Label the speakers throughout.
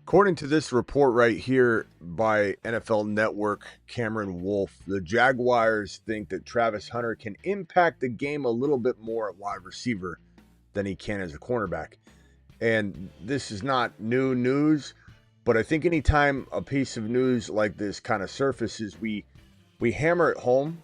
Speaker 1: According to this report right here by NFL Network, Cameron Wolf, the Jaguars think that Travis Hunter can impact the game a little bit more at wide receiver than he can as a cornerback. And this is not new news, but I think anytime a piece of news like this kind of surfaces, we hammer it home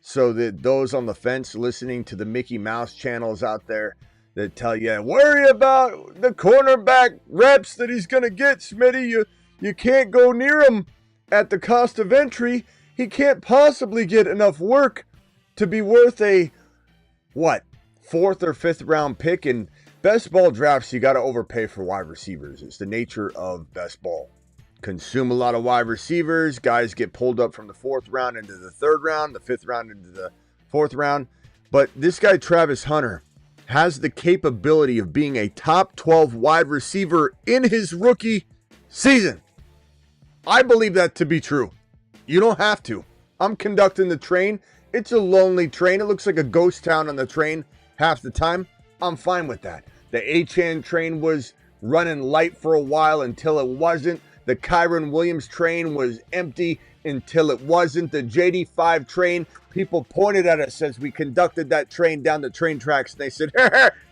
Speaker 1: so that those on the fence listening to the Mickey Mouse channels out there that tell you, worry about the cornerback reps that he's going to get, Smitty. You can't go near him at the cost of entry. He can't possibly get enough work to be worth a, fourth or fifth round pick. In best ball drafts, you got to overpay for wide receivers. It's the nature of best ball. Consume a lot of wide receivers. Guys get pulled up from the fourth round into the third round, the fifth round into the fourth round. But this guy, Travis Hunter, has the capability of being a top 12 wide receiver in his rookie season. I believe that to be true. You don't have to. I'm conducting the train. It's a lonely train. It looks like a ghost town on the train half the time. I'm fine with that. The H-N train was running light for a while until it wasn't. The Kyron Williams train was empty until it wasn't. The JD5 train, people pointed at us as we conducted that train down the train tracks. And they said,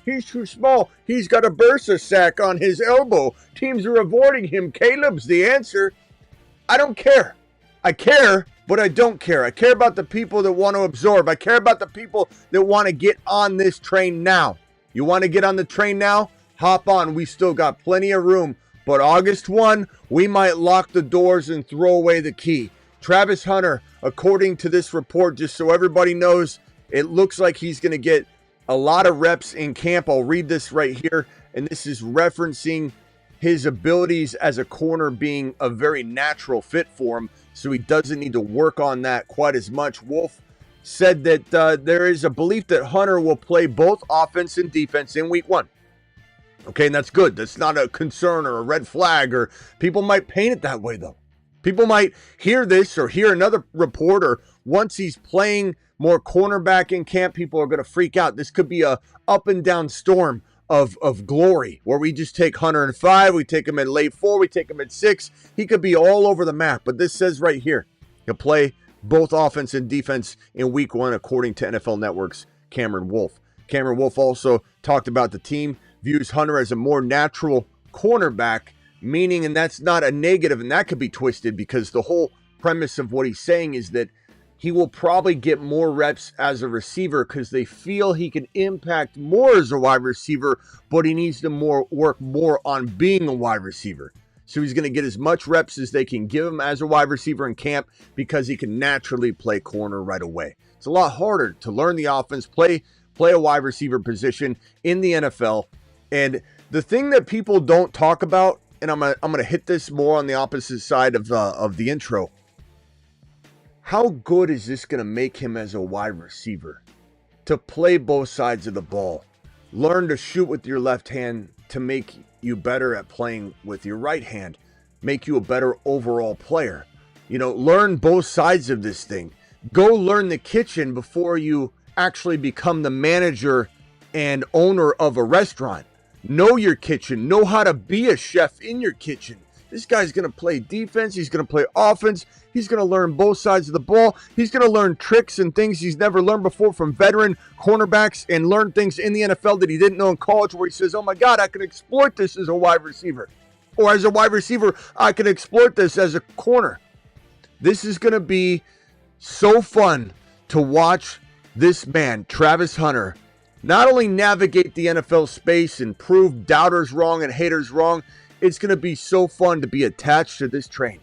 Speaker 1: he's too small. He's got a bursa sack on his elbow. Teams are avoiding him. Caleb's the answer. I don't care. I care, but I don't care. I care about the people that want to absorb. I care about the people that want to get on this train now. You want to get on the train now? Hop on. We still got plenty of room. But August 1, we might lock the doors and throw away the key. Travis Hunter, according to this report, just so everybody knows, it looks like he's going to get a lot of reps in camp. I'll read this right here. And this is referencing his abilities as a corner being a very natural fit for him. So he doesn't need to work on that quite as much. Wolf said that there is a belief that Hunter will play both offense and defense in week 1. Okay, and that's good. That's not a concern or a red flag, or people might paint it that way, though. People might hear this or hear another report, or once he's playing more cornerback in camp, people are going to freak out. This could be a up and down storm of glory where we just take Hunter in 5, we take him in late 4, we take him in 6. He could be all over the map, but this says right here, he'll play both offense and defense in week 1, according to NFL Network's Cameron Wolf. Cameron Wolf also talked about the team views Hunter as a more natural cornerback, meaning, and that's not a negative, and that could be twisted because the whole premise of what he's saying is that he will probably get more reps as a receiver because they feel he can impact more as a wide receiver, but he needs to work more on being a wide receiver. So he's going to get as much reps as they can give him as a wide receiver in camp because he can naturally play corner right away. It's a lot harder to learn the offense, play a wide receiver position in the NFL. And the thing that people don't talk about, and I'm gonna hit this more on the opposite side of the intro. How good is this gonna make him as a wide receiver? To play both sides of the ball, learn to shoot with your left hand to make you better at playing with your right hand, make you a better overall player. Learn both sides of this thing. Go learn the kitchen before you actually become the manager and owner of a restaurant. Know your kitchen. Know how to be a chef in your kitchen. This guy's going to play defense. He's going to play offense. He's going to learn both sides of the ball. He's going to learn tricks and things he's never learned before from veteran cornerbacks and learn things in the NFL that he didn't know in college where he says, oh my God, I can exploit this as a wide receiver. Or as a wide receiver, I can exploit this as a corner. This is going to be so fun to watch this man, Travis Hunter, not only navigate the NFL space and prove doubters wrong and haters wrong, it's going to be so fun to be attached to this train.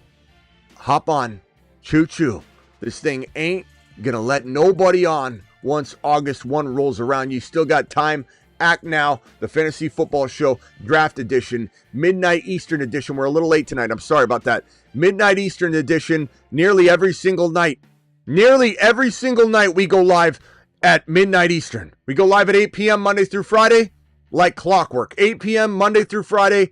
Speaker 1: Hop on. Choo-choo. This thing ain't going to let nobody on once August 1 rolls around. You still got time. Act now. The Fantasy Football Show Draft Edition, Midnight Eastern Edition. We're a little late tonight. I'm sorry about that. Midnight Eastern Edition, nearly every single night. Nearly every single night we go live at midnight Eastern. We go live at 8 p.m. Monday through Friday, like clockwork. 8 p.m. Monday through Friday,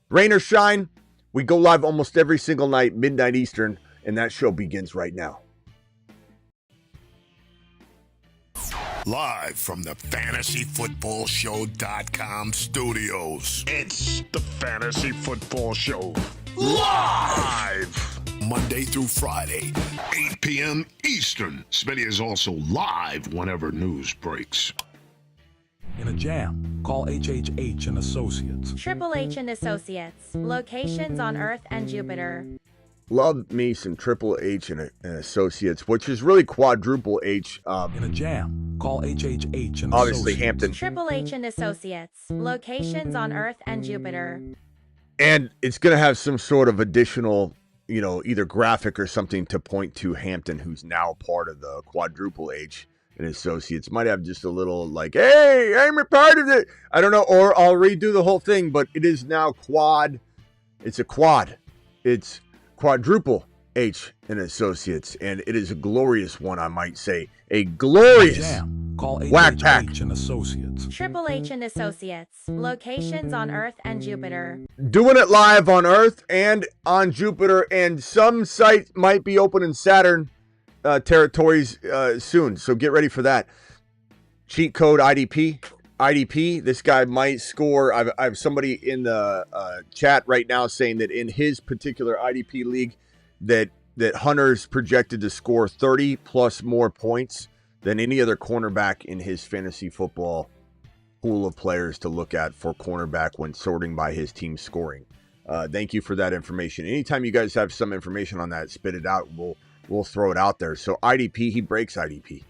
Speaker 1: rain or shine. We go live almost every single night, midnight Eastern, and that show begins right now.
Speaker 2: Live from the FantasyFootballShow.com studios. It's the Fantasy Football Show. Live! Monday through Friday, 8 p.m. Eastern. Smitty is also live whenever news breaks.
Speaker 3: In a jam, call HHH and Associates.
Speaker 4: Triple H and Associates. Locations on Earth and Jupiter.
Speaker 1: Love me some Triple H and Associates, which is really quadruple H.
Speaker 3: In a jam, call HHH and
Speaker 1: obviously
Speaker 3: Associates.
Speaker 1: Hampton.
Speaker 4: Triple H and Associates. Locations on Earth and Jupiter.
Speaker 1: And it's going to have some sort of additional, either graphic or something to point to Hampton, who's now part of the quadruple H and Associates. Might have just a little like, hey, I'm a part of it. I don't know, or I'll redo the whole thing, but it is now quad. It's a quad. It's quadruple H and Associates, and it is a glorious one, I might say. A glorious
Speaker 3: Jam. Call
Speaker 1: whack pack.
Speaker 3: HHH and Associates.
Speaker 4: Triple H and Associates. Locations on Earth and Jupiter.
Speaker 1: Doing it live on Earth and on Jupiter, and some sites might be open in Saturn territories soon, so get ready for that. Cheat code IDP. This guy might score. I have somebody in the chat right now saying that in his particular IDP league that Hunter's projected to score 30 plus more points than any other cornerback in his fantasy football pool of players to look at for cornerback when sorting by his team scoring. Thank you for that information. Anytime you guys have some information on that, spit it out. We'll throw it out there. So IDP, he breaks IDP.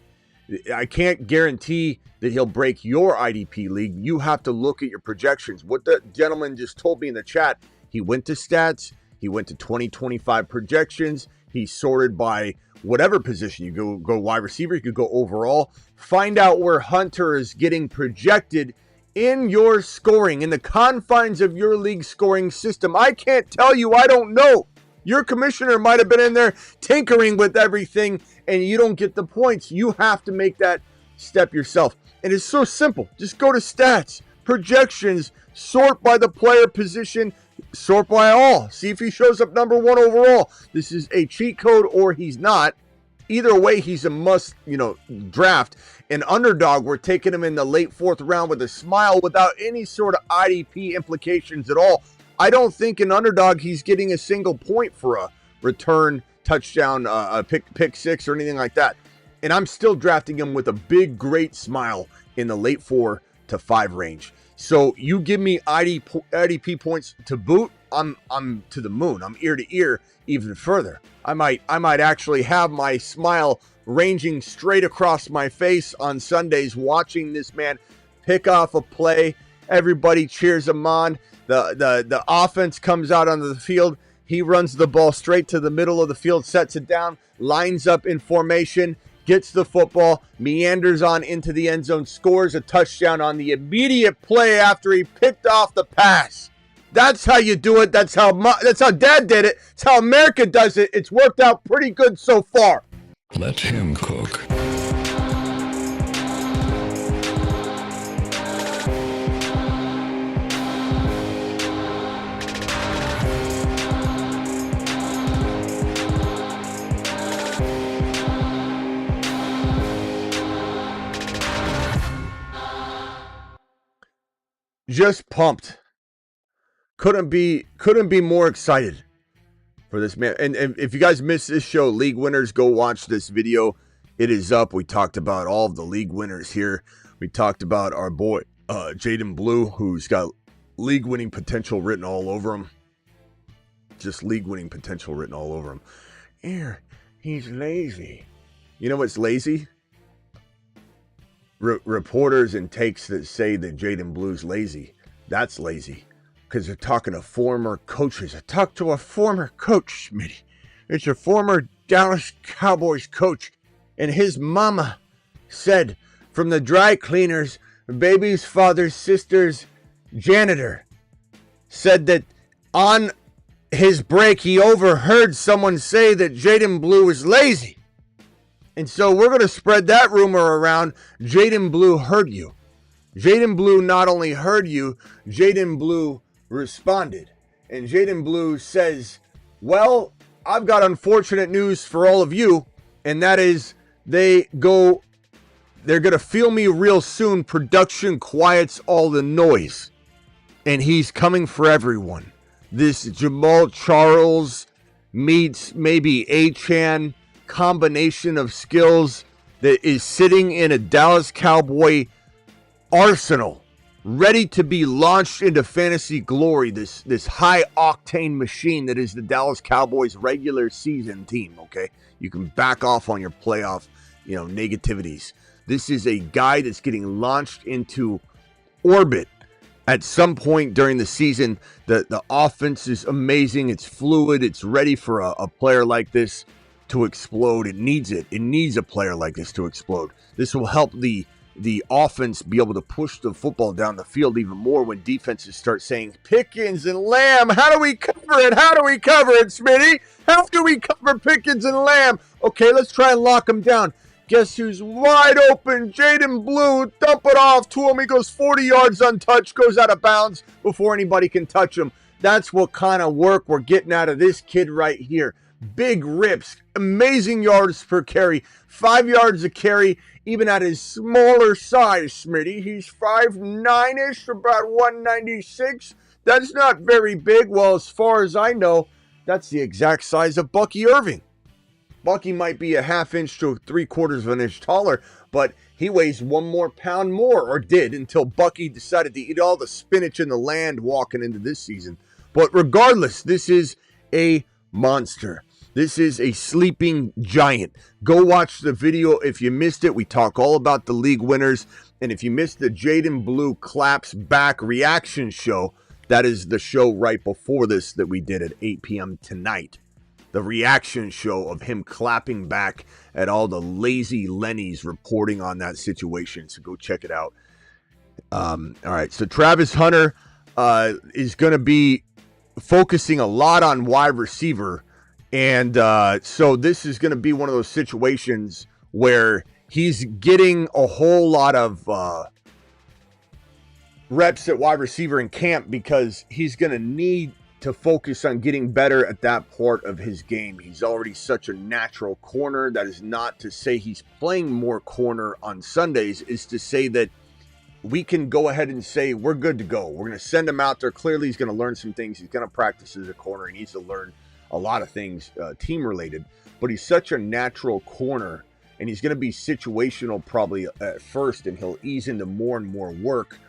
Speaker 1: I can't guarantee that he'll break your IDP league. You have to look at your projections. What the gentleman just told me in the chat, he went to stats, he went to 2025 projections, he sorted by whatever position. You go wide receiver, you could go overall. Find out where Hunter is getting projected in your scoring, in the confines of your league scoring system. I can't tell you, I don't know. Your commissioner might have been in there tinkering with everything and you don't get the points. You have to make that step yourself. And it's so simple. Just go to stats, projections, sort by the player position, sort by all. See if he shows up number one overall. This is a cheat code or he's not. Either way, he's a must, draft. An underdog, we're taking him in the late fourth round with a smile without any sort of IDP implications at all. I don't think an underdog he's getting a single point for a return, touchdown, a pick six or anything like that. And I'm still drafting him with a big, great smile in the late 4 to 5 range. So you give me IDP points to boot, I'm to the moon. I'm ear to ear even further. I might actually have my smile ranging straight across my face on Sundays watching this man pick off a play. Everybody cheers him on. The offense comes out onto the field. He runs the ball straight to the middle of the field, sets it down, lines up in formation, gets the football, meanders on into the end zone, scores a touchdown on the immediate play after he picked off the pass. That's how you do it. That's how Dad did it. It's how America does it. It's worked out pretty good so far.
Speaker 2: Let him cook.
Speaker 1: Just pumped. Couldn't be more excited for this man. And if you guys missed this show, league winners, go watch this video. It is up. We talked about all of the league winners here. We talked about our boy Jaden Blue, who's got league winning potential written all over him. Just league winning potential written all over him. Here, he's lazy. You know what's lazy? Reporters and takes that say that Jaden Blue's lazy. That's lazy. Because they're talking to former coaches. I talked to a former coach, Smitty. It's a former Dallas Cowboys coach. And his mama said from the dry cleaners, baby's father's sister's janitor, said that on his break he overheard someone say that Jaden Blue is lazy. And so we're going to spread that rumor around. Jaden Blue heard you. Jaden Blue not only heard you, Jaden Blue responded. And Jaden Blue says, well, I've got unfortunate news for all of you. And that is they they're going to feel me real soon. Production quiets all the noise. And he's coming for everyone. This Jamal Charles meets maybe Achan combination of skills that is sitting in a Dallas Cowboy arsenal, ready to be launched into fantasy glory. This high octane machine that is the Dallas Cowboys regular season team. Okay, you can back off on your playoff, negativities. This is a guy that's getting launched into orbit at some point during the season. The offense is amazing. It's fluid. It's ready for a player like this to explode. It needs it. It needs a player like this to explode. This will help the offense be able to push the football down the field even more when defenses start saying, Pickens and Lamb, how do we cover it? How do we cover it, Smitty? How do we cover Pickens and Lamb? Okay, let's try and lock them down. Guess who's wide open? Jaden Blue, dump it off to him. He goes 40 yards untouched, goes out of bounds before anybody can touch him. That's what kind of work we're getting out of this kid right here. Big rips, amazing yards per carry, 5 yards a carry, even at his smaller size, Smitty. He's 5'9"-ish, about 196. That's not very big. Well, as far as I know, that's the exact size of Bucky Irving. Bucky might be a half inch to 3/4 of an inch taller, but he weighs 1 more pound more, or did, until Bucky decided to eat all the spinach in the land walking into this season. But regardless, this is a monster. This is a sleeping giant. Go watch the video if you missed it. We talk all about the league winners. And if you missed the Jaden Blue claps back reaction show, that is the show right before this that we did at 8 p.m. tonight. The reaction show of him clapping back at all the lazy Lennies reporting on that situation. So go check it out. All right. So Travis Hunter is going to be focusing a lot on wide receiver. And so this is going to be one of those situations where he's getting a whole lot of reps at wide receiver in camp because he's going to need to focus on getting better at that part of his game. He's already such a natural corner. That is not to say he's playing more corner on Sundays. It's to say that we can go ahead and say we're good to go. We're going to send him out there. Clearly, he's going to learn some things. He's going to practice as a corner. He needs to learn a lot of things team-related. But he's such a natural corner, and he's going to be situational probably at first, and he'll ease into more and more work.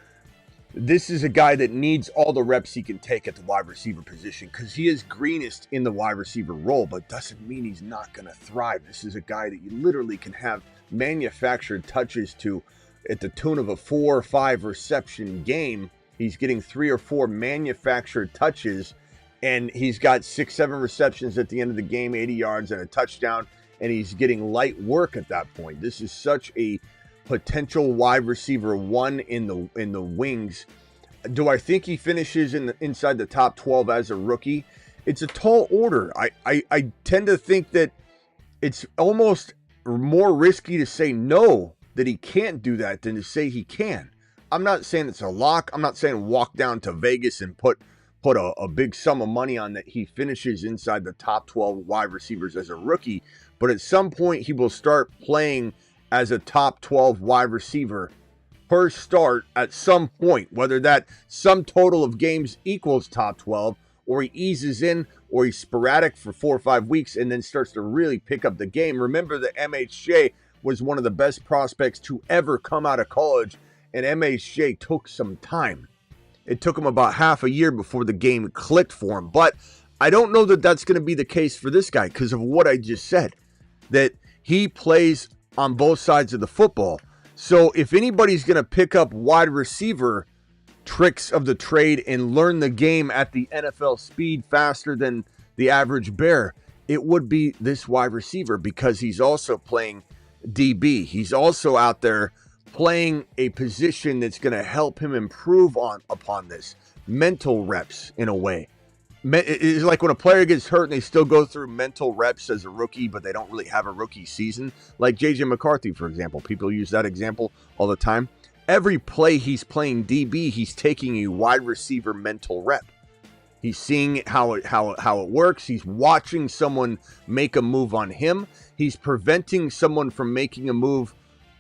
Speaker 1: This is a guy that needs all the reps he can take at the wide receiver position because he is greenest in the wide receiver role, but doesn't mean he's not going to thrive. This is a guy that you literally can have manufactured touches to at the tune of a 4 or 5 reception game. He's getting 3 or 4 manufactured touches, and he's got 6-7 receptions at the end of the game, 80 yards and a touchdown, and he's getting light work at that point. This is such a potential wide receiver 1 in the wings. Do I think he finishes inside the top 12 as a rookie? It's a tall order. I tend to think that it's almost more risky to say no, that he can't do that, than to say he can. I'm not saying it's a lock. I'm not saying walk down to Vegas and put a big sum of money on that he finishes inside the top 12 wide receivers as a rookie. But at some point, he will start playing as a top 12 wide receiver per start at some point, whether that sum total of games equals top 12, or he eases in, or he's sporadic for 4 or 5 weeks and then starts to really pick up the game. Remember that MHJ was one of the best prospects to ever come out of college, and MHJ took some time. It took him about half a year before the game clicked for him. But I don't know that that's going to be the case for this guy because of what I just said, that he plays on both sides of the football. So if anybody's going to pick up wide receiver tricks of the trade and learn the game at the NFL speed faster than the average bear, it would be this wide receiver, because he's also playing DB. He's also out there playing a position that's going to help him improve upon this. Mental reps, in a way. It's like when a player gets hurt and they still go through mental reps as a rookie, but they don't really have a rookie season. Like J.J. McCarthy, for example. People use that example all the time. Every play he's playing DB, he's taking a wide receiver mental rep. He's seeing how it works. He's watching someone make a move on him. He's preventing someone from making a move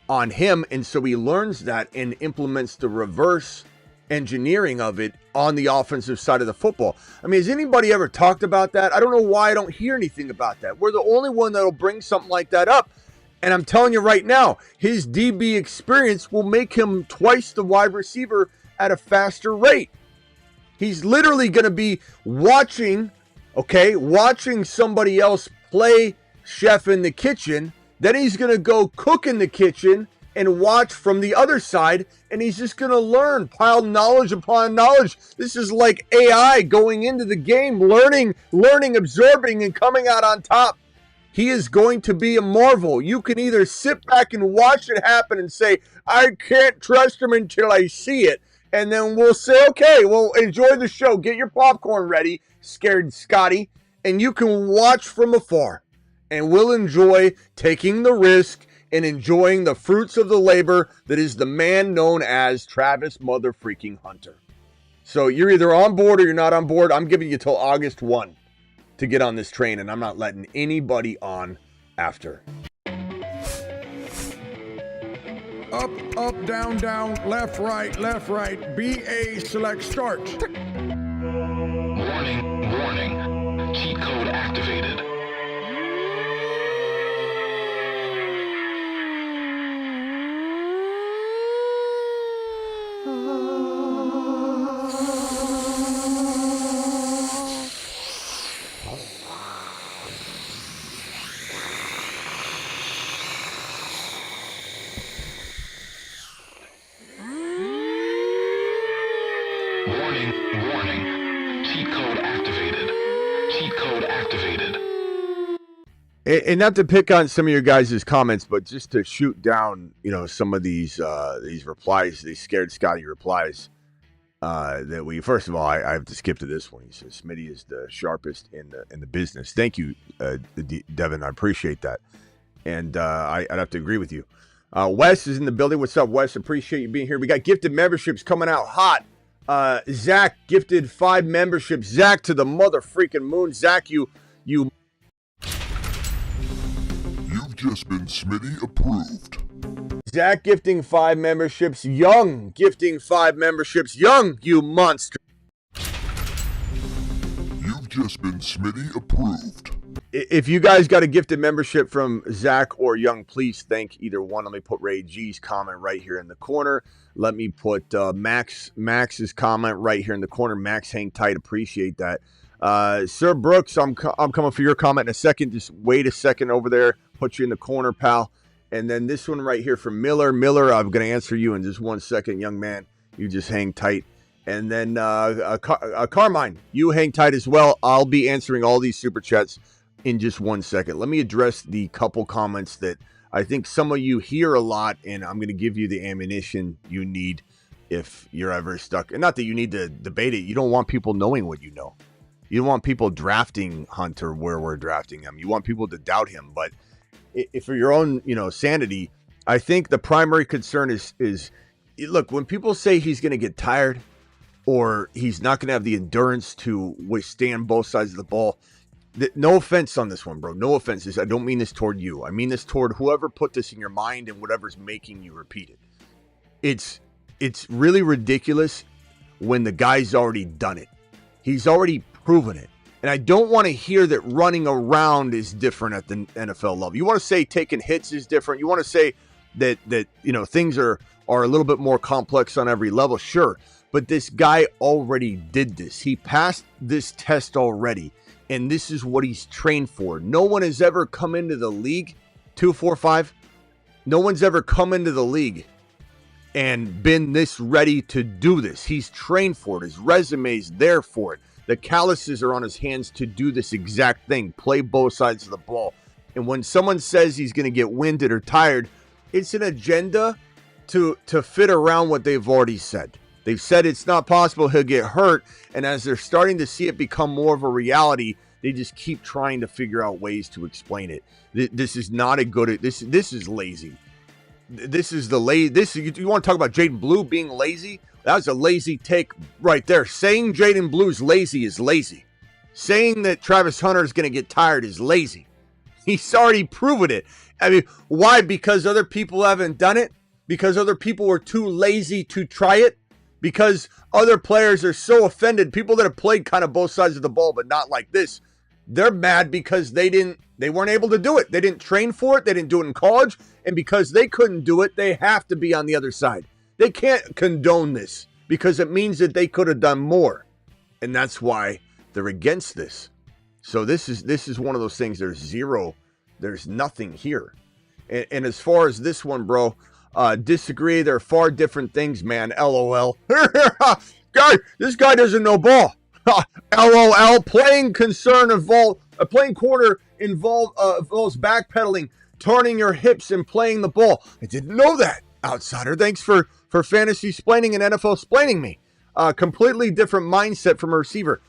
Speaker 1: on him. And so he learns that and implements the reverse engineering of it on the offensive side of the football. I mean, has anybody ever talked about that? I don't know why I don't hear anything about that. We're the only one that'll bring something like that up. And I'm telling you right now, his DB experience will make him twice the wide receiver at a faster rate. He's literally going to be watching somebody else play chef in the kitchen. Then he's going to go cook in the kitchen and watch from the other side, and he's just going to learn, pile knowledge upon knowledge. This is like AI going into the game, learning, absorbing, and coming out on top. He is going to be a marvel. You can either sit back and watch it happen and say, I can't trust him until I see it. And then we'll say, okay, well, enjoy the show. Get your popcorn ready, scared Scotty. And you can watch from afar. And we'll enjoy taking the risk and enjoying the fruits of the labor that is the man known as Travis Mother-freaking Hunter. So you're either on board or you're not on board. I'm giving you till August 1 to get on this train, and I'm not letting anybody on after.
Speaker 5: Up, up, down, down, left, right, BA, select, start.
Speaker 6: Warning, warning. Cheat code activated. Warning, warning. Cheat code activated. Cheat code activated.
Speaker 1: And not to pick on some of your guys' comments, but just to shoot down, some of these replies, these scared Scotty replies that we. First of all, I have to skip to this one. He says Smitty is the sharpest in the business. Thank you, Devin. I appreciate that, and I'd have to agree with you. Wes is in the building. What's up, Wes? Appreciate you being here. We got gifted memberships coming out hot. Zach gifted 5 memberships. Zach to the mother freaking moon. Zach, you.
Speaker 2: You've just been Smitty approved.
Speaker 1: Zach gifting 5 memberships. Young gifting 5 memberships. Young, you monster.
Speaker 2: You've just been Smitty approved.
Speaker 1: If you guys got a gifted membership from Zach or Young, please thank either one. Let me put Ray G's comment right here in the corner. Let me put Max's comment right here in the corner. Max, hang tight. Appreciate that. Sir Brooks, I'm coming for your comment in a second. Just wait a second over there. Put you in the corner, pal. And then this one right here from Miller. Miller, I'm going to answer you in just 1 second, young man. You just hang tight. And then Carmine, you hang tight as well. I'll be answering all these super chats in just 1 second. Let me address the couple comments that I think some of you hear a lot, and I'm going to give you the ammunition you need if you're ever stuck. And not that you need to debate it. You don't want people knowing what you know. You don't want people drafting Hunter where we're drafting him. You want people to doubt him. But if for your own, sanity, I think the primary concern is look, when people say he's going to get tired or he's not going to have the endurance to withstand both sides of the ball, no offense on this one, bro. No offense. I don't mean this toward you. I mean this toward whoever put this in your mind and whatever's making you repeat it. It's really ridiculous when the guy's already done it. He's already proven it. And I don't want to hear that running around is different at the NFL level. You want to say taking hits is different. You want to say that things are a little bit more complex on every level. Sure. But this guy already did this. He passed this test already. And this is what he's trained for. No one has ever come into the league, 245. No one's ever come into the league and been this ready to do this. He's trained for it. His resume's there for it. The calluses are on his hands to do this exact thing, play both sides of the ball. And when someone says he's going to get winded or tired, it's an agenda to fit around what they've already said. They've said it's not possible he'll get hurt, and as they're starting to see it become more of a reality, they just keep trying to figure out ways to explain it. This is not a good. This is lazy. This is the lazy. You want to talk about Jaden Blue being lazy? That was a lazy take right there. Saying Jaden Blue's lazy is lazy. Saying that Travis Hunter is going to get tired is lazy. He's already proven it. I mean, why? Because other people haven't done it? Because other people were too lazy to try it? Because other players are so offended. People that have played kind of both sides of the ball, but not like this. They're mad because they weren't able to do it. They didn't train for it. They didn't do it in college. And because they couldn't do it, they have to be on the other side. They can't condone this because it means that they could have done more. And that's why they're against this. So this is one of those things. There's nothing here. And as far as this one, bro, disagree. There are far different things, man. LOL. This guy doesn't know ball. LOL. Playing corner involves backpedaling, turning your hips, and playing the ball. I didn't know that, outsider. Thanks for fantasy splaining and NFL splaining me. Completely different mindset from a receiver.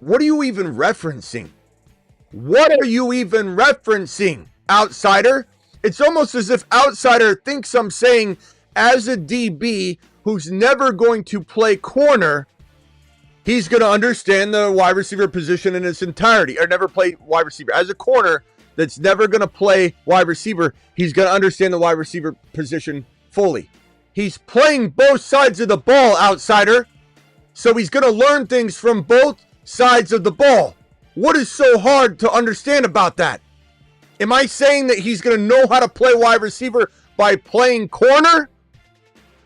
Speaker 1: What are you even referencing? What are you even referencing, outsider? It's almost as if outsider thinks I'm saying as a DB who's never going to play corner, he's going to understand the wide receiver position in its entirety, or never play wide receiver. As a corner that's never going to play wide receiver, he's going to understand the wide receiver position fully. He's playing both sides of the ball, outsider. So he's going to learn things from both sides of the ball. What is so hard to understand about that? Am I saying that he's going to know how to play wide receiver by playing corner?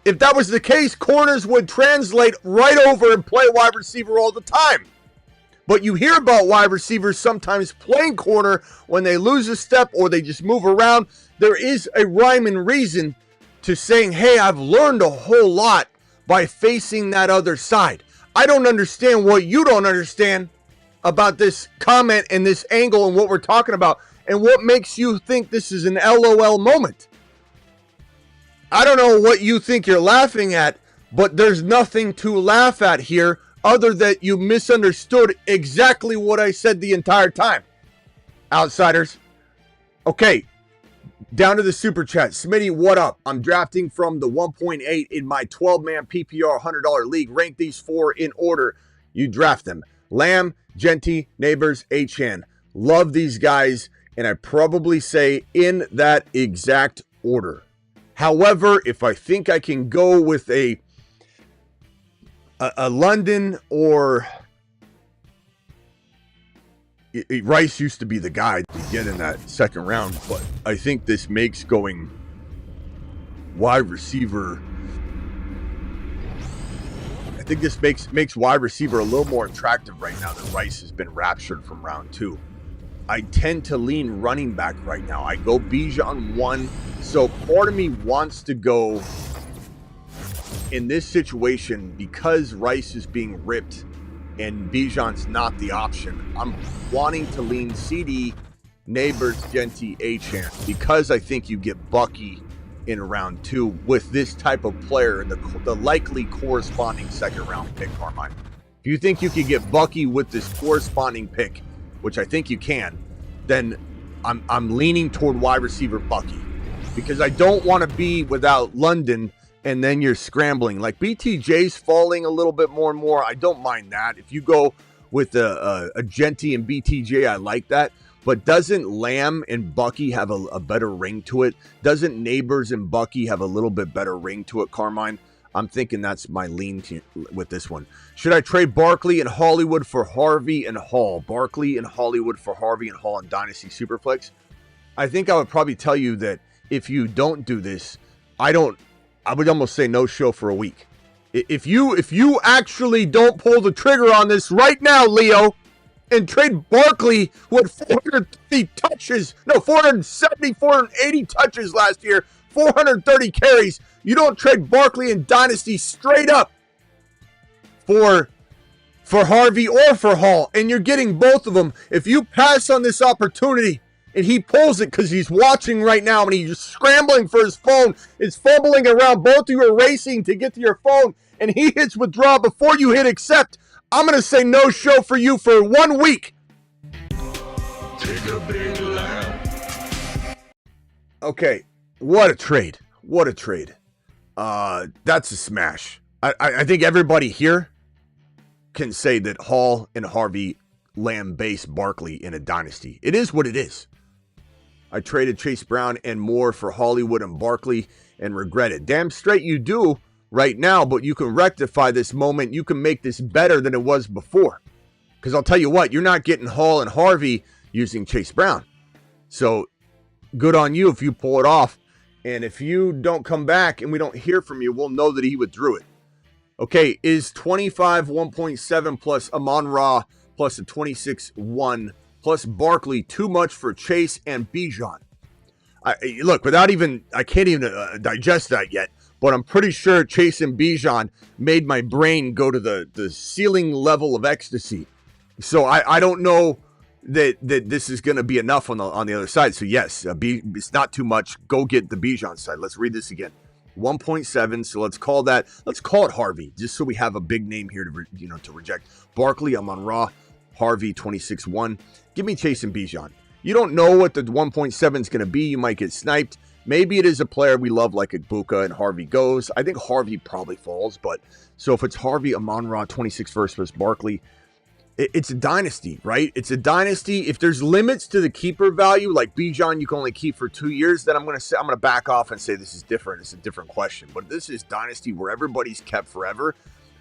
Speaker 1: If that was the case, corners would translate right over and play wide receiver all the time. But you hear about wide receivers sometimes playing corner when they lose a step or they just move around. There is a rhyme and reason to saying, hey, I've learned a whole lot by facing that other side. I don't understand what you don't understand about this comment and this angle and what we're talking about, and what makes you think this is an LOL moment. I don't know what you think you're laughing at, but there's nothing to laugh at here other than you misunderstood exactly what I said the entire time. Outsiders. Okay, down to the super chat. Smitty, what up? I'm drafting from the 1.8 in my 12-man PPR $100 league. Rank these four in order. You draft them. Lamb, Genty, Neighbors, Achan. Love these guys, and I probably say in that exact order. However, if I think I can go with a London or Rice used to be the guy to get in that second round, but I think this makes going wide receiver. I think this makes wide receiver a little more attractive right now that Rice has been raptured from round 2. I tend to lean running back right now. I go Bijan 1. So part of me wants to go in this situation because Rice is being ripped and Bijan's not the option. I'm wanting to lean CD, Neighbors, Genty, Achan because I think you get Bucky in round 2 with this type of player in the likely corresponding second round pick, Carmine. If you think you could get Bucky with this corresponding pick, which I think you can, then I'm leaning toward wide receiver Bucky because I don't want to be without London and then you're scrambling. Like BTJ's falling a little bit more and more. I don't mind that. If you go with a Genty and BTJ, I like that. But doesn't Lamb and Bucky have a better ring to it? Doesn't Neighbors and Bucky have a little bit better ring to it, Carmine? I'm thinking that's my lean with this one. Should I trade Barkley and Hollywood for Harvey and Hall? Barkley and Hollywood for Harvey and Hall in Dynasty Superflex? I think I would probably tell you that if you don't do this, I would almost say no show for a week. If you actually don't pull the trigger on this right now, Leo, and trade Barkley, who had 470, 480 touches last year, 430 carries. You don't trade Barkley in Dynasty straight up for Harvey or for Hall, and you're getting both of them. If you pass on this opportunity and he pulls it because he's watching right now and he's scrambling for his phone, is fumbling around, both of you are racing to get to your phone, and he hits withdraw before you hit accept, I'm going to say no show for you for 1 week.
Speaker 2: Take a big laugh.
Speaker 1: Okay, what a trade. What a trade. That's a smash. I think everybody here can say that Hall and Harvey lambaste Barkley in a dynasty. It is what it is. I traded Chase Brown and more for Hollywood and Barkley and regret it. Damn straight you do right now, but you can rectify this moment. You can make this better than it was before. Because I'll tell you what, you're not getting Hall and Harvey using Chase Brown. So good on you if you pull it off. And if you don't come back and we don't hear from you, we'll know that he withdrew it. Okay, is 25 1.7 plus Amon-Ra plus a 26-1 plus Barkley too much for Chase and Bijan? Look, I can't even digest that yet, but I'm pretty sure Chase and Bijan made my brain go to the ceiling level of ecstasy. So I don't know that this is going to be enough on the other side. So yes, it's not too much. Go get the Bijan side. Let's read this again. 1.7. So let's call it Harvey, just so we have a big name here to reject. Barkley, Amon-Ra, Harvey, 26-1. Give me Chase and Bijan. You don't know what the 1.7 is going to be. You might get sniped. Maybe it is a player we love like Ibuka and Harvey goes. I think Harvey probably falls, but so if it's Harvey, Amon-Ra, 26 first plus Barkley, it's a dynasty, right? It's a dynasty. If there's limits to the keeper value, like Bijan, you can only keep for 2 years, then I'm going to back off and say this is different. It's a different question. But this is dynasty where everybody's kept forever.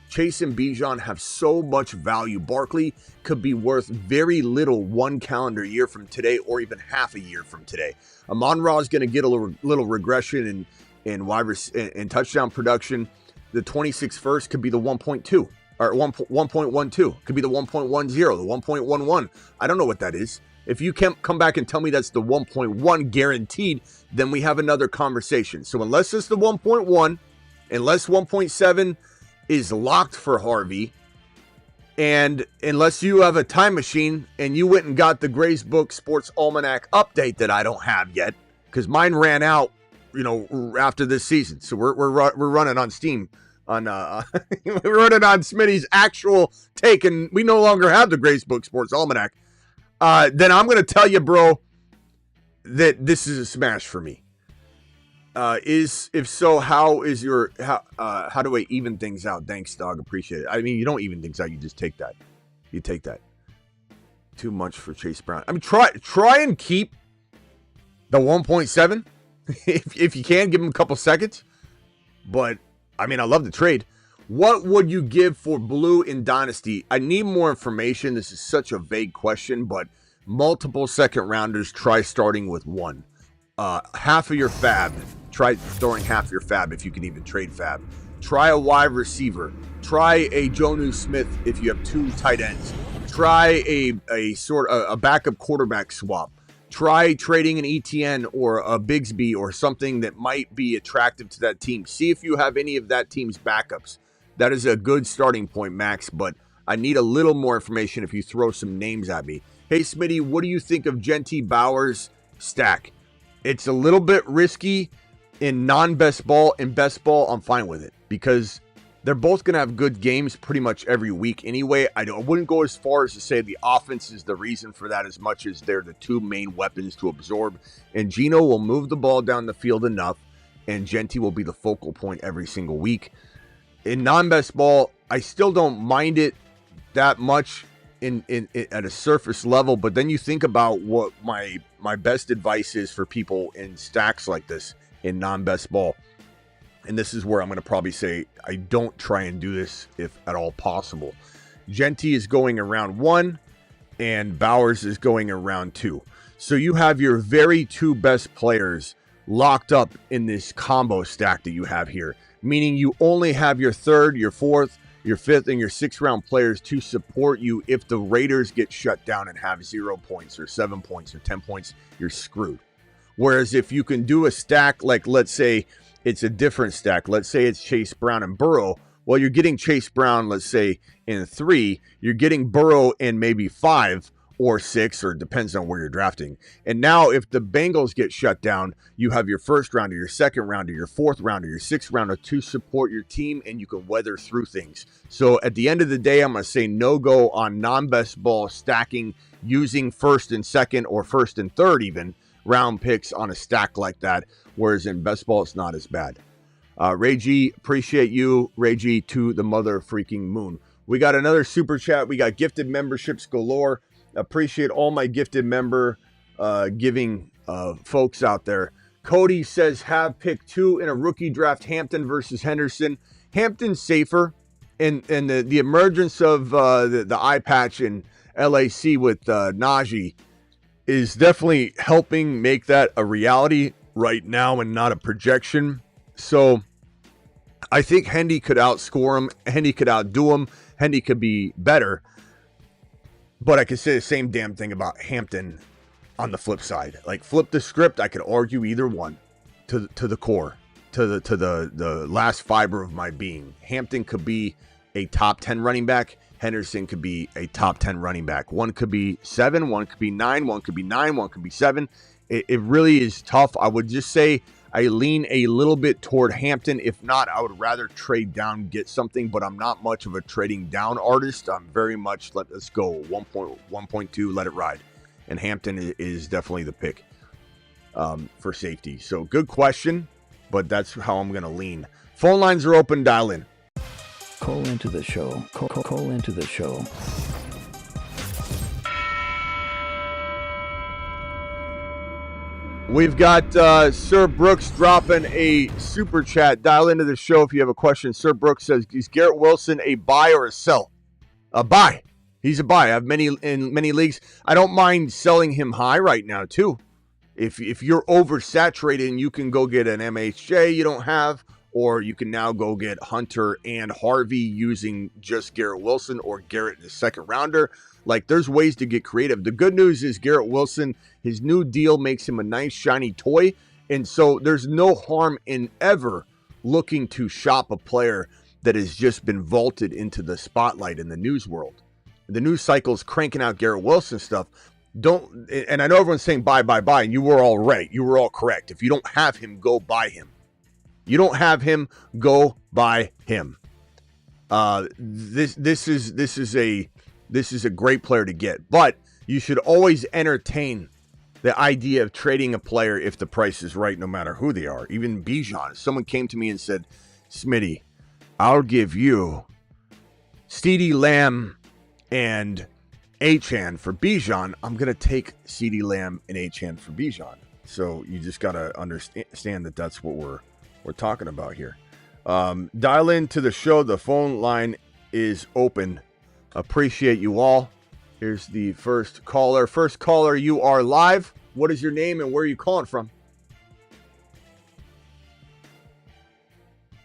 Speaker 1: Chase and Bijan have so much value. Barkley could be worth very little 1 calendar year from today or even half a year from today. Amon-Ra is going to get a little regression in touchdown production. The 26 first could be the 1.2. Or 1.12, could be the 1.10, the 1.11. I don't know what that is. If you can come back and tell me that's the 1.1 guaranteed, then we have another conversation. So unless it's the 1.1, unless 1.7 is locked for Harvey, and unless you have a time machine and you went and got the Gray's Book Sports Almanac update that I don't have yet, because mine ran out, after this season. So we're running on Steam. We're running on Smitty's actual take, and we no longer have the Gray's Book Sports Almanac. Then I'm going to tell you, bro, that this is a smash for me. If so, how do I even things out? Thanks, dog. Appreciate it. I mean, you don't even things out. You just take that. You take that. Too much for Chase Brown. I mean, try and keep the 1.7 if you can. Give him a couple seconds, but. I mean, I love the trade. What would you give for Blue in Dynasty? I need more information. This is such a vague question, but multiple second rounders, try starting with one. Half of your fab. Try throwing half your fab if you can even trade fab. Try a wide receiver. Try a Jonnu Smith if you have 2 tight ends. Try a backup quarterback swap. Try trading an ETN or a Bigsby or something that might be attractive to that team. See if you have any of that team's backups. That is a good starting point, Max, but I need a little more information if you throw some names at me. Hey, Smitty, what do you think of Genty Bowers stack? It's a little bit risky in non-best ball. In best ball, I'm fine with it because they're both going to have good games pretty much every week anyway. I wouldn't go as far as to say the offense is the reason for that as much as they're the 2 main weapons to absorb. And Geno will move the ball down the field enough, and Genty will be the focal point every single week. In non-best ball, I still don't mind it that much in at a surface level, but then you think about what my best advice is for people in stacks like this in non-best ball. And this is where I'm going to probably say I don't try and do this if at all possible. Genty is going around 1 and Bowers is going around 2. So you have your very 2 best players locked up in this combo stack that you have here, meaning you only have your 3rd, your 4th, your 5th, and your 6th round players to support you. If the Raiders get shut down and have 0 points or 7 points or 10 points, you're screwed. Whereas if you can do a stack like, let's say, it's a different stack. Let's say it's Chase Brown and Burrow. Well, you're getting Chase Brown, let's say, in 3. You're getting Burrow in maybe 5 or 6, or it depends on where you're drafting. And now if the Bengals get shut down, you have your 1st rounder, your 2nd rounder, your 4th rounder, your 6th rounder to support your team, and you can weather through things. So at the end of the day, I'm going to say no-go on non-best ball stacking using 1st and 2nd or 1st and 3rd even round picks on a stack like that. Whereas in best ball, it's not as bad. Ray G, appreciate you. Ray G to the mother freaking moon. We got another super chat. We got gifted memberships galore. Appreciate all my gifted member giving folks out there. Cody says have pick 2 in a rookie draft, Hampton versus Henderson. Hampton's safer, and the emergence of the eye patch in LAC with Najee is definitely helping make that a reality right now and not a projection. So I think Hendy could outscore him. Hendy could outdo him. Hendy could be better. But I could say the same damn thing about Hampton on the flip side. Like, flip the script, I could argue either one to the core, to the last fiber of my being. Hampton could be a top 10 running back. Henderson could be a top 10 running back. One could be 7, one could be 9, one could be 9, one could be 7. It really is tough. I would just say I lean a little bit toward Hampton. If not, I would rather trade down, get something, but I'm not much of a trading down artist. I'm very much, let's go 1.2, let it ride. And Hampton is definitely the pick for safety. So good question, but that's how I'm going to lean. Phone lines are open. Dial in.
Speaker 7: Call into the show. Call into the show.
Speaker 1: We've got Sir Brooks dropping a super chat. Dial into the show if you have a question. Sir Brooks says, is Garrett Wilson a buy or a sell? A buy. He's a buy. I have many in many leagues. I don't mind selling him high right now too. If you're oversaturated and you can go get an MHJ you don't have, or you can now go get Hunter and Harvey using just Garrett Wilson, or Garrett in the second rounder. Like, there's ways to get creative. The good news is Garrett Wilson, his new deal makes him a nice shiny toy. And so there's no harm in ever looking to shop a player that has just been vaulted into the spotlight in the news world. The news cycle is cranking out Garrett Wilson stuff. And I know everyone's saying buy, and you were all right. You were all correct. If you don't have him, go buy him. You don't have him, go buy him. This is a great player to get, but you should always entertain the idea of trading a player if the price is right, no matter who they are. Even Bijan. Someone came to me and said, Smitty, I'll give you CeeDee Lamb and Achane for Bijan. I'm going to take CeeDee Lamb and Achane for Bijan. So you just got to understand that that's what we're talking about here. Dial into the show. The phone line is open. Appreciate you all. Here's the first caller. First caller, you are live. What is your name and where are you calling from?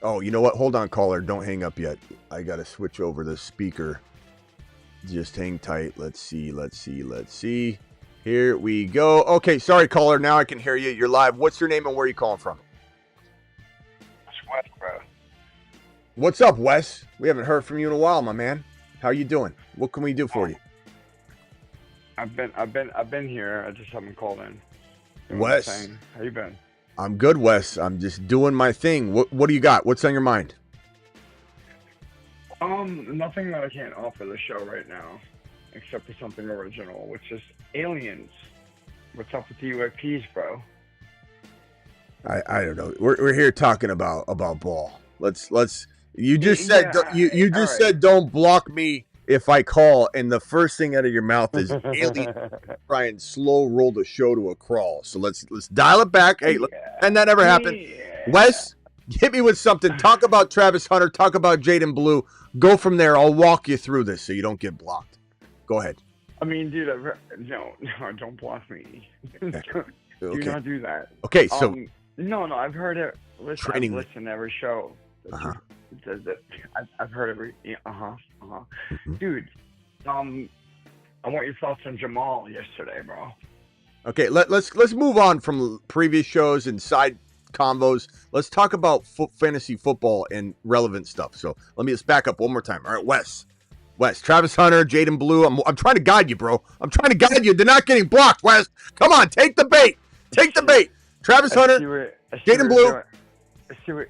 Speaker 1: Oh, you know what? Hold on, caller. Don't hang up yet. I got to switch over the speaker. Just hang tight. Let's see. Here we go. Okay, sorry, caller. Now I can hear you. You're live. What's your name and where are you calling from?
Speaker 8: It's Wes, bro.
Speaker 1: What's up, Wes? We haven't heard from you in a while, my man. How you doing? What can we do for you?
Speaker 8: I've been here. I just haven't called in. You know
Speaker 1: Wes,
Speaker 8: how you been?
Speaker 1: I'm good, Wes. I'm just doing my thing. What do you got? What's on your mind?
Speaker 8: Nothing that I can't offer the show right now, except for something original, which is aliens. What's up with the UAPs, bro?
Speaker 1: I don't know. We're here talking about ball. Let's. You just said you just said don't block me if I call, and the first thing out of your mouth is alien. Try and slow roll the show to a crawl. So let's dial it back. Hey, look, and that never happened. Yeah. Wes, hit me with something. Talk about Travis Hunter. Talk about Jaden Blue. Go from there. I'll walk you through this so you don't get blocked. Go ahead.
Speaker 8: I mean, dude, no, don't block me.
Speaker 1: Okay.
Speaker 8: Do not do that.
Speaker 1: Okay, so
Speaker 8: no, I've heard it. Listen,
Speaker 1: training.
Speaker 8: I've listened to every show. I've heard every.
Speaker 1: Mm-hmm.
Speaker 8: Dude, I want your thoughts on Jamal yesterday, bro.
Speaker 1: Okay, let's move on from previous shows and side combos. Let's talk about fantasy football and relevant stuff. So let me just back up one more time. All right, Wes, Travis Hunter, Jaden Blue. I'm trying to guide you, bro. I'm trying to guide you. They're not getting blocked, Wes. Come on, take the bait. Travis Hunter, Jaden Blue.
Speaker 8: See what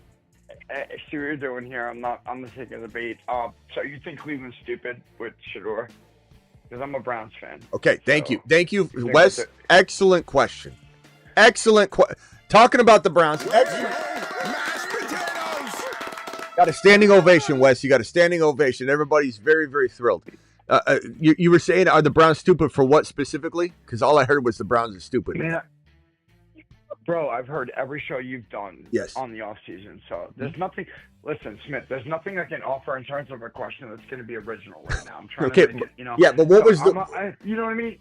Speaker 8: you're doing here. I'm not taking the bait. So you think Cleveland's stupid with Shador? Because I'm a Browns fan.
Speaker 1: Okay, thank you, Wes. Excellent question. Talking about the Browns. Excellent. Got a standing ovation, Wes. You got a standing ovation. Everybody's very, very thrilled. You were saying, are the Browns stupid for what specifically? Because all I heard was the Browns are stupid.
Speaker 8: Man, bro, I've heard every show you've done on the off season. So there's nothing. Listen, Smith, there's nothing I can offer in terms of a question that's going to be original right now. I'm trying to make it,
Speaker 1: Yeah, but what was
Speaker 8: you know what I mean?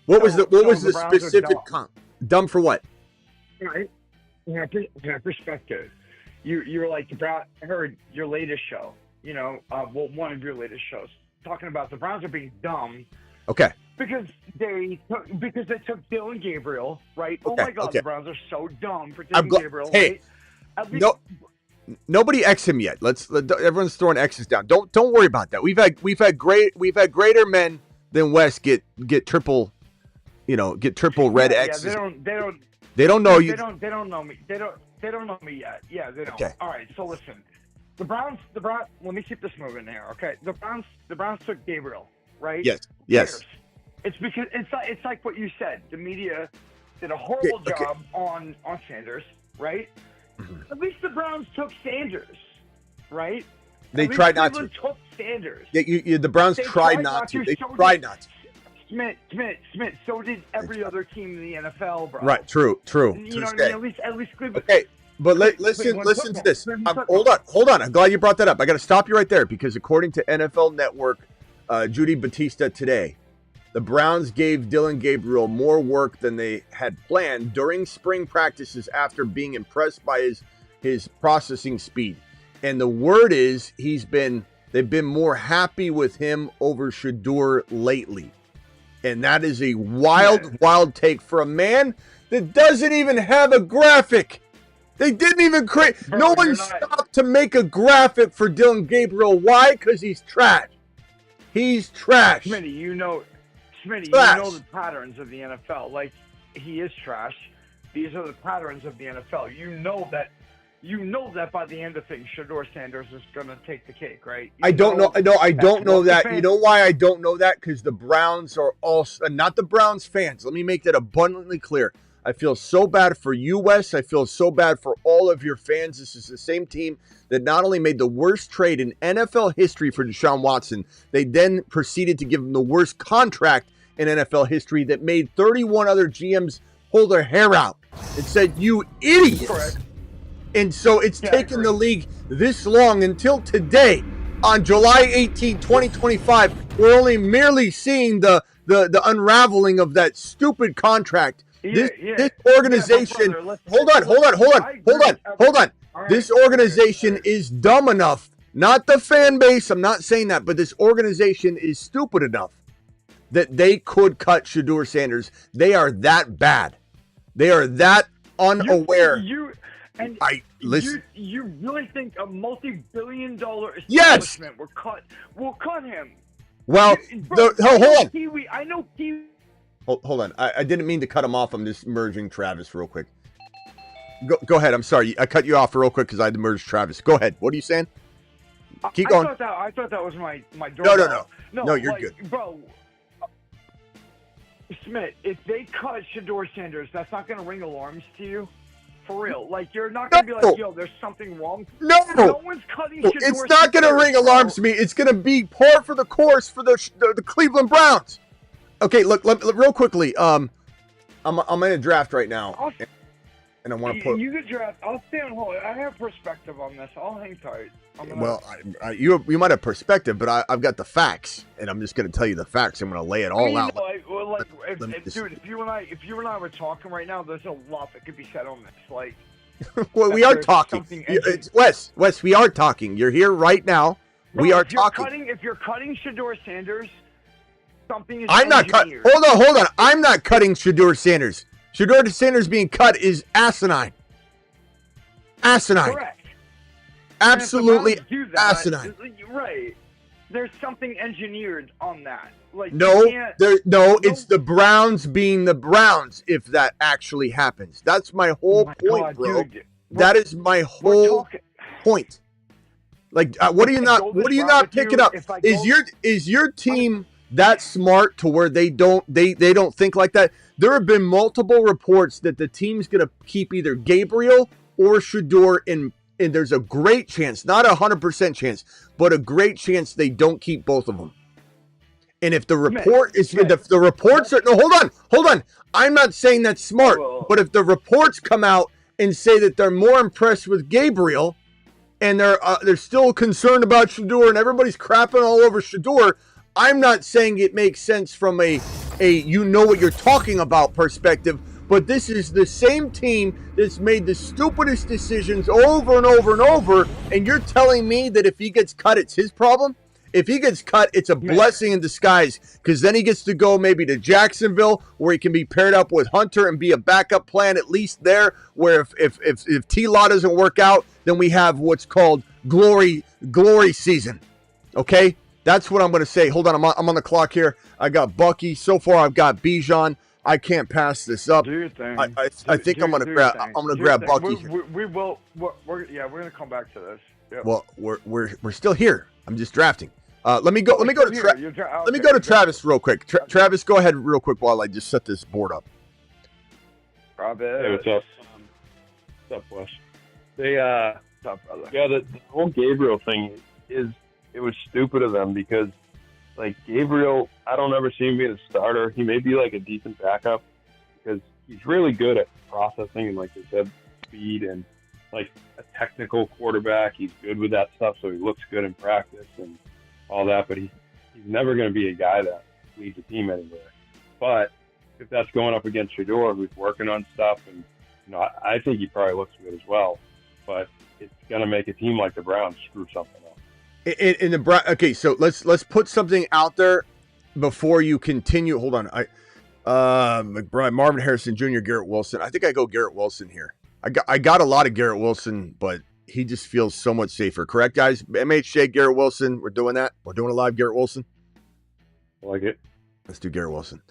Speaker 1: What was the specific dumb for what?
Speaker 8: Right. Perspective. You're like the Brown. I heard your latest show. One of your latest shows talking about the Browns are being dumb.
Speaker 1: Okay.
Speaker 8: Because they took Dylan Gabriel, right?
Speaker 1: Okay,
Speaker 8: Oh my God,
Speaker 1: okay.
Speaker 8: the Browns are so dumb for taking Gabriel.
Speaker 1: Hey,
Speaker 8: right?
Speaker 1: Nobody X him yet. Everyone's throwing X's down. Don't worry about that. We've had greater men than Wes get triple, get triple red X's. They don't know you.
Speaker 8: They don't know me. They don't know me yet. Yeah, they don't.
Speaker 1: Okay.
Speaker 8: All right. So listen, the Browns. Let me keep this moving here. Okay. The Browns took Gabriel, right?
Speaker 1: Yes.
Speaker 8: It's because it's like what you said. The media did a horrible job on Sanders, right?
Speaker 1: Mm-hmm.
Speaker 8: At least the Browns took Sanders, right?
Speaker 1: They tried not to.
Speaker 8: Took Sanders.
Speaker 1: The Browns tried not to. They tried not to.
Speaker 8: Smith. So did every other team in the NFL, bro.
Speaker 1: Right. True.
Speaker 8: You know what I mean? At least Cleveland.
Speaker 1: Okay. But listen to this. Hold on. I'm glad you brought that up. I got to stop you right there because according to NFL Network, Judy Batista today, the Browns gave Dylan Gabriel more work than they had planned during spring practices after being impressed by his processing speed. And the word is they've been more happy with him over Shedeur lately. And that is a wild take for a man that doesn't even have a graphic. They didn't even create. No one stopped to make a graphic for Dylan Gabriel. Why? Because he's trash. He's trash.
Speaker 8: Smitty, you know the patterns of the NFL. Like, he is trash. These are the patterns of the NFL. You know that by the end of things, Shedeur Sanders is going to take the cake, right?
Speaker 1: I don't know that. You know why I don't know that? Because the Browns are also not the Browns fans. Let me make that abundantly clear. I feel so bad for you, Wes. I feel so bad for all of your fans. This is the same team that not only made the worst trade in NFL history for Deshaun Watson, they then proceeded to give him the worst contract in NFL history that made 31 other GMs pull their hair out and said, "You idiots."
Speaker 8: Correct.
Speaker 1: And so it's taken the league this long until today, on July 18, 2025, we're only merely seeing the unraveling of that stupid contract. This organization, hold on. This organization is dumb enough, not the fan base, I'm not saying that, but this organization is stupid enough that they could cut Shedeur Sanders. They are that bad. They are that unaware.
Speaker 8: You really think a multi-billion-dollar establishment will cut him?
Speaker 1: Well, hold on.
Speaker 8: I know Kiwi.
Speaker 1: Hold on. I didn't mean to cut him off. I'm just merging Travis real quick. Go ahead. I'm sorry. I cut you off real quick because I had to merge Travis. Go ahead. What are you saying? Keep going.
Speaker 8: I thought that was my door.
Speaker 1: No, you're good.
Speaker 8: Bro, Smith, if they cut Shedeur Sanders, that's not going to ring alarms to you? For real. Like, you're not going to be like, yo, there's something wrong. No one's cutting Shedeur Sanders.
Speaker 1: It's not going to ring alarms to me. It's going to be par for the course for the Cleveland Browns. Okay, look, real quickly. I'm in a draft right now, and I want to put.
Speaker 8: You could draft. I'll stay on hold. I have perspective on this. I'll hang tight.
Speaker 1: You might have perspective, but I've got the facts, and I'm just going to tell you the facts. I'm going to lay it all out.
Speaker 8: Dude, if you and I were talking right now, there's a lot that could be said on this. Like,
Speaker 1: well, we are talking. It's Wes, we are talking. You're here right now.
Speaker 8: Bro,
Speaker 1: we are talking.
Speaker 8: If you're cutting Shedeur Sanders.
Speaker 1: I'm not cutting. Hold on. I'm not cutting Shedeur Sanders. Shedeur Sanders being cut is asinine.
Speaker 8: Correct.
Speaker 1: Absolutely asinine.
Speaker 8: Right. There's something engineered on that. Like
Speaker 1: it's the Browns being the Browns if that actually happens. That's my whole point, bro.
Speaker 8: Dude,
Speaker 1: that is my whole point. Like, what are you not picking up? Is your team that smart to where they don't think like that? There have been multiple reports that the team's going to keep either Gabriel or Shedeur and there's a great chance, not 100% chance, but a great chance they don't keep both of them. And if the report is, if the reports are, no, hold on. I'm not saying that's smart, but if the reports come out and say that they're more impressed with Gabriel, and they're still concerned about Shedeur, and everybody's crapping all over Shedeur, I'm not saying it makes sense from a you know what you're talking about perspective, but this is the same team that's made the stupidest decisions over and over and over, and you're telling me that if he gets cut, it's his problem? If he gets cut, it's a blessing in disguise, because then he gets to go maybe to Jacksonville, where he can be paired up with Hunter and be a backup plan at least there, where if T-Law doesn't work out, then we have what's called glory season. Okay? That's what I'm going to say. Hold on, I'm on the clock here. I got Bucky. So far, I've got Bijan. I can't pass this up.
Speaker 8: Do your thing.
Speaker 1: I think I'm going to grab Bucky here.
Speaker 8: We're going to come back to this. Yep.
Speaker 1: Well, we're still here. I'm just drafting. Let me go to Travis real quick. Travis, go ahead real quick while I just set this board up.
Speaker 8: Travis.
Speaker 9: Hey, what's up? What's up, Wes? The whole Gabriel thing it was stupid of them, because like Gabriel, I don't ever see him being a starter. He may be like a decent backup, because he's really good at processing and, like they said, speed and like a technical quarterback. He's good with that stuff, so he looks good in practice and all that, but he's never going to be a guy that leads a team anywhere. But if that's going up against Shedeur, who's working on stuff, and I think he probably looks good as well, but it's going to make a team like the Browns screw something up.
Speaker 1: Okay, so let's put something out there before you continue. Hold on, McBride, Marvin Harrison Jr., Garrett Wilson. I think I go Garrett Wilson here. I got a lot of Garrett Wilson, but he just feels so much safer. Correct, guys? MHJ, Garrett Wilson. We're doing that. We're doing a live Garrett Wilson.
Speaker 9: I like it.
Speaker 1: Let's do Garrett Wilson.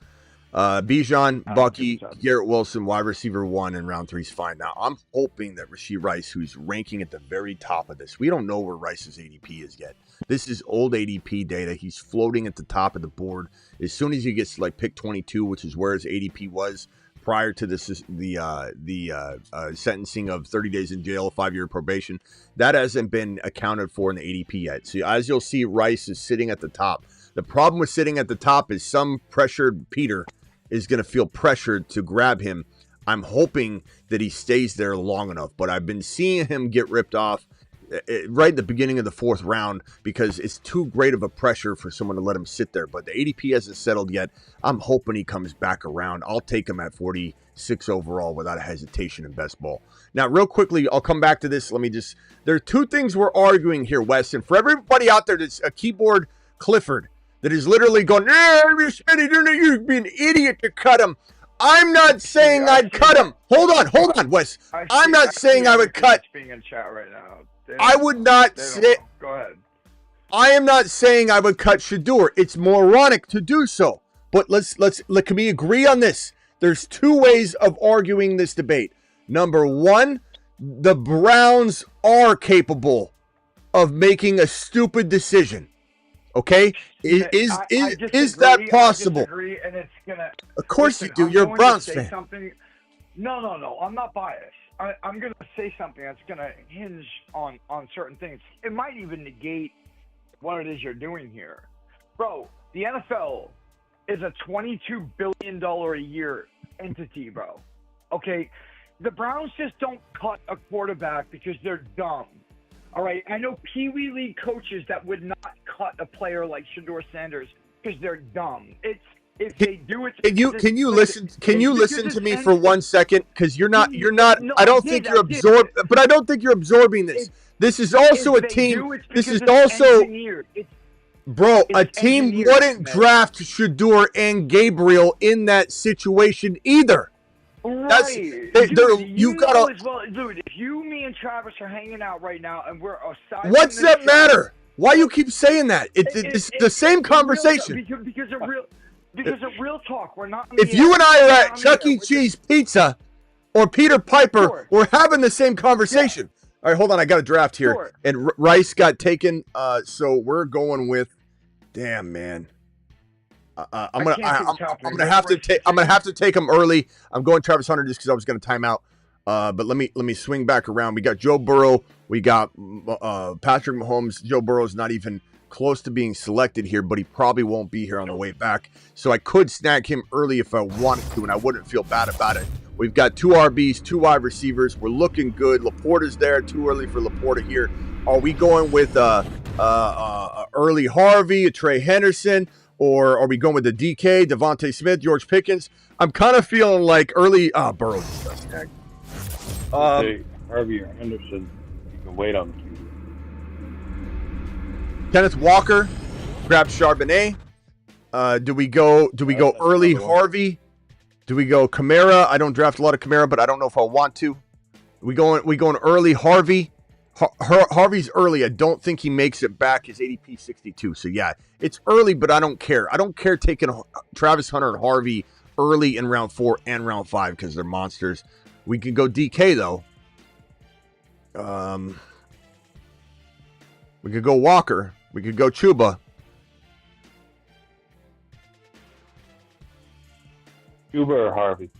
Speaker 1: Bijan, Bucky, Garrett Wilson, wide receiver 1 in round 3 is fine. Now, I'm hoping that Rashee Rice, who's ranking at the very top of this, we don't know where Rice's ADP is yet. This is old ADP data. He's floating at the top of the board. As soon as he gets to like pick 22, which is where his ADP was prior to this, the sentencing of 30 days in jail, 5-year probation, that hasn't been accounted for in the ADP yet. So as you'll see, Rice is sitting at the top. The problem with sitting at the top is some pressured Peter is going to feel pressured to grab him. I'm hoping that he stays there long enough, but I've been seeing him get ripped off right at the beginning of the 4th round because it's too great of a pressure for someone to let him sit there. But the ADP hasn't settled yet. I'm hoping he comes back around. I'll take him at 46 overall without a hesitation in best ball. Now, real quickly, I'll come back to this. There are 2 things we're arguing here, Wes. And for everybody out there that's a keyboard Clifford that is literally going, you'd be an idiot to cut him. I'm not saying I'd cut him. Hold on, Wes. I'm not saying I would cut.
Speaker 8: Being in chat right now.
Speaker 1: I would not say.
Speaker 8: Go ahead.
Speaker 1: I am not saying I would cut Shedeur. It's moronic to do so. But can we agree on this? There's 2 ways of arguing this debate. Number 1, the Browns are capable of making a stupid decision. Okay, is that possible?
Speaker 8: And it's gonna,
Speaker 1: of course you do. You're a Browns fan.
Speaker 8: No. I'm not biased. I'm going to say something that's going to hinge on certain things. It might even negate what it is you're doing here. Bro, the NFL is a $22 billion a year entity, bro. Okay? The Browns just don't cut a quarterback because they're dumb. All right? I know Pee Wee League coaches that would not cut a player like Shedeur Sanders because they're dumb. If they do it,
Speaker 1: can you listen to me for 1 second? Because you're not. No, I don't think you're absorbed. But I don't think you're absorbing this. This is also a team. This is also, bro. A team wouldn't draft Shedeur and Gabriel in that situation either.
Speaker 8: Right.
Speaker 1: You've got to.
Speaker 8: Well, dude, if me and Travis are hanging out right now and we're aside.
Speaker 1: What's that matter? Why you keep saying that? It's the same conversation.
Speaker 8: Because of real talk, we're not.
Speaker 1: If you and I are at Chuck E. Cheese Pizza or Peter Piper, we're having the same conversation. Yeah. All right, hold on. I got a draft here. Sure. And Rice got taken. So we're going with. Damn, man. I'm gonna have to take him early. I'm going Travis Hunter just because I was going to time out. But let me swing back around. We got Joe Burrow. We got Patrick Mahomes. Joe Burrow's not even close to being selected here, but he probably won't be here on the way back. So I could snag him early if I wanted to, and I wouldn't feel bad about it. We've got 2 RBs, 2 wide receivers. We're looking good. Laporta's there. Too early for Laporta here. Are we going with early Harvey, a Trey Henderson, or are we going with the DK, Devontae Smith, George Pickens? I'm kind of feeling like early Burrow just got snagged.
Speaker 9: Harvey or Henderson, you can wait on the
Speaker 1: Kenneth Walker, grab Charbonnet. Do we go early Harvey? Do we go Kamara? I don't draft a lot of Kamara, but I don't know if I want to. We going early Harvey. Harvey's early. I don't think he makes it back. His ADP 62. So yeah, it's early, but I don't care. I don't care taking Travis Hunter and Harvey early in round 4 and round 5 because they're monsters. We can go DK though. We could go Walker. We could go Chuba.
Speaker 9: Chuba or Harvey?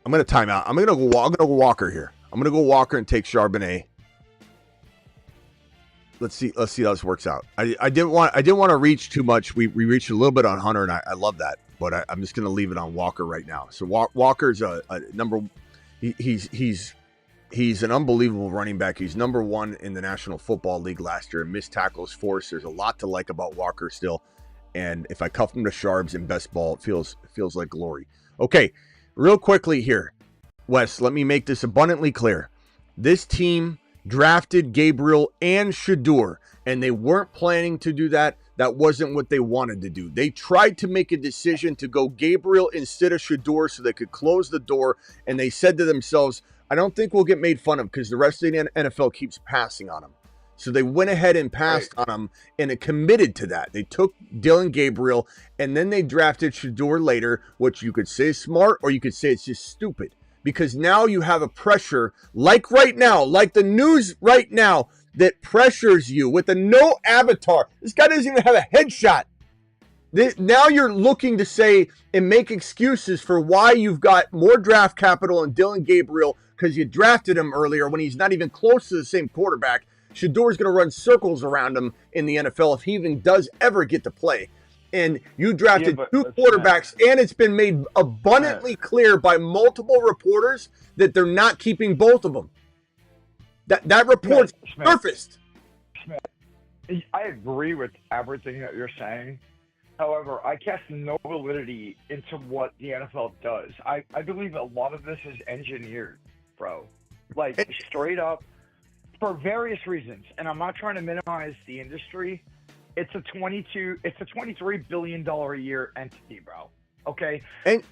Speaker 1: I'm going to time out. I'm going to go Walker here. I'm going to go Walker and take Charbonnet. Let's see how this works out. I didn't want to reach too much. We reached a little bit on Hunter, and I love that. But I'm just going to leave it on Walker right now. So Walker's a number. He's an unbelievable running back. He's number 1 in the National Football League last year. Missed tackles forced. There's a lot to like about Walker still. And if I cuff him to Sharps in best ball, it feels like glory. Okay, real quickly here, Wes, let me make this abundantly clear. This team drafted Gabriel and Shedeur, and they weren't planning to do that. That wasn't what they wanted to do. They tried to make a decision to go Gabriel instead of Shedeur so they could close the door, and they said to themselves, I don't think we'll get made fun of because the rest of the NFL keeps passing on him. So they went ahead and passed on him, and it committed to that. They took Dylan Gabriel, and then they drafted Shedeur later, which you could say is smart, or you could say it's just stupid. Because now you have a pressure, like right now, like the news right now, that pressures you with a no avatar. This guy doesn't even have a headshot. Now you're looking to say and make excuses for why you've got more draft capital in Dylan Gabriel because you drafted him earlier when he's not even close to the same quarterback. Shedeur's going to run circles around him in the NFL if he even does ever get to play. And you drafted 2 quarterbacks, and it's been made abundantly clear by multiple reporters that they're not keeping both of them. That report's surfaced.
Speaker 8: I agree with everything that you're saying. However, I cast no validity into what the NFL does. I believe a lot of this is engineered, bro. Like, straight up, for various reasons. And I'm not trying to minimize the industry. It's a $23 billion a year entity, bro. Okay?
Speaker 1: And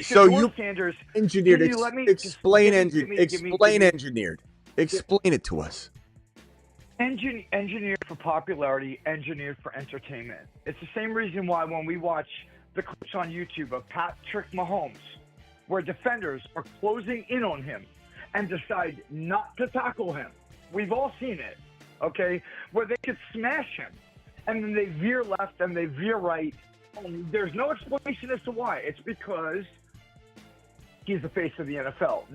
Speaker 1: so you
Speaker 8: Sanders,
Speaker 1: engineered it. Explain engineered. Explain it to us.
Speaker 8: Engineered for popularity, engineered for entertainment. It's the same reason why when we watch the clips on YouTube of Patrick Mahomes, where defenders are closing in on him and decide not to tackle him. We've all seen it, okay? Where they could smash him, and then they veer left and they veer right. There's no explanation as to why. It's because he's the face of the NFL.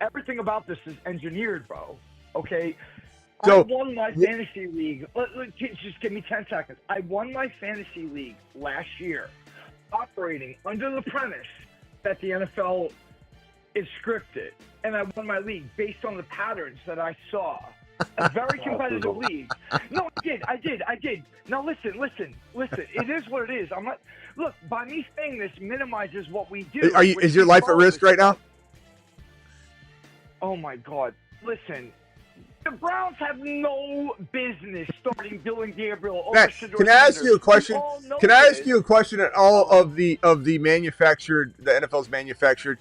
Speaker 8: Everything about this is engineered, bro, okay? So, I won my fantasy league. Just give me 10 seconds. I won my fantasy league last year, operating under the premise that the NFL is scripted. And I won my league based on the patterns that I saw. A very competitive league. No, I did. Now listen. It is what it is. I'm not. Look, by me saying this minimizes what we do.
Speaker 1: Is your life at risk right now?
Speaker 8: Oh my God! Listen. The Browns have no business starting Dylan Gabriel.
Speaker 1: Can I ask you a question? Can I ask you a question at all of the manufactured, the NFL's manufactured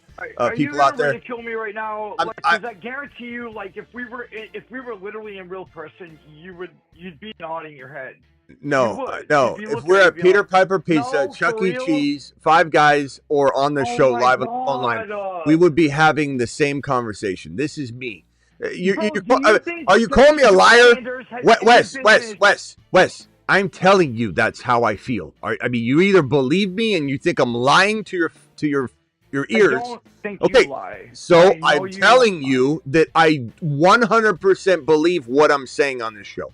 Speaker 1: people out there?
Speaker 8: Are you kill me right now? Because I guarantee you, like if we were literally in real person, you'd be nodding your head.
Speaker 1: No. If we're at Peter Piper Pizza, Chuck E. Cheese, Five Guys, or on the show live online, we would be having the same conversation. This is me. Are you calling me a liar? Wes, I'm telling you that's how I feel. I mean, you either believe me and you think I'm lying to your your ears.
Speaker 8: I don't think
Speaker 1: Okay,
Speaker 8: you lie.
Speaker 1: so I'm telling you that I 100% believe what I'm saying on this show.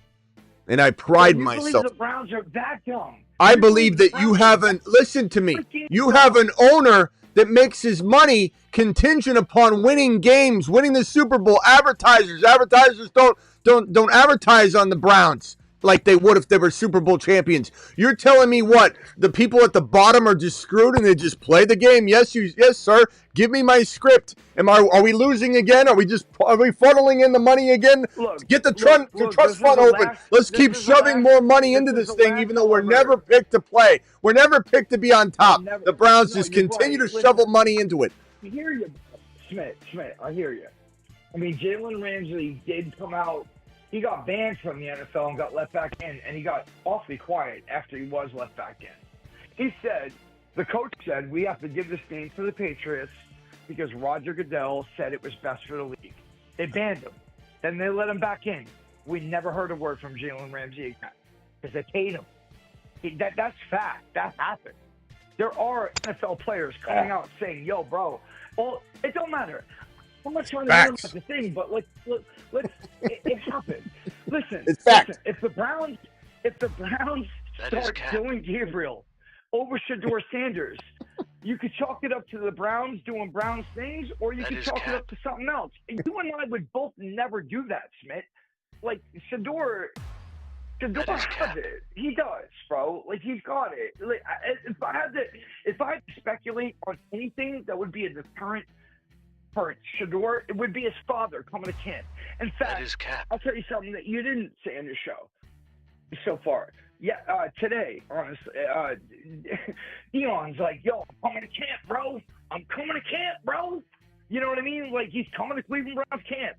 Speaker 1: And I pride myself.
Speaker 8: Believe the Browns are that dumb.
Speaker 1: I believe that you have listen to me. You have an owner that makes his money contingent upon winning games, winning the Super Bowl. Advertisers don't advertise on the Browns like they would if they were Super Bowl champions. You're telling me what? The people at the bottom are just screwed and they just play the game? Yes, sir. Give me my script. Are we losing again? Are we funneling in the money again? Get the trust fund open. Let's keep shoving more money into this thing, even though we're never picked to play. We're never picked to be on top. The Browns just continue to shovel money into it.
Speaker 8: I hear you, Smith. I hear you. I mean, Jalen Ramsey did come out. He got banned from the NFL and got let back in, and he got awfully quiet after he was let back in. The coach said, we have to give this game to the Patriots because Roger Goodell said it was best for the league. They banned him. Then they let him back in. We never heard a word from Jalen Ramsey again because they paid him. That's fact. That happened. There are NFL players coming out saying, yo, bro, well, it don't matter. I'm not trying to hear about the thing, but it happened. Listen, if the Browns start killing Gabriel over Shedeur Sanders, you could chalk it up to the Browns doing Browns things, or you could chalk it up to something else. You and I would both never do that, Smith. Like Shedeur has it. He does, bro. Like he's got it. Like if I had to speculate on anything that would be a deterrent for Shedeur, it would be his father coming to camp. In fact, I'll tell you something that you didn't say on your show so far. Yeah, today, honestly, Dion's like, yo, I'm coming to camp, bro. I'm coming to camp, bro. You know what I mean? Like, he's coming to Cleveland Browns camp.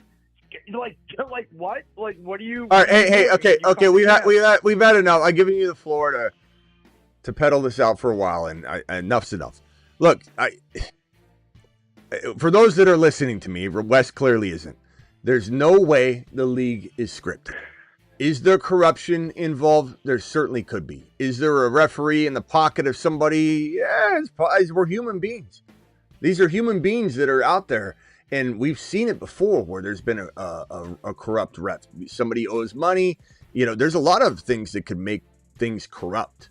Speaker 8: Like what? Like, what are you?
Speaker 1: All right, hey, okay. We've had enough. I'm giving you the floor to peddle this out for a while, and enough's enough. Look, for those that are listening to me, Wes clearly isn't. There's no way the league is scripted. Is there corruption involved? There certainly could be. Is there a referee in the pocket of somebody? Yeah, we're human beings. These are human beings that are out there. And we've seen it before where there's been a corrupt ref. Somebody owes money. You know, there's a lot of things that could make things corrupt.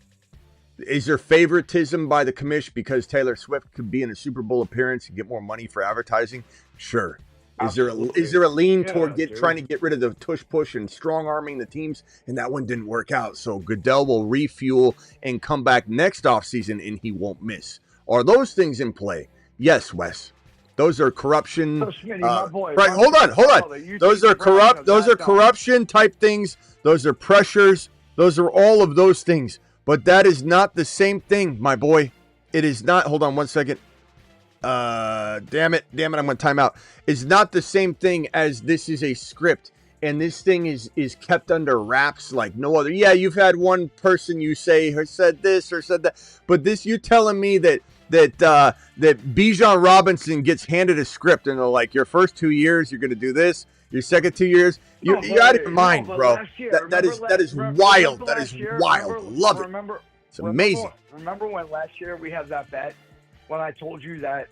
Speaker 1: Is there favoritism by the commish because Taylor Swift could be in a Super Bowl appearance and get more money for advertising? Sure. Is there a lean toward trying to get rid of the tush push and strong arming the teams? And that one didn't work out. So Goodell will refuel and come back next offseason and he won't miss. Are those things in play? Yes, Wes. Those are corruption. Right, hold on. Those are corrupt. Those are corruption type things. Those are pressures. Those are all of those things. But that is not the same thing, my boy. It is not. Hold on 1 second. Damn it. I'm going to time out. It's not the same thing as this is a script. And this thing is kept under wraps like no other. Yeah, you've had one person you say or said this or said that. But this, you're telling me that Bijan Robinson gets handed a script and they're like, your first 2 years, you're going to do this. Your second 2 years, you're out of your mind, bro. That is wild. That is wild. Love it. It's amazing.
Speaker 8: Remember when last year we had that bet when I told you that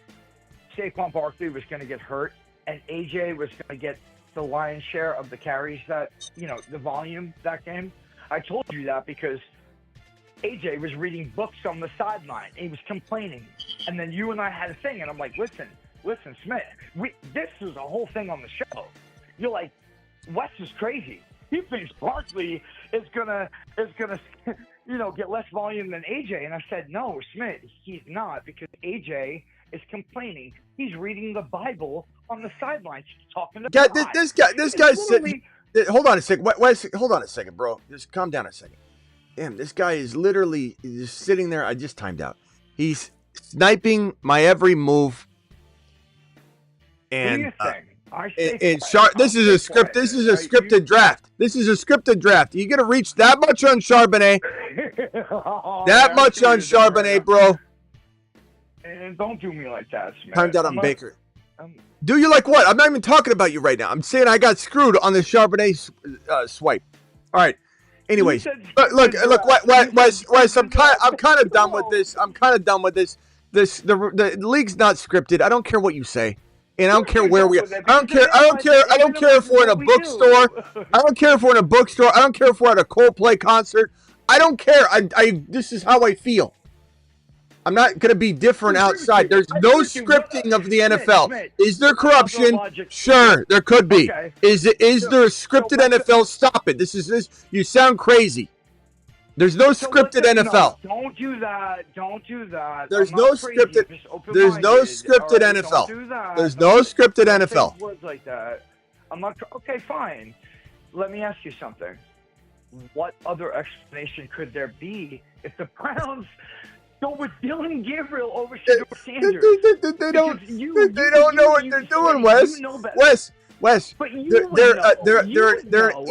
Speaker 8: Saquon Barkley was going to get hurt and AJ was going to get the lion's share of the carries that, the volume that game? I told you that because AJ was reading books on the sideline. He was complaining. And then you and I had a thing, and I'm like, listen, Smith, this is a whole thing on the show. You're like, Wes is crazy. He thinks Barkley is gonna get less volume than AJ. And I said, no, Smith, he's not, because AJ is complaining. He's reading the Bible on the sidelines. He's talking to God.
Speaker 1: This guy's sitting. Hold on a second. Wes, hold on a second, bro. Just calm down a second. Damn, this guy is literally just sitting there. I just timed out. He's sniping my every move. And this is a script. This is a scripted draft. This is a scripted draft. You gonna reach that much on Charbonnet? That much on Charbonnet, bro.
Speaker 8: And don't do me like that, Smith.
Speaker 1: Timed out on Baker. Do you like what? I'm not even talking about you right now. I'm saying I got screwed on the Charbonnet swipe. All right. Anyways, look, Wes, I'm kind of done with this. The league's not scripted. I don't care what you say. And I don't care where we are. I don't care if we're in a bookstore. I don't care if we're in a bookstore. I don't care if we're at a Coldplay concert. I don't care. This is how I feel. I'm not going to be different outside. There's no scripting of the NFL. Is there corruption? Sure, there could be. Is there a scripted NFL? Stop it. This. You sound crazy. There's no scripted NFL.
Speaker 8: No, don't do that. Don't do that.
Speaker 1: There's no scripted. There's no scripted NFL. There's no scripted NFL.
Speaker 8: Words like that. I'm not. Okay, fine. Let me ask you something. What other explanation could there be if the Browns go with Dylan Gabriel over Shedeur Sanders?
Speaker 1: They don't know what they're doing, Wes. Wes, they're an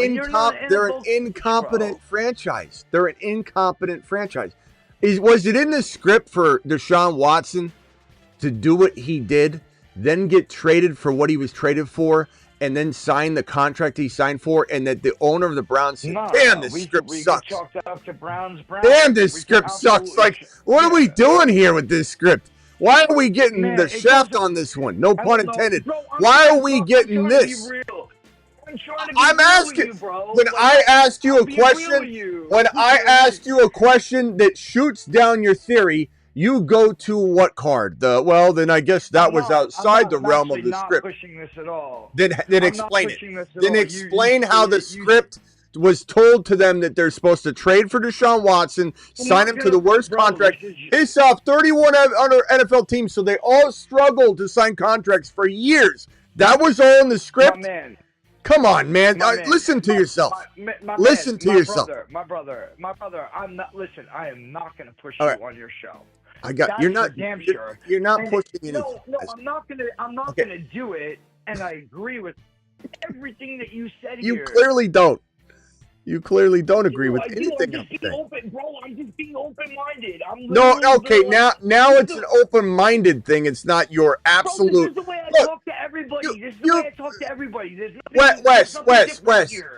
Speaker 1: incompetent franchise. They're an incompetent franchise. Was it in the script for Deshaun Watson to do what he did, then get traded for what he was traded for, and then sign the contract he signed for, and that the owner of the Browns said, "Damn, this script sucks. Damn, this script sucks. Like, what are we doing here with this script? Why are we getting the shaft on this one? No pun intended. Why are we getting this?" I'm asking. When I ask you a question, that shoots down your theory, you go to what card? Then I guess that was outside the realm of the script.
Speaker 8: I'm not pushing this at all.
Speaker 1: Then explain it. Then explain how the script was told to them that they're supposed to trade for Deshaun Watson, sign him to the worst contract, piss off 31 other NFL teams, so they all struggled to sign contracts for years. That was all in the script. Come on, man. Listen to yourself. Listen to yourself.
Speaker 8: My brother. I'm not. Listen, I am not going to push you on your show.
Speaker 1: You're not pushing anything.
Speaker 8: No, I'm not going to do it. And I agree with everything that you said here.
Speaker 1: You clearly don't. You clearly don't agree with anything I'm saying.
Speaker 8: I'm just being open-minded.
Speaker 1: Now it's an open-minded thing. It's not your absolute.
Speaker 8: This is the way I talk to everybody.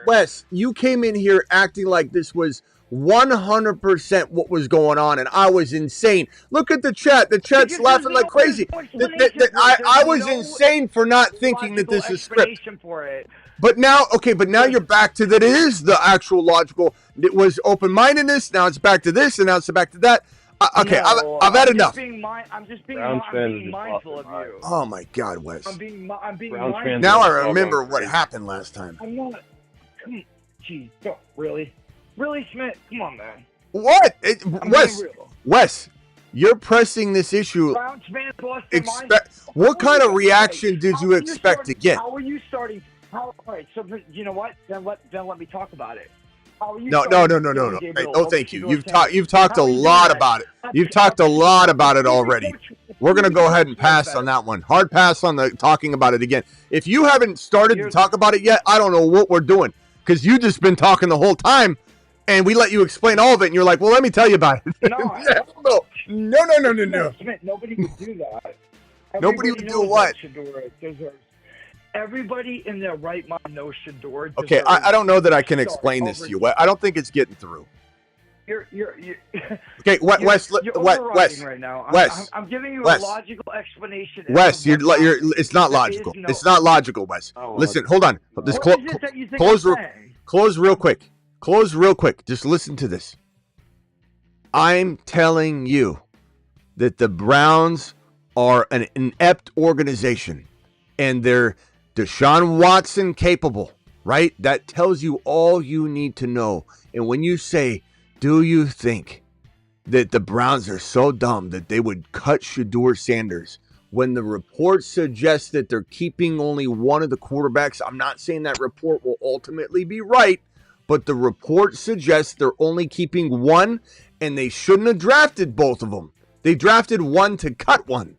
Speaker 1: Wes, you came in here acting like this was 100% what was going on, and I was insane. Look at the chat. The chat's laughing like crazy. I was insane for not thinking that this is script. But now you're back to that. It is the actual logical. It was open-mindedness. Now it's back to this, and now it's back to that. I've had enough.
Speaker 8: I'm just being mindful of you.
Speaker 1: Oh my God, Wes.
Speaker 8: I'm being mindful.
Speaker 1: Now I remember what happened last time.
Speaker 8: I'm not. Geez, really, Smith? Come on, man.
Speaker 1: What, Wes? You're pressing this issue. What kind of reaction did you expect to get?
Speaker 8: How are you starting? All right, so you know what? Then let me talk about it.
Speaker 1: No. Hey, thank you. You've talked a lot about it. You've talked a lot about it already. We're gonna go ahead and pass on that one. Hard pass on the talking about it again. If you haven't started to talk about it yet, I don't know what we're doing, because you just been talking the whole time, and we let you explain all of it, and you're like, "Well, let me tell you about it." No.
Speaker 8: Smith, nobody would do that.
Speaker 1: Nobody would do what?
Speaker 8: Everybody in their right mind knows Shedeur.
Speaker 1: Okay, I don't know that I can explain this to you. I don't think it's getting through.
Speaker 8: You're
Speaker 1: okay, Wes.
Speaker 8: Right now. I'm giving you a logical explanation.
Speaker 1: Wes, it's not logical. It's not logical, Wes. Listen, hold on. Just close real quick. Close real quick. Just listen to this. I'm telling you that the Browns are an inept organization, and they're Deshaun Watson capable, right? That tells you all you need to know. And when you say, do you think that the Browns are so dumb that they would cut Shedeur Sanders when the report suggests that they're keeping only one of the quarterbacks? I'm not saying that report will ultimately be right, but the report suggests they're only keeping one, and they shouldn't have drafted both of them. They drafted one to cut one.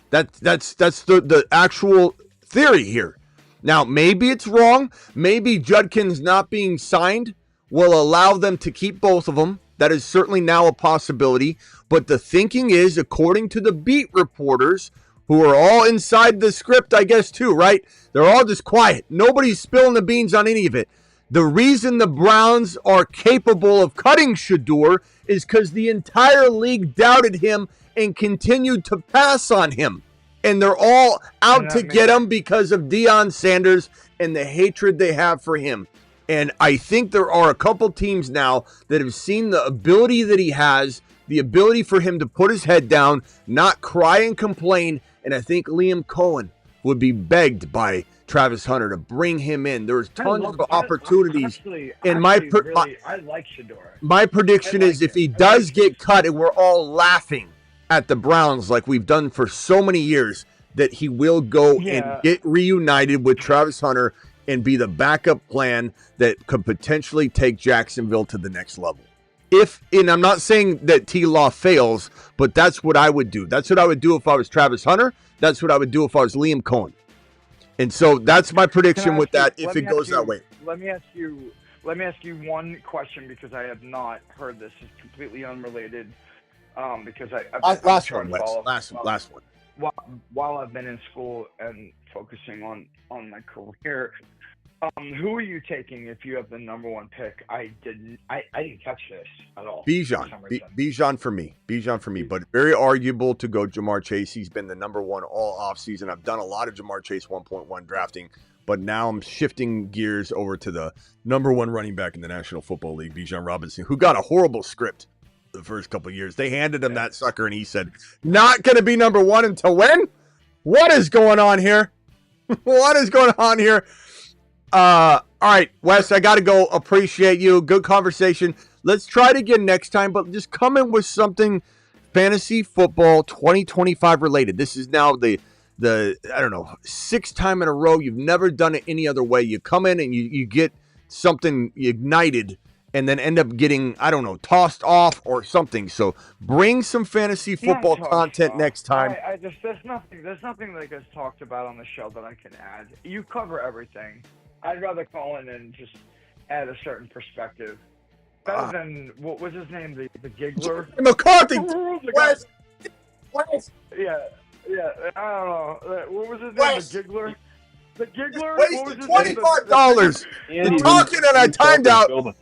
Speaker 1: That's the actual theory here. Now, maybe it's wrong. Maybe Judkins not being signed will allow them to keep both of them. That is certainly now a possibility. But the thinking is, according to the beat reporters, who are all inside the script, I guess, too, right? They're all just quiet. Nobody's spilling the beans on any of it. The reason the Browns are capable of cutting Shedeur is because the entire league doubted him and continued to pass on him. And they're all out to get him because of Deion Sanders and the hatred they have for him. And I think there are a couple teams now that have seen the ability that he has, the ability for him to put his head down, not cry and complain. And I think Liam Cohen would be begged by Travis Hunter to bring him in. There's tons of opportunities.
Speaker 8: I like Shedeur.
Speaker 1: My prediction is if he does get cut, and we're all laughing at the Browns like we've done for so many years, that he will go and get reunited with Travis Hunter and be the backup plan that could potentially take Jacksonville to the next level. And I'm not saying that T-Law fails, but that's what I would do. That's what I would do if I was Travis Hunter. That's what I would do if I was Liam Cohen. And so that's my prediction with that if it goes that way.
Speaker 8: Let me ask you one question because I have not heard this. It's completely unrelated. Because
Speaker 1: last one.
Speaker 8: While I've been in school and focusing on my career, who are you taking if you have the number one pick? I didn't catch this at all.
Speaker 1: Bijan for me, but very arguable to go Jamar Chase. He's been the number one all offseason. I've done a lot of Jamar Chase 1.1 drafting, but now I'm shifting gears over to the number one running back in the National Football League, Bijan Robinson, who got a horrible script the first couple of years. They handed him that sucker, and he said, not going to be number one until when? What is going on here? What is going on here? All right, Wes, I got to go. Appreciate you. Good conversation. Let's try it again next time, but just come in with something fantasy football 2025 related. This is now the I don't know, 6th time in a row. You've never done it any other way. You come in and you get something ignited and then end up getting, I don't know, tossed off or something. So bring some fantasy football content next time.
Speaker 8: There's nothing that gets talked about on the show that I can add. You cover everything. I'd rather call in and just add a certain perspective. Better than, what was his name, the giggler?
Speaker 1: McCarthy! Wes!
Speaker 8: Yeah, I don't know. What was his name, the giggler? The giggler?
Speaker 1: Wasted $25. You're talking and I timed out.
Speaker 8: What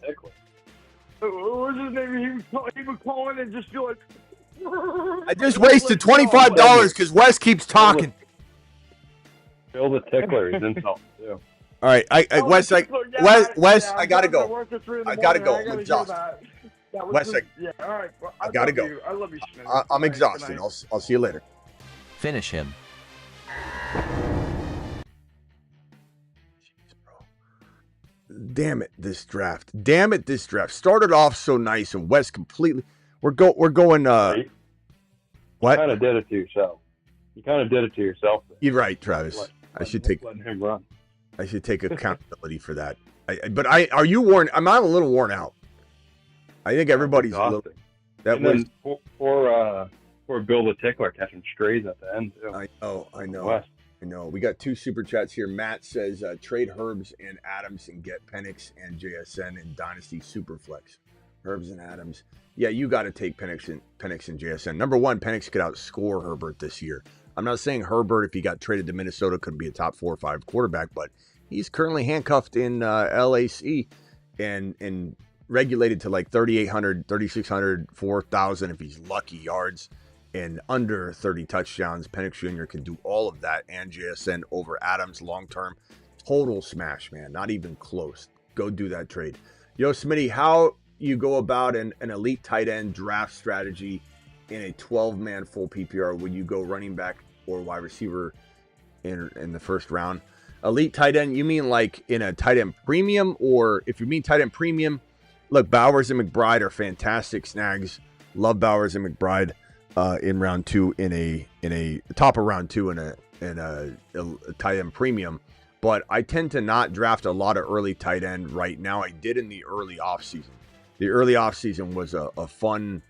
Speaker 8: was his name? He would call in and just be like...
Speaker 1: I just wasted $25 because Wes keeps talking.
Speaker 9: Bill the Tickler is insult too.
Speaker 1: All right, Wes, I gotta go. I gotta go. I'm exhausted. Wes,
Speaker 8: all right.
Speaker 1: I gotta go.
Speaker 8: I love you, Smitty.
Speaker 1: I'm exhausted. I'll see you later.
Speaker 10: Finish him.
Speaker 1: Damn it, this draft. Started off so nice, and Wes completely. We're going.
Speaker 9: Right?
Speaker 1: What?
Speaker 9: You kind of did it to yourself.
Speaker 1: You're right, Travis. I should take.
Speaker 9: Letting him run.
Speaker 1: I should take accountability for that. Are you worn? I'm a little worn out. I think everybody's a little. That was
Speaker 9: poor Bill the Tickler catching strays at the end too.
Speaker 1: I know. We got 2 super chats here. Matt says trade Herbs and Adams and get Penix and JSN and Dynasty Superflex. Herbs and Adams. Yeah, you got to take Penix and JSN. Number one, Penix could outscore Herbert this year. I'm not saying Herbert, if he got traded to Minnesota, could be a top 4 or 5 quarterback, but he's currently handcuffed in LAC and regulated to like 3,800, 3,600, 4,000 if he's lucky yards and under 30 touchdowns. Penix Jr. can do all of that and JSN over Adams long-term. Total smash, man. Not even close. Go do that trade. Yo, Smitty, how you go about an elite tight end draft strategy in a 12-man full PPR? Would you go running back or wide receiver in the first round? Elite tight end, you mean like in a tight end premium? Or if you mean tight end premium, look, Bowers and McBride are fantastic snags. Love Bowers and McBride in round 2 in a top of round 2 in a tight end premium. But I tend to not draft a lot of early tight end right now. I did in the early offseason. The early offseason was a fun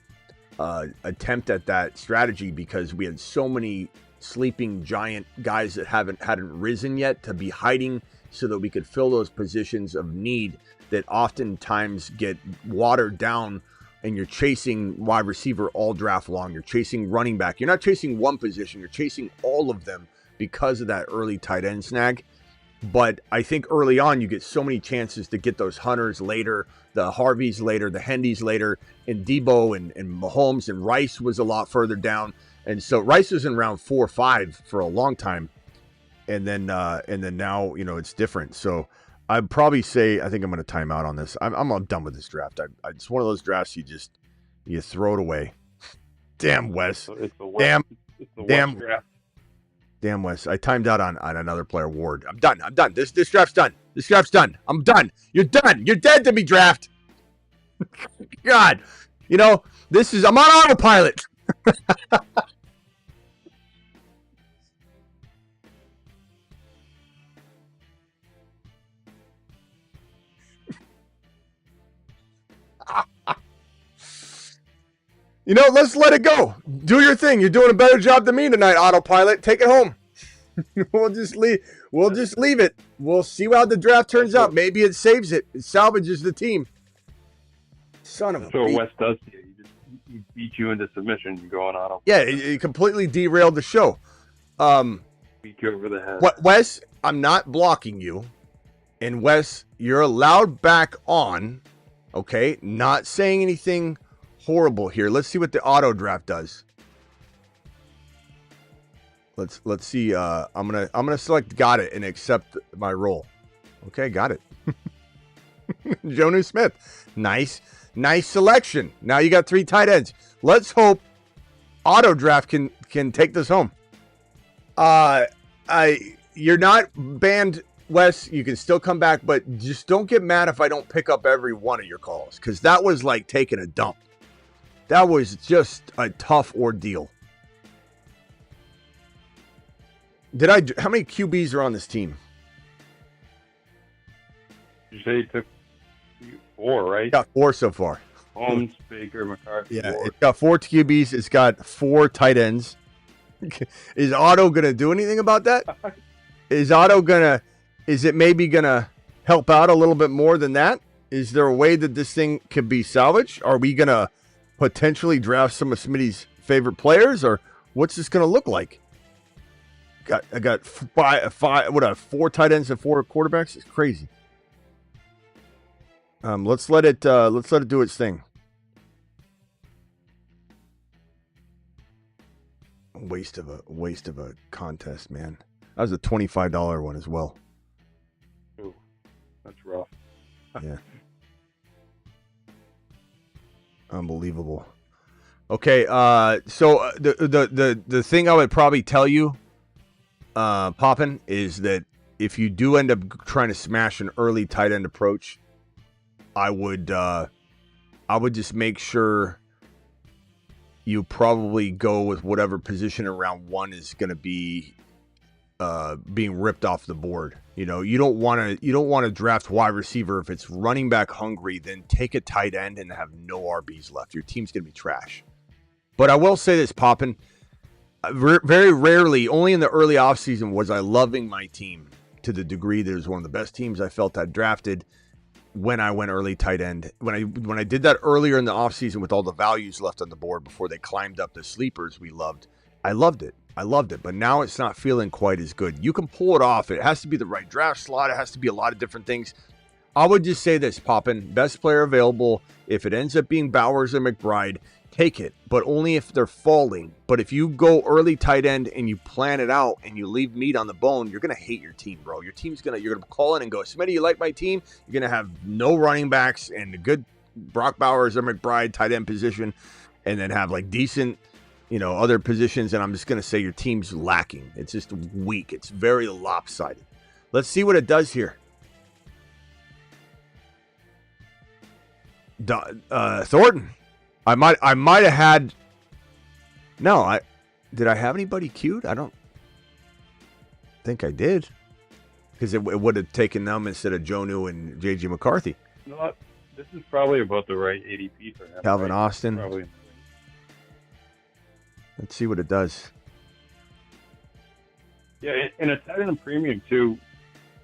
Speaker 1: attempt at that strategy because we had so many sleeping giant guys that hadn't risen yet to be hiding so that we could fill those positions of need that oftentimes get watered down, and you're chasing wide receiver all draft long. You're chasing running back. You're not chasing one position. You're chasing all of them because of that early tight end snag. But I think early on you get so many chances to get those Hunters later, the Harveys later, the Hendys later, and Debo and Mahomes and Rice was a lot further down. And so Rice was in round 4 or 5 for a long time. And then now, it's different. So I'd probably say, I think I'm going to time out on this. I'm done with this draft. It's one of those drafts you throw it away. Damn, Wes.
Speaker 9: It's the
Speaker 1: Damn
Speaker 9: draft.
Speaker 1: Damn, Wes. I timed out on another player, Ward. I'm done. This draft's done. This draft's done. I'm done. You're done. You're dead to me, draft. God. I'm on autopilot. Let's let it go. Do your thing. You're doing a better job than me tonight, autopilot. Take it home. We'll just leave it. We'll see how the draft turns out. Maybe it saves it. It salvages the team. Son of a
Speaker 9: So Wes does to you. He beat you into submission. You go on auto.
Speaker 1: Yeah, it completely derailed the show.
Speaker 9: Beat you over the head.
Speaker 1: Wes, I'm not blocking you. And Wes, you're allowed back on. Okay? Not saying anything horrible here. Let's see what the auto draft does. Let's see. I'm gonna select got it and accept my role. Okay, got it. Jonnu Smith, nice selection. Now you got 3 tight ends. Let's hope auto draft can take this home. You're not banned, Wes. You can still come back, but just don't get mad if I don't pick up every one of your calls, because that was like taking a dump. That was just a tough ordeal. How many QBs are on this team?
Speaker 9: You say you took 4, right?
Speaker 1: Got 4 so far.
Speaker 9: Holmes, Baker, McCarthy.
Speaker 1: Yeah,
Speaker 9: Ward.
Speaker 1: it's got 4 QBs. It's got 4 tight ends. Is Otto going to do anything about that? Is it maybe going to help out a little bit more than that? Is there a way that this thing could be salvaged? Are we going to potentially draft some of Smitty's favorite players, or what's this going to look like? I got 4 tight ends and 4 quarterbacks. It's crazy. Let's let it do its thing. Waste of a contest, man. That was a $25 one as well.
Speaker 9: Ooh, that's rough.
Speaker 1: Yeah. Unbelievable. Okay, so the thing I would probably tell you, Poppin, is that if you do end up trying to smash an early tight end approach, I would just make sure you probably go with whatever position in round 1 is going to be being ripped off the board. You don't want to draft wide receiver if it's running back hungry. Then take a tight end and have no RBs left. Your team's going to be trash. But I will say this, Poppin, very rarely, only in the early offseason, was I loving my team to the degree that it was one of the best teams I felt I'd drafted when I went early tight end. When I did that earlier in the offseason with all the values left on the board before they climbed up the sleepers we loved, I loved it. But now it's not feeling quite as good. You can pull it off. It has to be the right draft slot. It has to be a lot of different things. I would just say this, Poppin, best player available. If it ends up being Bowers or McBride, take it, but only if they're falling. But if you go early tight end and you plan it out and you leave meat on the bone, you're going to hate your team, bro. You're going to call in and go, Smitty, you like my team? You're going to have no running backs and a good Brock Bowers or McBride tight end position, and then have like decent, other positions. And I'm just going to say your team's lacking. It's just weak. It's very lopsided. Let's see what it does here. Thornton. I might have had. No, did I have anybody queued? I don't think I did, because it would have taken them instead of Jonnu and JJ McCarthy.
Speaker 9: You know what? This is probably about the right ADP for him.
Speaker 1: Calvin
Speaker 9: right?
Speaker 1: Austin.
Speaker 9: Probably.
Speaker 1: Let's see what it does.
Speaker 9: Yeah, and a tight end premium too.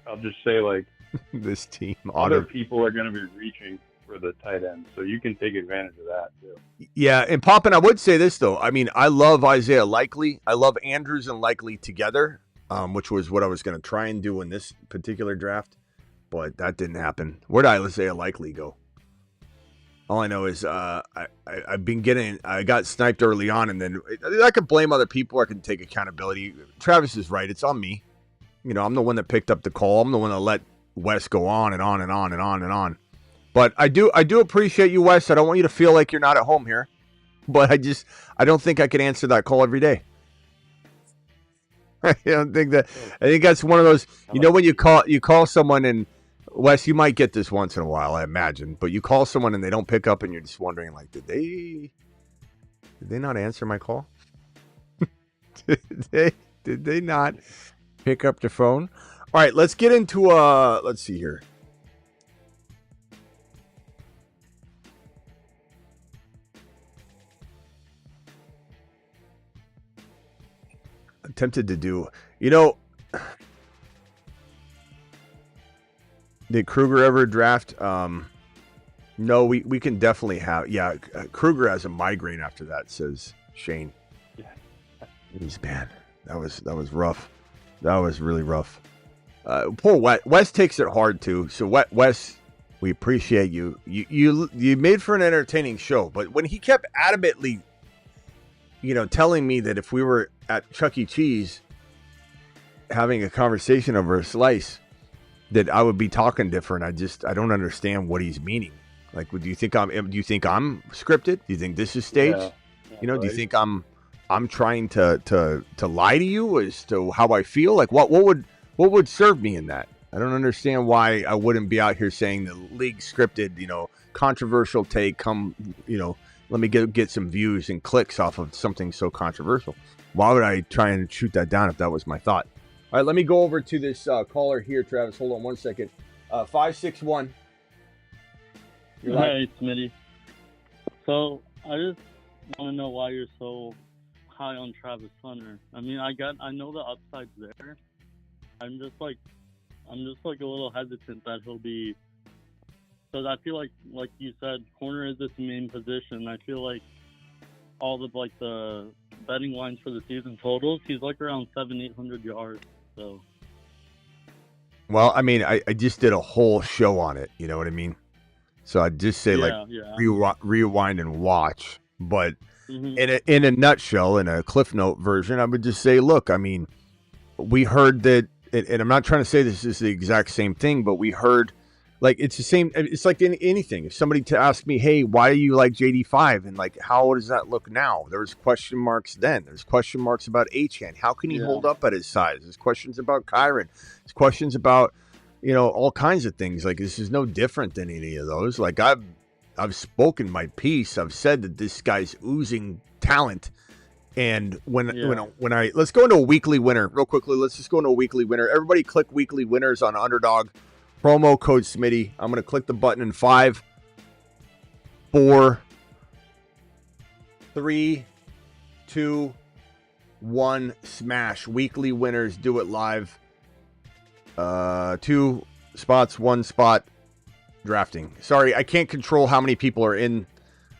Speaker 9: I'll just say, like,
Speaker 1: this team,
Speaker 9: other people are going to be reaching for the tight end, so you can take advantage of that too.
Speaker 1: Yeah, and Poppin, I would say this though. I mean, I love Isaiah Likely. I love Andrews and Likely together. which was what I was going to try and do in this particular draft, but that didn't happen. Where did Isaiah Likely go? All I know is I got sniped early on, and then I could blame other people. I can take accountability. Travis is right. It's on me. I'm the one that picked up the call. I'm the one that let Wes go on and on and on and on and on. But I do appreciate you, Wes. I don't want you to feel like you're not at home here. But I don't think I could answer that call every day. I think that's one of those, when you call someone, and Wes, you might get this once in a while, I imagine, but you call someone and they don't pick up and you're just wondering, like, did they not answer my call? did they not pick up the phone? All right, let's get into let's see here. I'm tempted to do, did Kruger ever draft? No, we can definitely have. Yeah, Kruger has a migraine after that, says Shane. Yeah. He's bad. That was rough. That was really rough. Poor Wes takes it hard too. So Wes, we appreciate you. You made for an entertaining show, but when he kept adamantly, telling me that if we were at Chuck E. Cheese having a conversation over a slice, that I would be talking different. I don't understand what he's meaning. Like, do you think I'm scripted? Do you think this is staged? Do you think I'm trying to lie to you as to how I feel? Like, what would serve me in that? I don't understand why I wouldn't be out here saying the league scripted, controversial take, let me get some views and clicks off of something so controversial. Why would I try and shoot that down if that was my thought? All right, let me go over to this caller here, Travis. Hold on one second. 561.
Speaker 10: Hey, Smitty. So I just want to know why you're so high on Travis Hunter. I mean, I know the upside's there. I'm just a little hesitant that he'll be. Because I feel like you said, corner is his main position. I feel like all the betting lines for the season totals, he's around 700-800 yards. So.
Speaker 1: Well, I mean, I just did a whole show on it. You know what I mean? So I'd just say rewind and watch. But in a nutshell, in a Cliff Note version, I would just say, look, I mean, we heard that, and I'm not trying to say this is the exact same thing, but we heard, like, it's the same. It's like in anything. If somebody asked me, hey, why do you like JD5? And like, how does that look now? There was question marks then. There's question marks about Achane. How can he hold up at his size? There's questions about Kyron. There's questions about, all kinds of things. Like, this is no different than any of those. Like, I've spoken my piece. I've said that this guy's oozing talent. And when I let's go into a weekly winner real quickly. Let's just go into a weekly winner. Everybody click weekly winners on Underdog. Promo code Smitty. I'm going to click the button in 5, 4, 3, 2, 1. Smash. Weekly winners. Do it live. 2 spots, 1 spot. Drafting. Sorry, I can't control how many people are in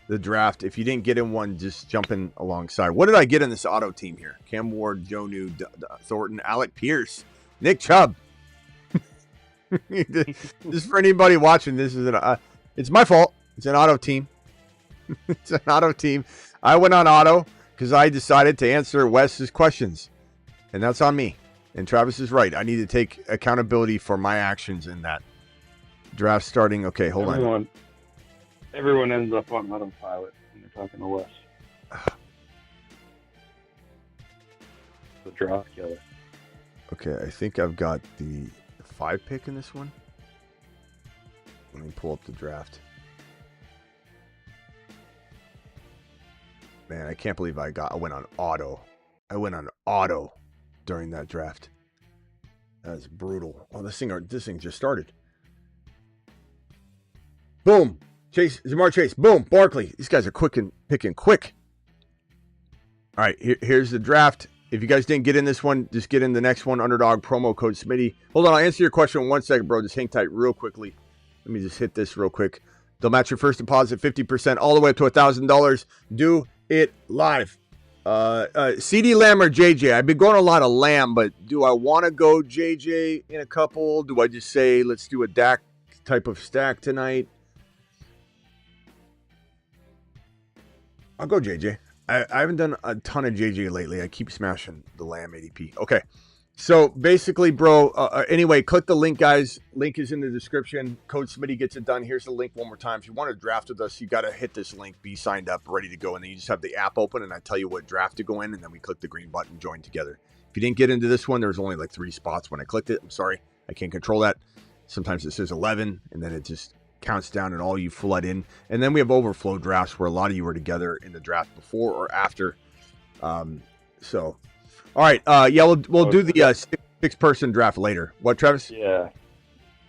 Speaker 1: the draft. If you didn't get in one, just jump in alongside. What did I get in this auto team here? Cam Ward, Joe New, Thornton, Alec Pierce, Nick Chubb. Just for anybody watching, this is it's my fault. It's an auto team. It's an auto team. I went on auto because I decided to answer Wes's questions, and that's on me. And Travis is right. I need to take accountability for my actions in that draft starting. Okay, hold on.
Speaker 9: Everyone ends up on autopilot when they're talking to Wes. The draft killer.
Speaker 1: Okay, I think I've got the 5 pick in this one. Let me pull up the draft. Man, I can't believe I went on auto. I went on auto during that draft. That's brutal. Oh, this thing just started. Boom. Chase, Jamar Chase. Boom. Barkley. These guys are picking quick. All right, here's the draft. If you guys didn't get in this one, just get in the next one. Underdog promo code Smitty. Hold on, I'll answer your question in 1 second, bro. Just hang tight real quickly. Let me just hit this real quick. They'll match your first deposit 50% all the way up to $1,000. Do it live. CD Lamb or JJ? I've been going a lot of Lamb, but do I want to go JJ in a couple? Do I just say let's do a Dak type of stack tonight? I'll go JJ. I haven't done a ton of JJ lately. I keep smashing the Lamb ADP. Okay. So basically, bro, anyway, click the link, guys. Link is in the description. Code Smitty gets it done. Here's the link one more time. If you want to draft with us, you got to hit this link, be signed up, ready to go. And then you just have the app open, and I tell you what draft to go in, and then we click the green button, join together. If you didn't get into this one, there's only like 3 spots when I clicked it. I'm sorry. I can't control that. Sometimes it says 11, and then it just counts down, and all you flood in. And then we have overflow drafts where a lot of you were together in the draft before or after. All right, yeah, we'll do the 6-person draft later. What, Travis?
Speaker 9: Yeah.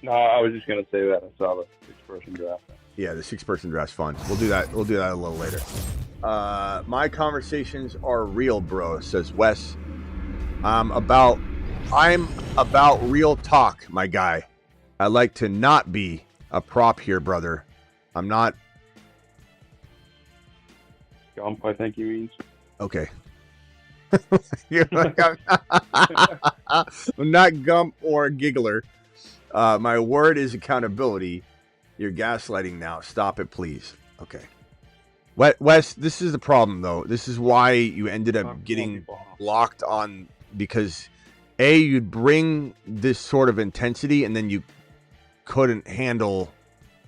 Speaker 9: No, I was just gonna say that. I saw the 6-person draft.
Speaker 1: Yeah, the 6-person draft's fun. We'll do that. We'll do that a little later. My conversations are real, bro, says Wes. I'm about real talk, my guy. I like to not be a prop here, brother. I'm not.
Speaker 9: Gump, I think he means.
Speaker 1: Okay. You're like, I'm not Gump or Giggler. My word is accountability. You're gaslighting now. Stop it, please. Okay. Wes, this is the problem, though. This is why you ended up getting blocked on, because A, you'd bring this sort of intensity and then you couldn't handle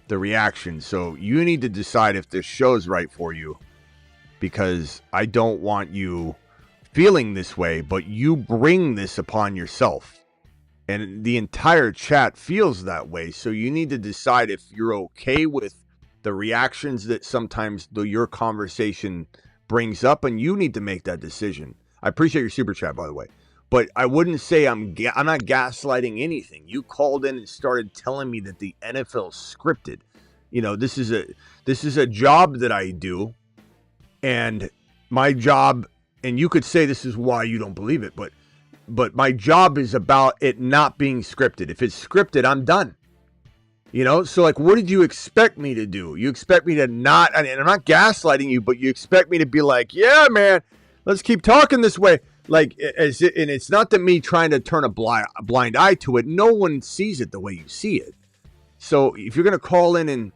Speaker 1: the reaction. So you need to decide if this show's right for you, because I don't want you feeling this way, but you bring this upon yourself, and the entire chat feels that way. So you need to decide if you're okay with the reactions that sometimes your conversation brings up, and you need to make that decision. I appreciate your super chat, by the way, but I wouldn't say I'm not gaslighting anything. You called in and started telling me that the NFL scripted. You know, this is a job that I do, and my job. And you could say this is why you don't believe it, but my job is about it not being scripted. If it's scripted, I'm done. You know, so like, what did you expect me to do? You expect me to not, and I'm not gaslighting you, but you expect me to be like, yeah, man, let's keep talking this way. Like, and it's not that me trying to turn a blind eye to it. No one sees it the way you see it. So if you're going to call in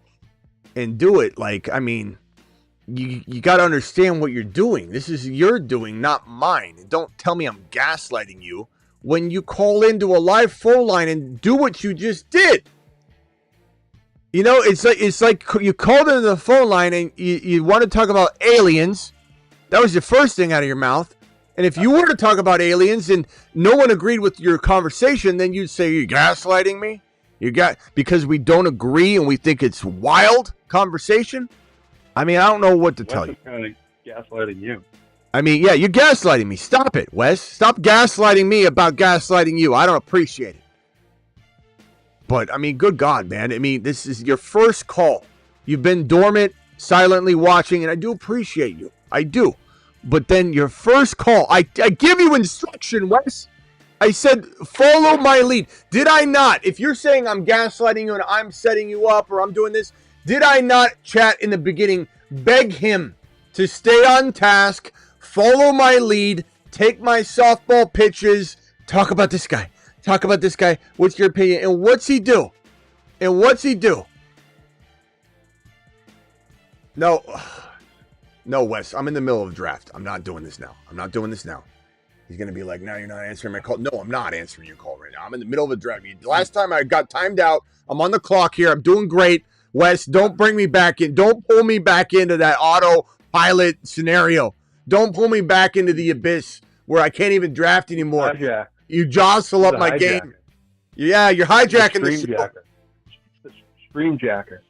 Speaker 1: and do it, like, I mean, you got to understand what you're doing. This is your doing, not mine. Don't tell me I'm gaslighting you when you call into a live phone line and do what you just did. You know, it's like you called into the phone line and you want to talk about aliens. That was the first thing out of your mouth. And if you were to talk about aliens and no one agreed with your conversation, then you'd say, you're gaslighting me? Because we don't agree and we think it's wild conversation? I mean, I don't know what to tell you.
Speaker 9: Kind of gaslighting you.
Speaker 1: I mean, yeah, you're gaslighting me. Stop it, Wes. Stop gaslighting me about gaslighting you. I don't appreciate it. But, I mean, good God, man. I mean, this is your first call. You've been dormant, silently watching, and I do appreciate you. I do. But then your first call, I give you instruction, Wes. I said, follow my lead. Did I not? If you're saying I'm gaslighting you and I'm setting you up or I'm doing this, did I not, chat, in the beginning, beg him to stay on task, follow my lead, take my softball pitches, talk about this guy, what's your opinion, and what's he do? No, Wes, I'm in the middle of a draft. I'm not doing this now. He's going to be like, now you're not answering my call. No, I'm not answering your call right now. I'm in the middle of a draft. Last time I got timed out. I'm on the clock here. I'm doing great. Wes, don't bring me back in. Don't pull me back into that autopilot scenario. Don't pull me back into the abyss where I can't even draft anymore.
Speaker 9: Hijack.
Speaker 1: You jostle up my game. Yeah, you're hijacking the show.
Speaker 9: The stream jacker.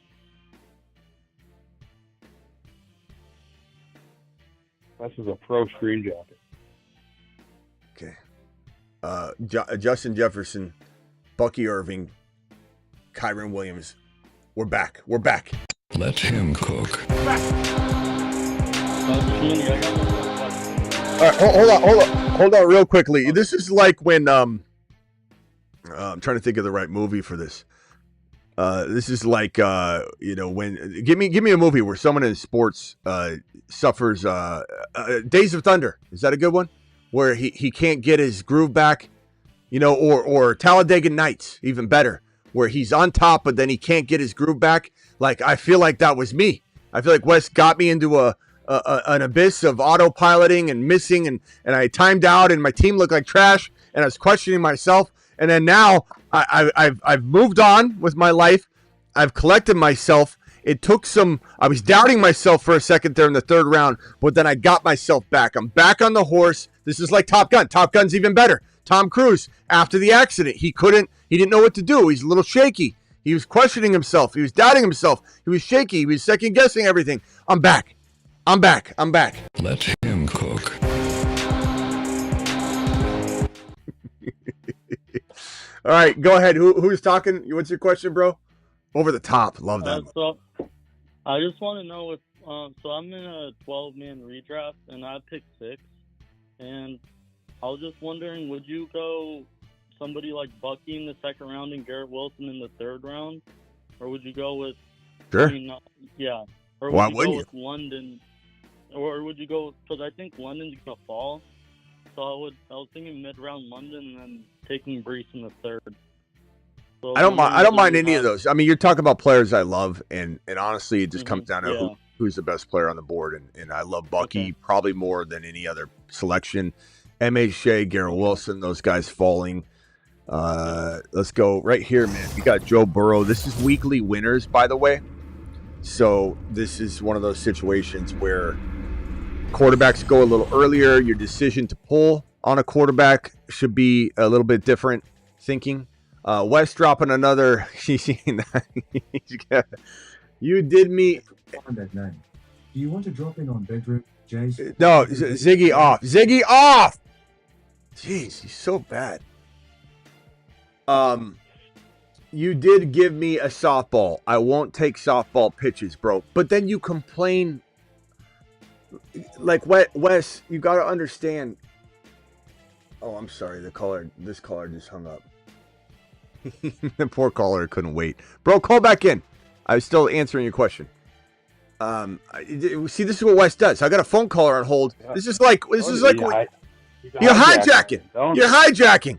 Speaker 9: This is a pro stream jacker.
Speaker 1: Okay. Justin Jefferson, Bucky Irving, Kyron Williams. We're back.
Speaker 2: Let him cook.
Speaker 1: All right, hold on real quickly. This is like when I'm trying to think of the right movie for this. This is like when give me a movie where someone in sports suffers. Days of Thunder, is that a good one? Where he can't get his groove back, or Talladega Nights, even better, where he's on top but then he can't get his groove back. Like, I feel like that was me. I feel like Wes got me into an abyss of autopiloting and missing, and I timed out and my team looked like trash and I was questioning myself. And then now I've moved on with my life. I've collected myself. It took I was doubting myself for a second there in the third round, but then I got myself back. I'm back on the horse. This is like Top Gun. Top Gun's even better. Tom Cruise, after the accident, he didn't know what to do. He's a little shaky. He was questioning himself. He was doubting himself. He was shaky. He was second guessing everything. I'm back.
Speaker 7: Let him cook.
Speaker 1: All right, go ahead. Who's talking? What's your question, bro? Over the top. Love that.
Speaker 10: So I just want to know if so I'm in a 12-man redraft and I picked 6, and I was just wondering, would you go somebody like Bucky in the second round and Garrett Wilson in the third round, or would you go with?
Speaker 1: Sure.
Speaker 10: Or
Speaker 1: why
Speaker 10: would you go with London, or would you go, because I think London's gonna fall. So I was thinking mid-round London and then taking Brees in the third. So
Speaker 1: I don't mind any of those. I mean, you're talking about players I love, and honestly, it just comes down to who's the best player on the board. And I love Bucky probably more than any other selection. M.A. Shea, Garrett Wilson, those guys falling. Let's go right here, man. You got Joe Burrow. This is weekly winners, by the way. So this is one of those situations where quarterbacks go a little earlier. Your decision to pull on a quarterback should be a little bit different thinking. Wes dropping another. You did me.
Speaker 11: Do you want to drop in on bedroom, Jay's?
Speaker 1: No, Ziggy off. Ziggy off. Jeez, he's so bad. You did give me a softball. I won't take softball pitches, bro. But then you complain. Like, Wes, you got to understand. Oh, I'm sorry. This caller just hung up. The poor caller couldn't wait. Bro, call back in. I was still answering your question. See, this is what Wes does. I got a phone caller on hold. This is like you're hijacking. You're hijacking.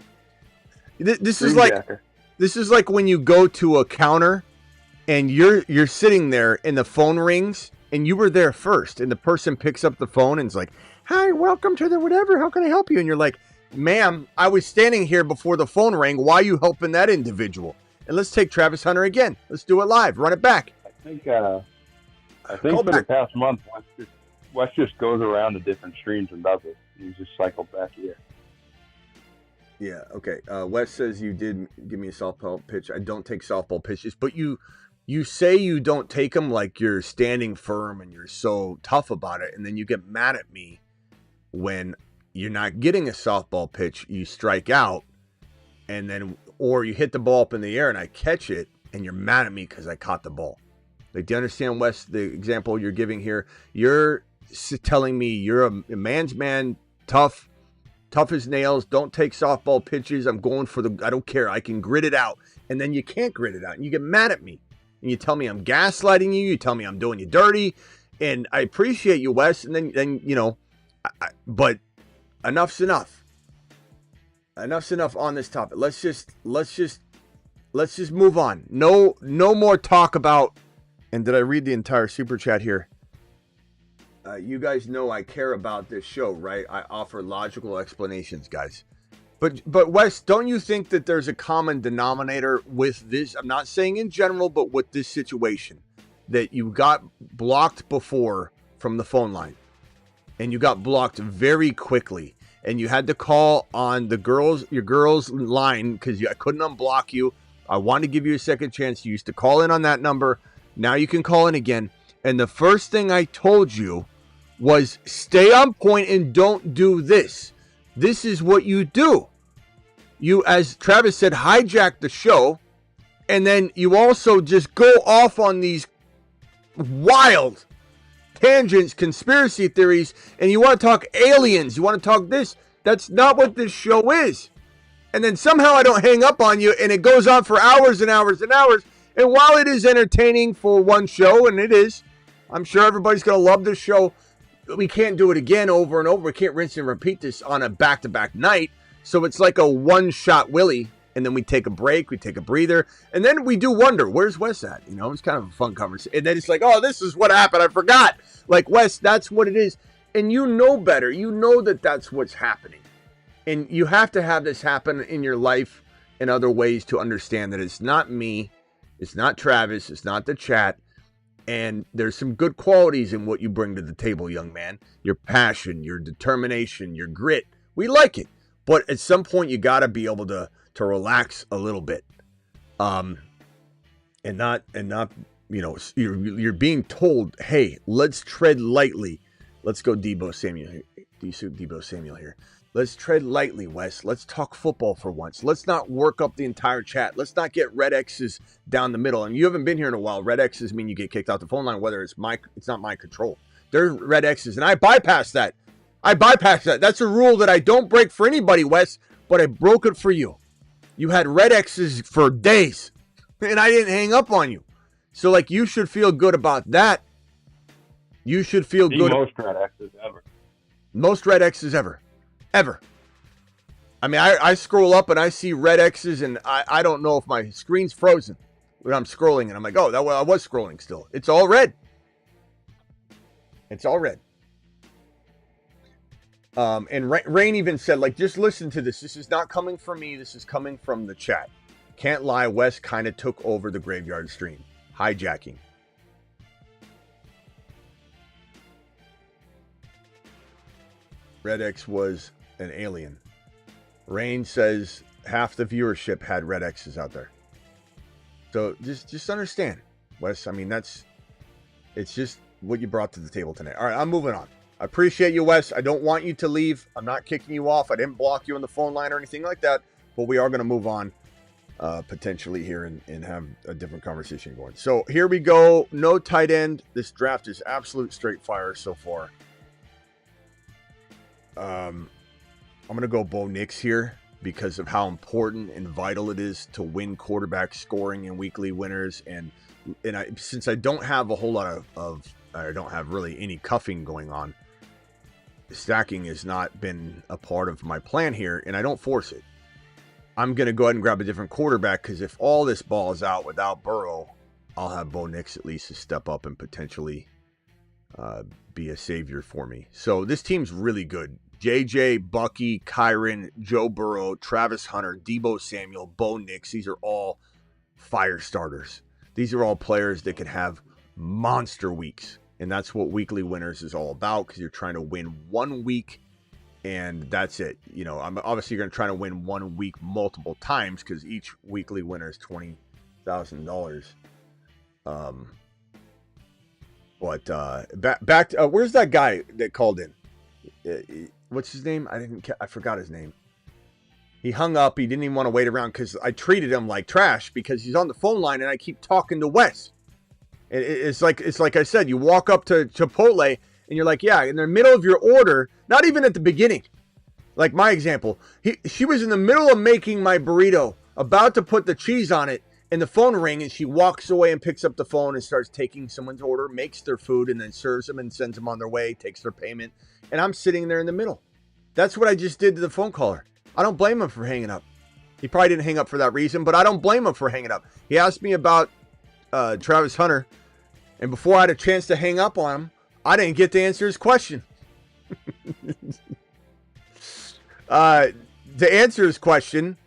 Speaker 1: This is like when you go to a counter and you're sitting there and the phone rings and you were there first and the person picks up the phone and is like, "Hi, welcome to the whatever. How can I help you?" And you're like, "Ma'am, I was standing here before the phone rang. Why are you helping that individual?" And let's take Travis Hunter again. Let's do it live. Run it back.
Speaker 9: I think for the past month, Wes just goes around to different streams and does it. He's just cycled back here.
Speaker 1: Yeah, okay. Wes says you did give me a softball pitch. I don't take softball pitches, but you say you don't take them like you're standing firm and you're so tough about it, and then you get mad at me when you're not getting a softball pitch. You strike out, and then or you hit the ball up in the air and I catch it, and you're mad at me because I caught the ball. Like, do you understand, Wes, the example you're giving here? You're telling me you're a man's man, tough as nails, don't take softball pitches. I'm going for I don't care. I can grit it out. And then you can't grit it out. And you get mad at me. And you tell me I'm gaslighting you. You tell me I'm doing you dirty. And I appreciate you, Wes. And then but enough's enough. Enough's enough on this topic. Let's just move on. No more talk about. And did I read the entire super chat here? You guys know I care about this show, right? I offer logical explanations, guys. But Wes, don't you think that there's a common denominator with this? I'm not saying in general, but with this situation, that you got blocked before from the phone line, and you got blocked very quickly, and you had to call on your girls' line because I couldn't unblock you. I wanted to give you a second chance. You used to call in on that number. Now you can call in again. And the first thing I told you was stay on point and don't do this. This is what you do. You, as Travis said, hijack the show, and then you also just go off on these wild tangents, conspiracy theories, and you want to talk aliens, you want to talk this. That's not what this show is. And then somehow I don't hang up on you, and it goes on for hours and hours and hours, And while it is entertaining for one show, and it is, I'm sure everybody's going to love this show, we can't do it again over and over. We can't rinse and repeat this on a back-to-back night. So it's like a one-shot Willie, and then we take a break, we take a breather, and then we do wonder, where's Wes at? You know, it's kind of a fun conversation. And then it's like, oh, this is what happened. I forgot. Like, Wes, that's what it is. And you know better. You know that that's what's happening. And you have to have this happen in your life in other ways to understand that it's not me, it's not Travis, it's not the chat. And there's some good qualities in what you bring to the table, young man. Your passion, your determination, your grit. We like it. But at some point, you got to be able to relax a little bit. And not, you know, you're being told, hey, let's tread lightly. Let's go Debo Samuel here. Debo Samuel here. Let's tread lightly, Wes. Let's talk football for once. Let's not work up the entire chat. Let's not get red X's down the middle. And you haven't been here in a while. Red X's mean you get kicked out the phone line, whether it's not my control. There's red X's, and I bypass that. That's a rule that I don't break for anybody, Wes, but I broke it for you. You had red X's for days, and I didn't hang up on you. So, like, you should feel good about that. You should feel good.
Speaker 9: Most red X's ever.
Speaker 1: Most red X's ever. Ever. I mean, I scroll up and I see red X's, and I don't know if my screen's frozen when I'm scrolling, and I'm like, oh, I was scrolling still. It's all red. It's all red. And Rain even said, like, just listen to this. This is not coming from me. This is coming from the chat. Can't lie, Wes kind of took over the graveyard stream. Hijacking. Red X was an alien. Rain says half the viewership had red X's out there. So just understand, Wes. I mean, it's just what you brought to the table tonight. All right, I'm moving on. I appreciate you, Wes. I don't want you to leave. I'm not kicking you off. I didn't block you on the phone line or anything like that. But we are going to move on potentially here and have a different conversation going. So here we go. No tight end. This draft is absolute straight fire so far. I'm going to go Bo Nix here because of how important and vital it is to win quarterback scoring and weekly winners. And since I don't have a whole lot I don't have really any cuffing going on, stacking has not been a part of my plan here, and I don't force it. I'm going to go ahead and grab a different quarterback because if all this ball is out without Burrow, I'll have Bo Nix at least to step up and potentially be a savior for me. So this team's really good. JJ, Bucky, Kyron, Joe Burrow, Travis Hunter, Debo Samuel, Bo Nix. These are all fire starters. These are all players that can have monster weeks. And that's what weekly winners is all about because you're trying to win 1 week and that's it. You know, I'm obviously going to try to win 1 week multiple times because each weekly winner is $20,000. But back to, where's that guy that called in? What's his name? I forgot his name. He hung up. He didn't even want to wait around because I treated him like trash because he's on the phone line and I keep talking to Wes. It's like I said, you walk up to Chipotle and you're like, yeah, in the middle of your order, not even at the beginning. Like my example, she was in the middle of making my burrito, about to put the cheese on it, and the phone rang, and she walks away and picks up the phone and starts taking someone's order, makes their food, and then serves them and sends them on their way, takes their payment, and I'm sitting there in the middle. That's what I just did to the phone caller. I don't blame him for hanging up. He probably didn't hang up for that reason, but I don't blame him for hanging up. He asked me about Travis Hunter, and before I had a chance to hang up on him, I didn't get to answer his question. To answer his question,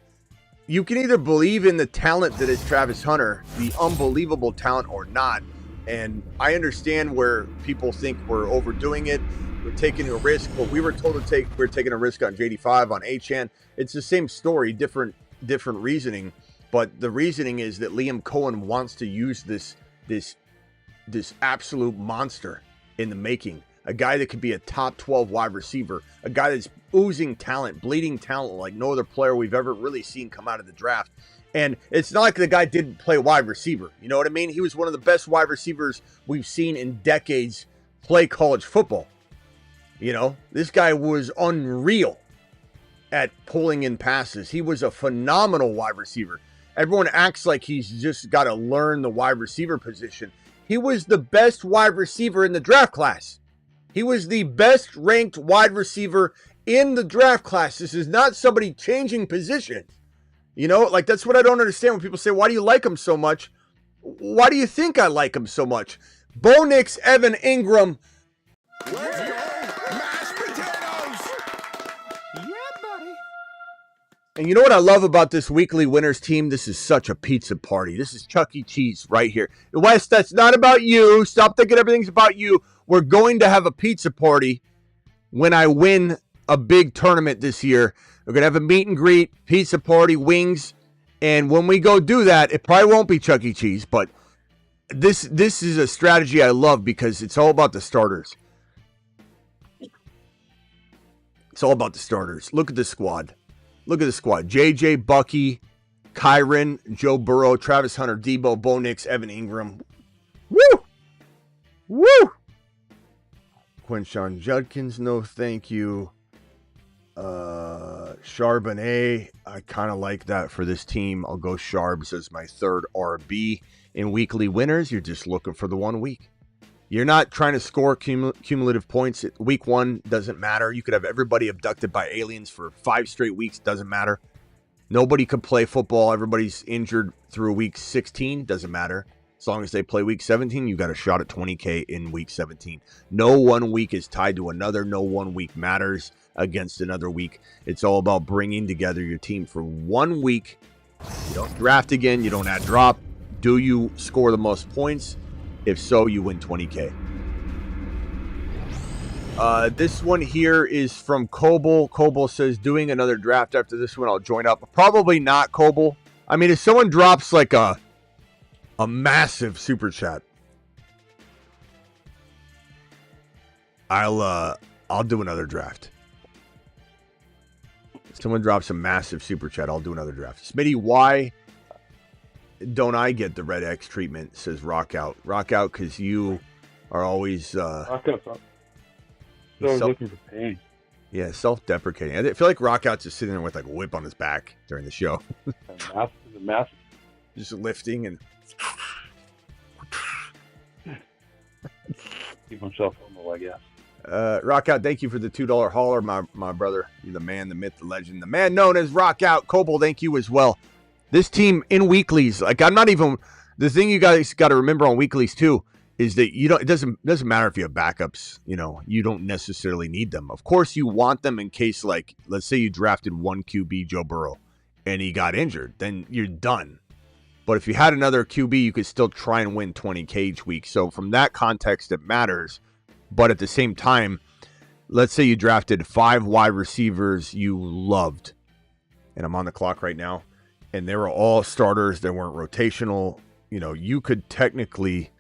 Speaker 1: you can either believe in the talent that is Travis Hunter, the unbelievable talent, or not. And I understand where people think we're overdoing it. We're taking a risk. But we were told we're taking a risk on JD5, on Achane. It's the same story, different reasoning. But the reasoning is that Liam Cohen wants to use this absolute monster in the making. A guy that could be a top 12 wide receiver. A guy that's oozing talent, bleeding talent like no other player we've ever really seen come out of the draft. And it's not like the guy didn't play wide receiver. You know what I mean? He was one of the best wide receivers we've seen in decades play college football. You know, this guy was unreal at pulling in passes. He was a phenomenal wide receiver. Everyone acts like he's just got to learn the wide receiver position. He was the best wide receiver in the draft class. He was the best ranked wide receiver in the draft class. This is not somebody changing positions. You know, like that's what I don't understand when people say, why do you like him so much? Why do you think I like him so much? Bo Nix, Evan Ingram.
Speaker 5: Let's go, mashed potatoes.
Speaker 1: And you know what I love about this weekly winners team? This is such a pizza party. This is Chuck E. Cheese right here. Wes, that's not about you. Stop thinking everything's about you. We're going to have a pizza party when I win a big tournament this year. We're going to have a meet and greet, pizza party, wings. And when we go do that, it probably won't be Chuck E. Cheese, but this is a strategy I love because it's all about the starters. It's all about the starters. Look at this squad. Look at the squad. JJ, Bucky, Kyron, Joe Burrow, Travis Hunter, Debo, Bo Nix, Evan Ingram. Woo! Woo! Quinshon Judkins, no thank you. Charbonnet, I kind of like that for this team. I'll go Sharbs as my third RB. In weekly winners, you're just looking for the 1 week. You're not trying to score cumulative points. Week 1 doesn't matter. You could have everybody abducted by aliens for 5 straight weeks. Doesn't matter. Nobody could play football. Everybody's injured through week 16. Doesn't matter. As long as they play week 17, you got a shot at 20K in week 17. No 1 week is tied to another. No 1 week matters against another week. It's all about bringing together your team for 1 week. You don't draft again. You don't add drop. Do you score the most points? If so, you win 20K. This one here is from Coble. Coble says, doing another draft after this one, I'll join up. Probably not, Coble. I mean, if someone drops like a massive super chat, I'll do another draft. If someone drops a massive super chat, I'll do another draft. Smitty, why don't I get the Red X treatment? Says Rock Out. Rock Out because you are always
Speaker 9: Rock Out's looking for pain.
Speaker 1: Yeah, self-deprecating. I feel like Rock Out's just sitting there with like a whip on his back during the show.
Speaker 9: Massive.
Speaker 1: Just lifting and
Speaker 9: keep himself humble, I guess.
Speaker 1: Rock Out, thank you for the $2 hauler, my brother. You're the man, the myth, the legend, the man known as Rock Out. Coble, thank you as well. This team in weeklies, like I'm not even, the thing you guys got to remember on weeklies too is that it doesn't matter if you have backups. You know, you don't necessarily need them. Of course, you want them in case, like, let's say you drafted 1 QB, Joe Burrow, and he got injured, then you're done. But if you had another QB, you could still try and win 20K each week. So from that context, it matters. But at the same time, let's say you drafted 5 wide receivers you loved, and I'm on the clock right now, and they were all starters. They weren't rotational. You know, you could technically,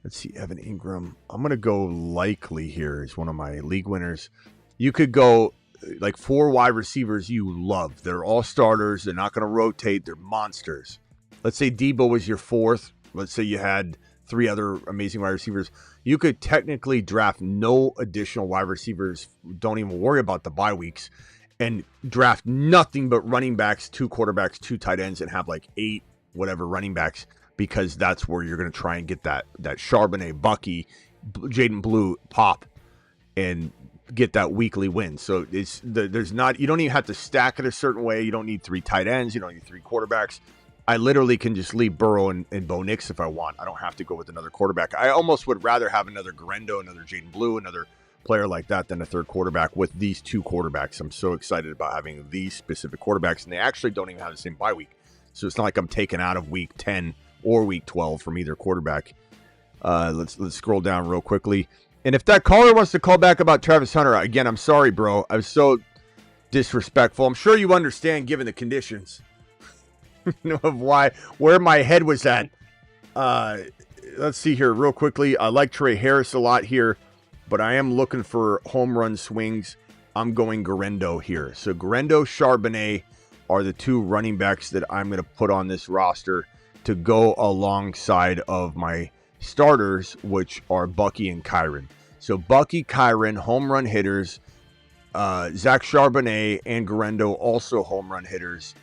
Speaker 1: let's see, Evan Ingram. I'm going to go likely here as one of my league winners. You could go like 4 wide receivers you love. They're all starters. They're not going to rotate. They're monsters. Let's say Debo was your 4th. Let's say you had 3 other amazing wide receivers. You could technically draft no additional wide receivers. Don't even worry about the bye weeks. And draft nothing but running backs, 2 quarterbacks, 2 tight ends, and have like 8 whatever running backs, because that's where you're going to try and get that Charbonnet, Bucky, Jaden Blue pop and get that weekly win. So there's not, you don't even have to stack it a certain way. You don't need 3 tight ends. You don't need 3 quarterbacks. I literally can just leave Burrow and Bo Nix if I want. I don't have to go with another quarterback. I almost would rather have another Garendo, another Jaden Blue, another player like that than a 3rd quarterback with these 2 quarterbacks. I'm so excited about having these specific quarterbacks, and they actually don't even have the same bye week. So it's not like I'm taken out of week 10 or week 12 from either quarterback. Let's scroll down real quickly. And if that caller wants to call back about Travis Hunter, again, I'm sorry, bro. I was so disrespectful. I'm sure you understand given the conditions of where my head was at. Let's see here real quickly. I like Trey Harris a lot here, but I am looking for home run swings. I'm going Garendo here. So Garendo, Charbonnet are the 2 running backs that I'm going to put on this roster to go alongside of my starters, which are Bucky and Kyron. So Bucky, Kyron, home run hitters. Zach Charbonnet and Garendo, also home run hitters.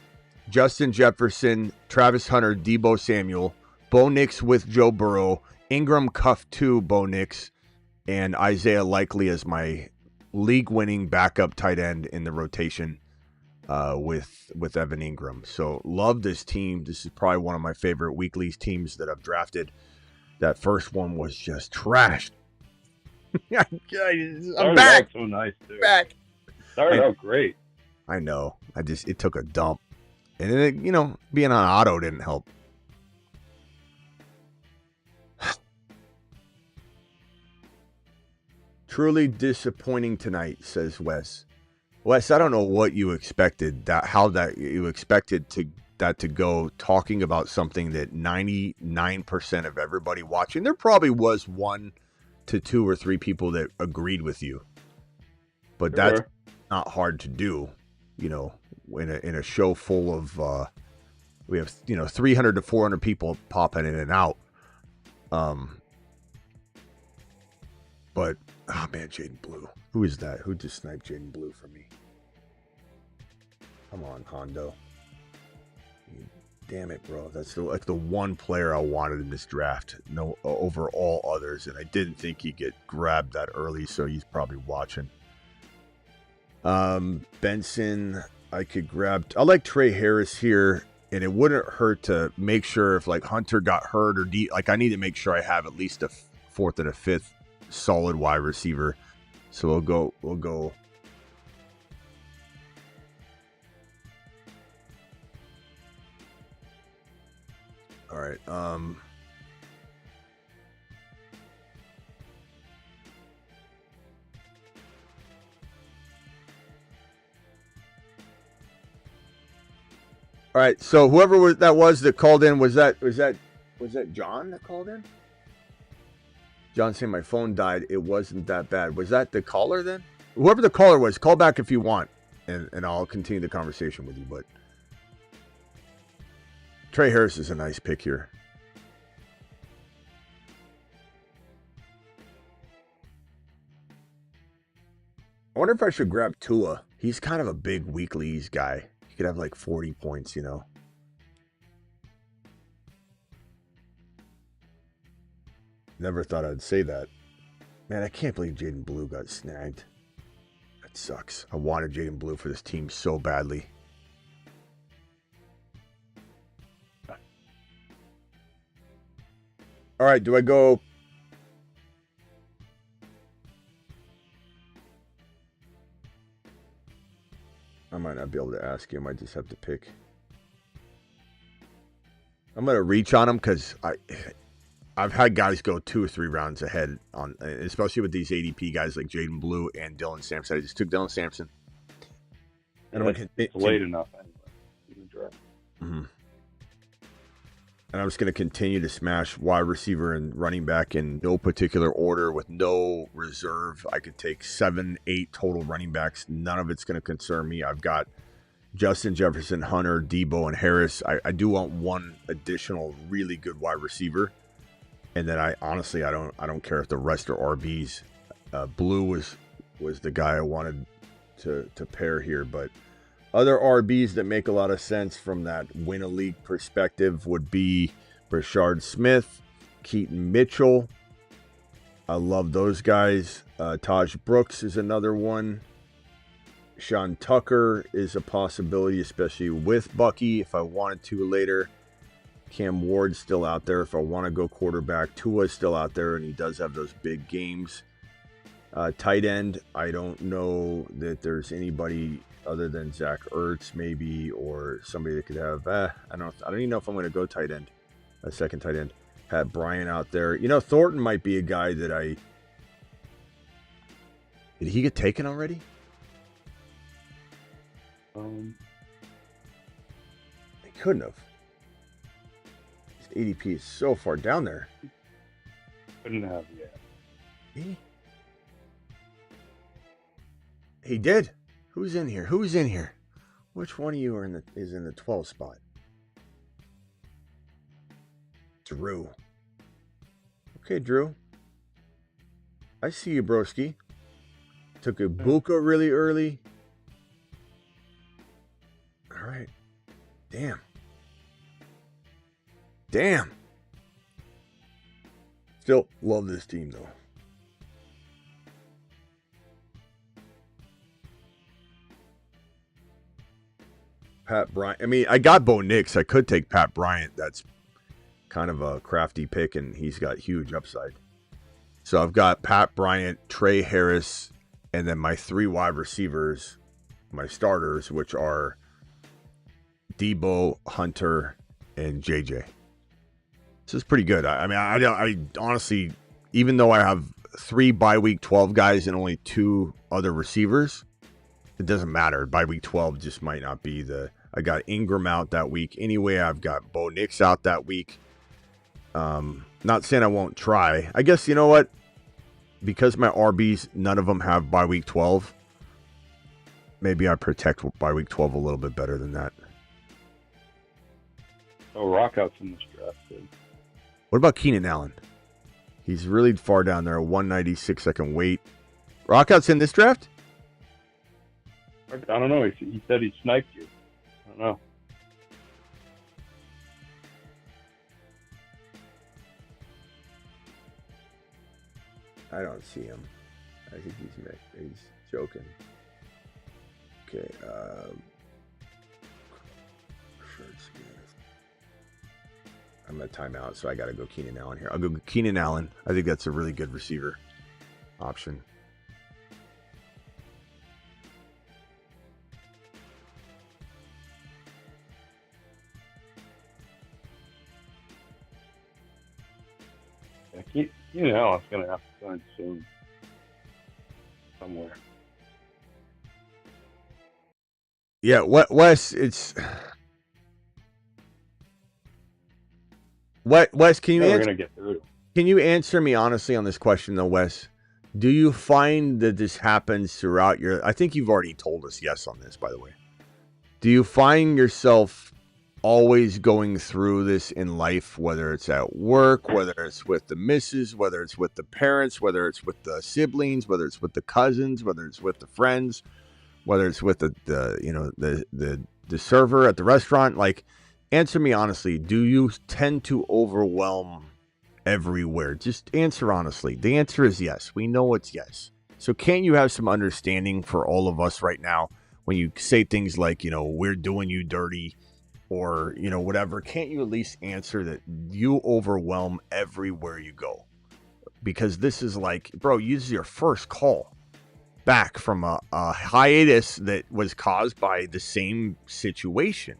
Speaker 1: Justin Jefferson, Travis Hunter, Debo Samuel, Bo Nix with Joe Burrow, Ingram Cuff 2, Bo Nix, and Isaiah Likely as my league-winning backup tight end in the rotation with Evan Ingram. So love this team. This is probably one of my favorite weeklies teams that I've drafted. That first one was just trashed. I'm back.
Speaker 9: So nice, dude.
Speaker 1: Back.
Speaker 9: Started out great.
Speaker 1: I know. It took a dump. And then, being on auto didn't help. Truly disappointing tonight, says Wes. Wes, I don't know what you expected, you expected that to go, talking about something that 99% of everybody watching. There probably was 1 to 2 or 3 people that agreed with you. But that's not hard to do, in a show full of we have 300 to 400 people popping in and out. But man, Jaden Blue. Who is that? Who just sniped Jaden Blue for me? Come on, Hondo. Damn it, bro. That's like the one player I wanted in this draft, over all others, and I didn't think he'd get grabbed that early, so he's probably watching. Benson, I could grab. I like Trey Harris here, and it wouldn't hurt to make sure if like Hunter got hurt or I need to make sure I have at least a 4th and a 5th solid wide receiver. So we'll go. All right. All right. So whoever that was that called in, was that John that called in? John saying my phone died. It wasn't that bad. Was that the caller then? Whoever the caller was, call back if you want, and I'll continue the conversation with you. But Trey Harris is a nice pick here. I wonder if I should grab Tua. He's kind of a big weeklies guy. He could have like 40 points, Never thought I'd say that. Man, I can't believe Jaden Blue got snagged. That sucks. I wanted Jaden Blue for this team so badly. All right, do I go? I might not be able to ask you. I might just have to pick. I'm going to reach on him because I've had guys go 2 or 3 rounds ahead, especially with these ADP guys like Jaden Blue and Dylan Sampson. I just took Dylan Sampson.
Speaker 9: And it's late enough anyway in the draft.
Speaker 1: Mm-hmm. And I'm just going to continue to smash wide receiver and running back in no particular order with no reserve. I could take 7, 8 total running backs. None of it's going to concern me. I've got Justin Jefferson, Hunter, Debo, and Harris. I do want one additional really good wide receiver. And then I don't care if the rest are RBs. Blue was the guy I wanted to pair here, but other RBs that make a lot of sense from that win a league perspective would be Brashard Smith, Keaton Mitchell. I love those guys. Taj Brooks is another one. Sean Tucker is a possibility, especially with Bucky if I wanted to later. Cam Ward's still out there if I want to go quarterback. Tua's still out there, and he does have those big games. Tight end, I don't know that there's anybody other than Zach Ertz maybe, or somebody that could have, I don't even know if I'm going to go tight end, a second tight end. Pat Bryant out there. Thornton might be a guy that did he get taken already? He couldn't have. His ADP is so far down there.
Speaker 9: Couldn't have yet.
Speaker 1: He did. Who's in here? Who's in here? Which one of you is in the 12 spot? Drew. Okay, Drew. I see you, broski. Took Ibuka really early. All right. Damn. Still love this team, though. Pat Bryant. I mean, I got Bo Nix. I could take Pat Bryant. That's kind of a crafty pick, and he's got huge upside. So I've got Pat Bryant, Trey Harris, and then my 3 wide receivers, my starters, which are Debo, Hunter, and JJ. This is pretty good. I honestly, even though I have 3 bye week 12 guys and only 2 other receivers, it doesn't matter. Bye week 12 just might not be the. I got Ingram out that week. Anyway, I've got Bo Nix out that week. Not saying I won't try. I guess, you know what? Because my RBs, none of them have bye week 12. Maybe I protect bye week 12 a little bit better than that.
Speaker 9: Oh, Rockout's in this draft, dude.
Speaker 1: What about Keenan Allen? He's really far down there. 196. I can wait. Rockout's in this draft?
Speaker 9: I don't know. He said he sniped you. I don't know.
Speaker 1: I don't see him. I think he's joking. Okay. I'm going to time out, so I got to go Keenan Allen here. I'll go Keenan Allen. I think that's a really good receiver option.
Speaker 9: Keenan Allen's going to have to sign soon. Somewhere.
Speaker 1: Yeah, Wes, it's... Wes, can you answer me honestly on this question, though, Wes? Do you find that this happens throughout your... I think you've already told us yes on this, by the way. Do you find yourself always going through this in life, whether it's at work, whether it's with the missus, whether it's with the parents, whether it's with the siblings, whether it's with the cousins, whether it's with the friends, whether it's with the server at the restaurant? Like, answer me honestly. Do you tend to overwhelm everywhere? Just answer honestly. The answer is yes. We know it's yes. So can't you have some understanding for all of us right now when you say things like, we're doing you dirty, or, whatever? Can't you at least answer that you overwhelm everywhere you go? Because this is like, bro, this is your first call back from a hiatus that was caused by the same situation.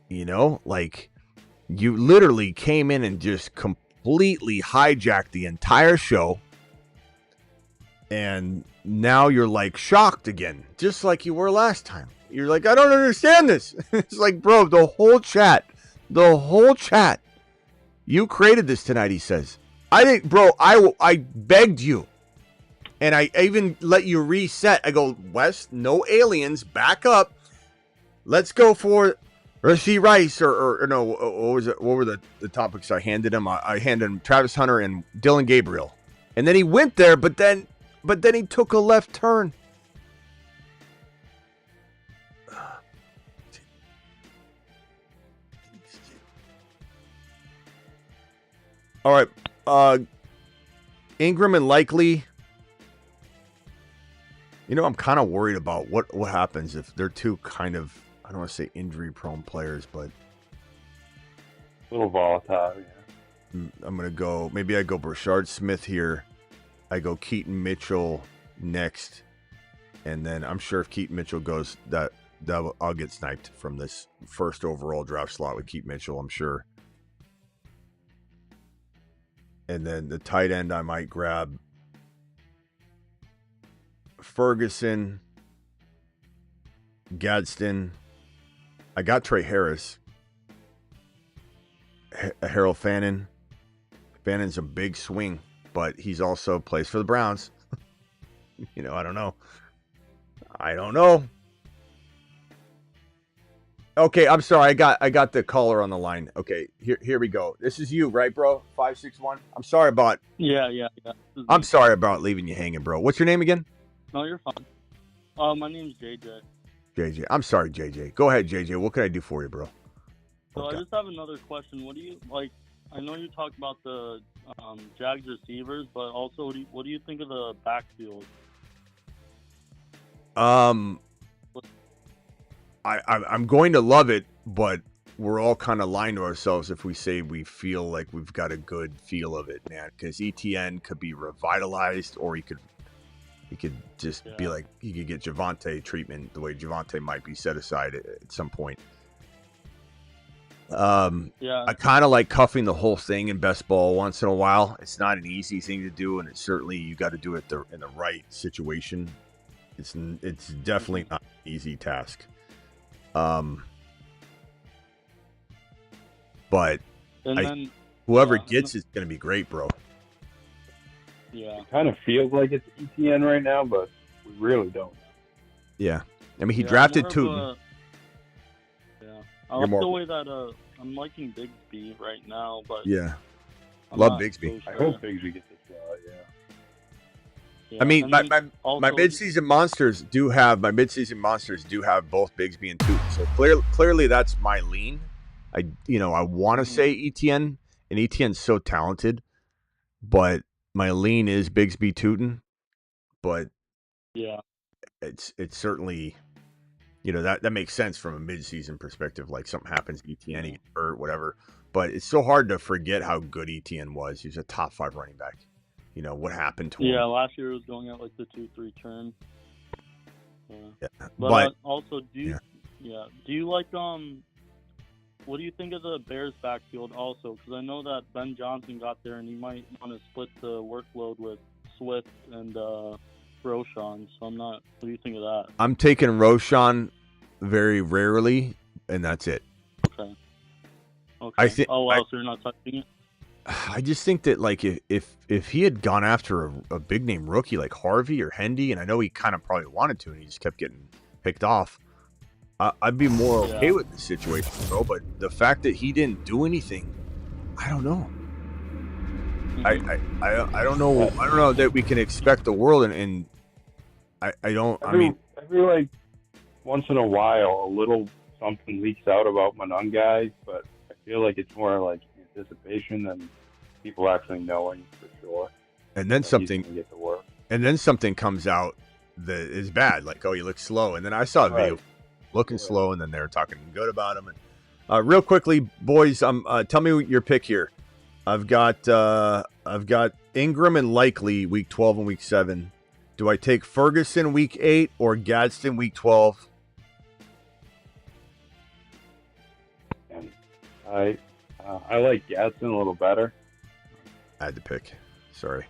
Speaker 1: Like, you literally came in and just completely hijacked the entire show. And now you're like shocked again, just like you were last time. You're like, I don't understand this. It's like, bro, the whole chat, you created this tonight, he says. I think, bro, I begged you. And I even let you reset. I go, Wes, no aliens, back up. Let's go for Rashee Rice or no, what was it? What were the topics I handed him? I handed him Travis Hunter and Dylan Gabriel. And then he went there, but then he took a left turn. All right, Ingram and Likely. I'm kind of worried about what happens if they're two kind of, I don't want to say injury-prone players, but
Speaker 9: a little volatile. Yeah.
Speaker 1: I'm gonna go. Maybe I go Brashard Smith here. I go Keaton Mitchell next, and then I'm sure if Keaton Mitchell goes, that I'll get sniped from this first overall draft slot with Keaton Mitchell, I'm sure. And then the tight end, I might grab Ferguson, Gadsden. I got Trey Harris. Harold Fannin. Fannon's a big swing, but he's also plays for the Browns. I don't know. Okay, I'm sorry. I got the caller on the line. Okay, here we go. This is you, right, bro? 561. I'm sorry about.
Speaker 10: Yeah.
Speaker 1: I'm sorry about leaving you hanging, bro. What's your name again?
Speaker 10: No, you're fine. My name's JJ.
Speaker 1: JJ. I'm sorry, JJ. Go ahead, JJ. What can I do for you, bro?
Speaker 10: So I just have another question. What do you like? I know you talked about the Jags receivers, but also what do you think of the backfield?
Speaker 1: I'm going to love it, but we're all kind of lying to ourselves if we say we feel like we've got a good feel of it, man. Because ETN could be revitalized, or he could just be like, he could get Javonte treatment the way Javonte might be set aside at some point. I kind of like cuffing the whole thing in best ball once in a while. It's not an easy thing to do, and it's certainly you got to do it in the right situation. It's definitely not an easy task. But whoever gets it's going to be great, bro.
Speaker 10: Yeah,
Speaker 9: it kind of feels like it's ETN right now, but we really don't.
Speaker 1: Yeah, I mean he drafted Tootin.
Speaker 10: I like the way that I'm liking Bigsby right now, but
Speaker 1: love Bigsby.
Speaker 9: I hope Bigsby gets this shot.
Speaker 1: I mean, my midseason monsters do have both Bigsby and Tootin. So clearly that's my lean. I want to say ETN, and ETN's so talented, but my lean is Bigsby Tootin. But it's certainly, that makes sense from a midseason perspective. Like something happens, ETN, he gets hurt, whatever. But it's so hard to forget how good ETN was. He was a top 5 running back. What happened to him?
Speaker 10: Yeah, last year it was going at like the 2-3 turn.
Speaker 1: But
Speaker 10: also, do you like what do you think of the Bears backfield also? Because I know that Ben Johnson got there, and he might want to split the workload with Swift and Roschon. So I'm not. What do you think of that?
Speaker 1: I'm taking Roschon very rarely, and that's it.
Speaker 10: Okay.
Speaker 1: I think.
Speaker 10: Oh, wow, so you're not touching it?
Speaker 1: I just think that like if he had gone after a big name rookie like Harvey or Hendy, and I know he kind of probably wanted to, and he just kept getting picked off, I'd be more okay with the situation, bro. But the fact that he didn't do anything, I don't know. I don't know. I don't know that we can expect the world, and I don't.
Speaker 9: Every like once in a while, a little something leaks out about Monungai, but I feel like it's more like anticipation than people actually knowing for sure.
Speaker 1: And then something comes out that is bad, like, oh, he looks slow. And then I saw a video looking slow, and then they were talking good about him. And real quickly, boys, tell me your pick here. I've got Ingram and Likely week 12 and week 7. Do I take Ferguson week 8 or Gadsden week 12?
Speaker 9: And I like Gadsden a little better.
Speaker 1: I had to pick. Sorry.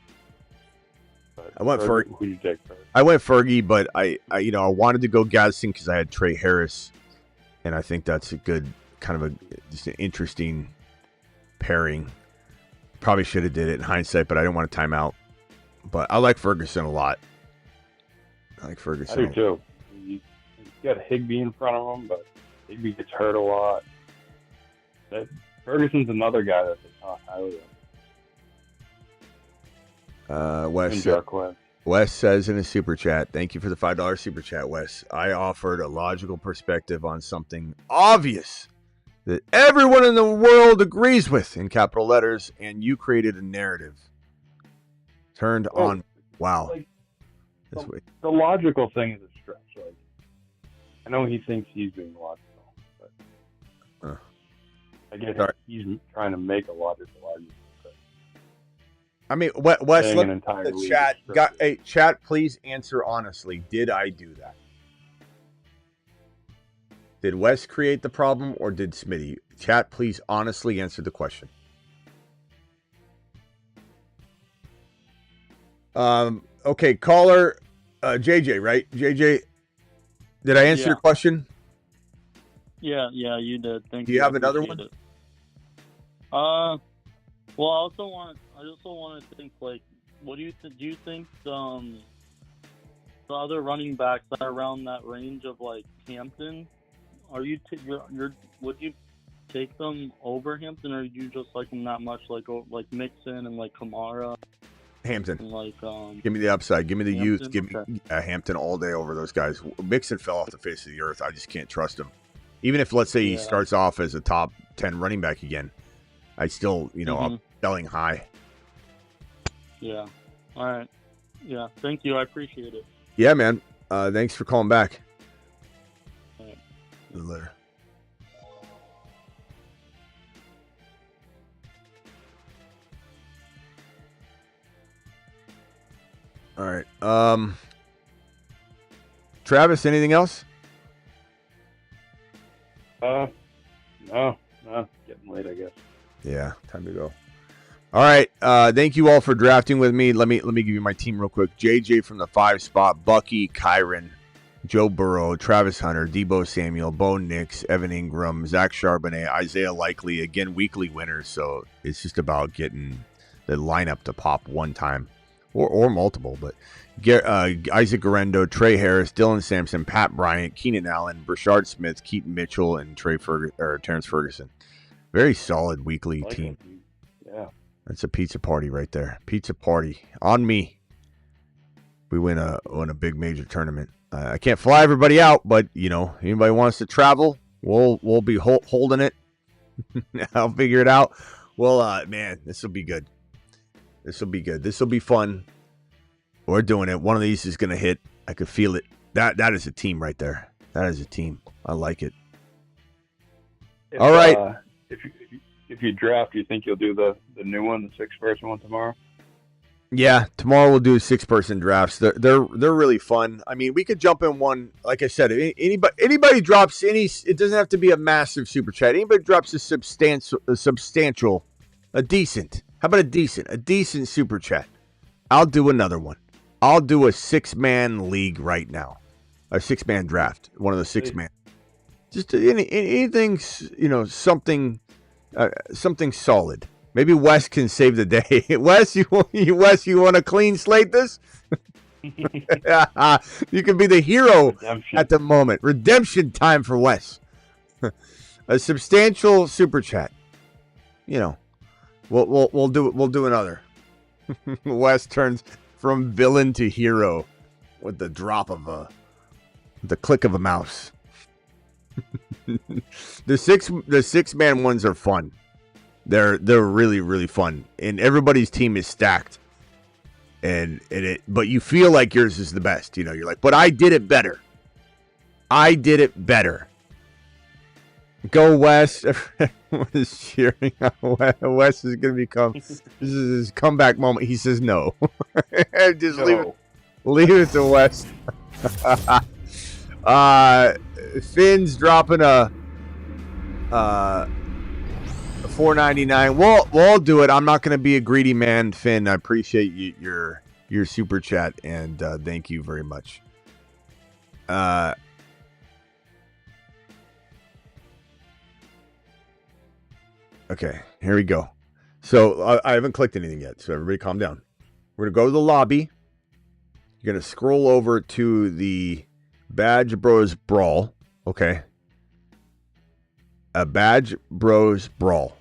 Speaker 9: But
Speaker 1: I went Fergie.
Speaker 9: Who you take first?
Speaker 1: I went Fergie, but I wanted to go Gadsden because I had Trey Harris, and I think that's a good kind of just an interesting pairing. Probably should have did it in hindsight, but I didn't want to time out. But I like Ferguson a lot. I like Ferguson.
Speaker 9: I do too. He's got Higbee in front of him, but Higbee gets hurt a lot. Ferguson's another guy that they talk highly of.
Speaker 1: Wes says in a super chat, thank you for the $5 super chat, Wes. I offered a logical perspective on something obvious that everyone in the world agrees with in capital letters, and you created a narrative. Turned on. Wow.
Speaker 9: Like, the logical thing is a stretch. Like, I know he thinks he's being logical, but I guess he's trying to make a logical argument.
Speaker 1: I mean, Wes, look at the chat. Hey, chat, please answer honestly. Did I do that? Did Wes create the problem, or did Smitty? Chat, please honestly answer the question. Okay, caller, JJ, right? JJ, did I answer your question?
Speaker 10: Yeah, you did. Thank you.
Speaker 1: Do you have another one?
Speaker 10: Well, I also want to think, like, what do you think the other running backs that are around that range of like Hampton? Are you would you take them over Hampton, or do you just like them that much, like Mixon and like Kamara?
Speaker 1: Hampton.
Speaker 10: Like
Speaker 1: Give me the upside. Give me the youth.
Speaker 10: Hampton?
Speaker 1: Give me
Speaker 10: Okay.
Speaker 1: Hampton all day over those guys. Mixon fell off the face of the earth. I just can't trust him. Even if, let's say, he
Speaker 10: Yeah.
Speaker 1: starts off as a top 10 running back again, I still, I'm selling high.
Speaker 10: Yeah. All right. Yeah. Thank you. I appreciate it.
Speaker 1: Yeah, man. Thanks for calling back.
Speaker 10: All right.
Speaker 1: Later. All right. Travis, anything else?
Speaker 9: No. Getting late, I guess.
Speaker 1: Yeah, time to go. All right. Thank you all for drafting with me. Let me give you my team real quick. JJ from the 5 spot, Bucky, Kyron, Joe Burrow, Travis Hunter, Debo Samuel, Bo Nix, Evan Ingram, Zach Charbonnet, Isaiah Likely. Again, weekly winners. So it's just about getting the lineup to pop one time or multiple. But Isaac Garendo, Trey Harris, Dylan Sampson, Pat Bryant, Keenan Allen, Brashard Smith, Keaton Mitchell, and Terrence Ferguson. Very solid weekly team.
Speaker 9: Yeah.
Speaker 1: That's a pizza party right there. Pizza party on me. We win a big major tournament. I can't fly everybody out, but anybody wants to travel, we'll be holding it. I'll figure it out. Well, man, this will be good. This will be good. This will be fun. We're doing it. One of these is gonna hit. I could feel it. That is a team right there. That is a team. I like it. All right.
Speaker 9: If you draft, you think you'll do the new one, the 6-person one tomorrow?
Speaker 1: Yeah, tomorrow we'll do 6-person drafts. They're really fun. I mean, we could jump in one. Like I said, anybody drops any. It doesn't have to be a massive super chat. Anybody drops a decent. How about a decent super chat? I'll do another one. I'll do a 6-man league right now, a 6-man draft. One of the 6-man. Just anything, something solid. Maybe Wes can save the day. Wes, you want to clean slate this? You can be the hero Redemption. At the moment. Redemption time for Wes. A substantial super chat. We'll do another. Wes turns from villain to hero with the click of a mouse. The 6-man ones are fun. They're really, really fun, and everybody's team is stacked. But you feel like yours is the best. You're like, but I did it better. Go Wes! Everyone is cheering. Wes is going to become. This is his comeback moment. He says no. Just leave it to Wes. Finn's dropping a $4.99. We'll do it. I'm not going to be a greedy man, Finn. I appreciate your super chat, and thank you very much. Okay, here we go. So I haven't clicked anything yet, so everybody calm down. We're going to go to the lobby. You're going to scroll over to the Badge Bros Brawl. Okay. A Badge Bros Brawl.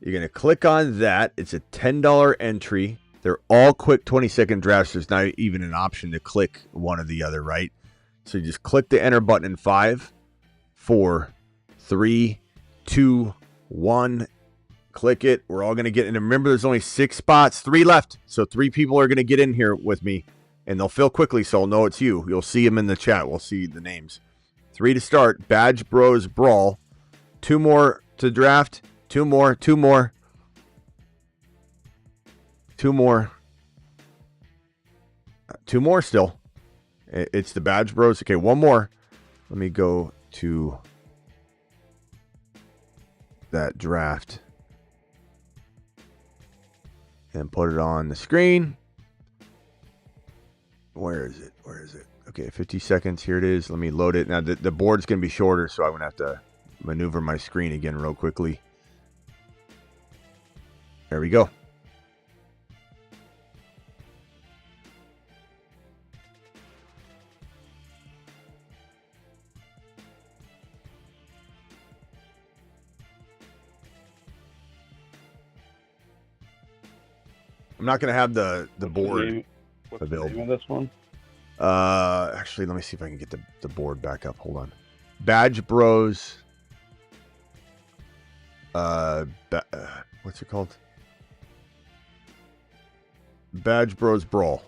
Speaker 1: You're going to click on that. It's a $10 entry. They're all quick 20-second drafts. There's not even an option to click one or the other, right? So you just click the enter button in 5, 4, 3, 2, 1. Click it. We're all going to get in. Remember, there's only 6 spots, 3 left. So 3 people are going to get in here with me, and they'll fill quickly, so I'll know it's you. You'll see them in the chat. We'll see the names. 3 to start. Badge Bros Brawl. 2 more to draft. 2 more. 2 more. 2 more. 2 more still. It's the Badge Bros. Okay, 1 more. Let me go to that draft and put it on the screen. Where is it? Okay, 50 seconds. Here it is. Let me load it. Now, the board's going to be shorter, so I'm going to have to maneuver my screen again real quickly. There we go. I'm not going to have the board
Speaker 9: What's
Speaker 1: available.
Speaker 9: the name of this one?
Speaker 1: Actually, let me see if I can get the board back up. Hold on. Badge Bros. What's it called? Badge Bros Brawl.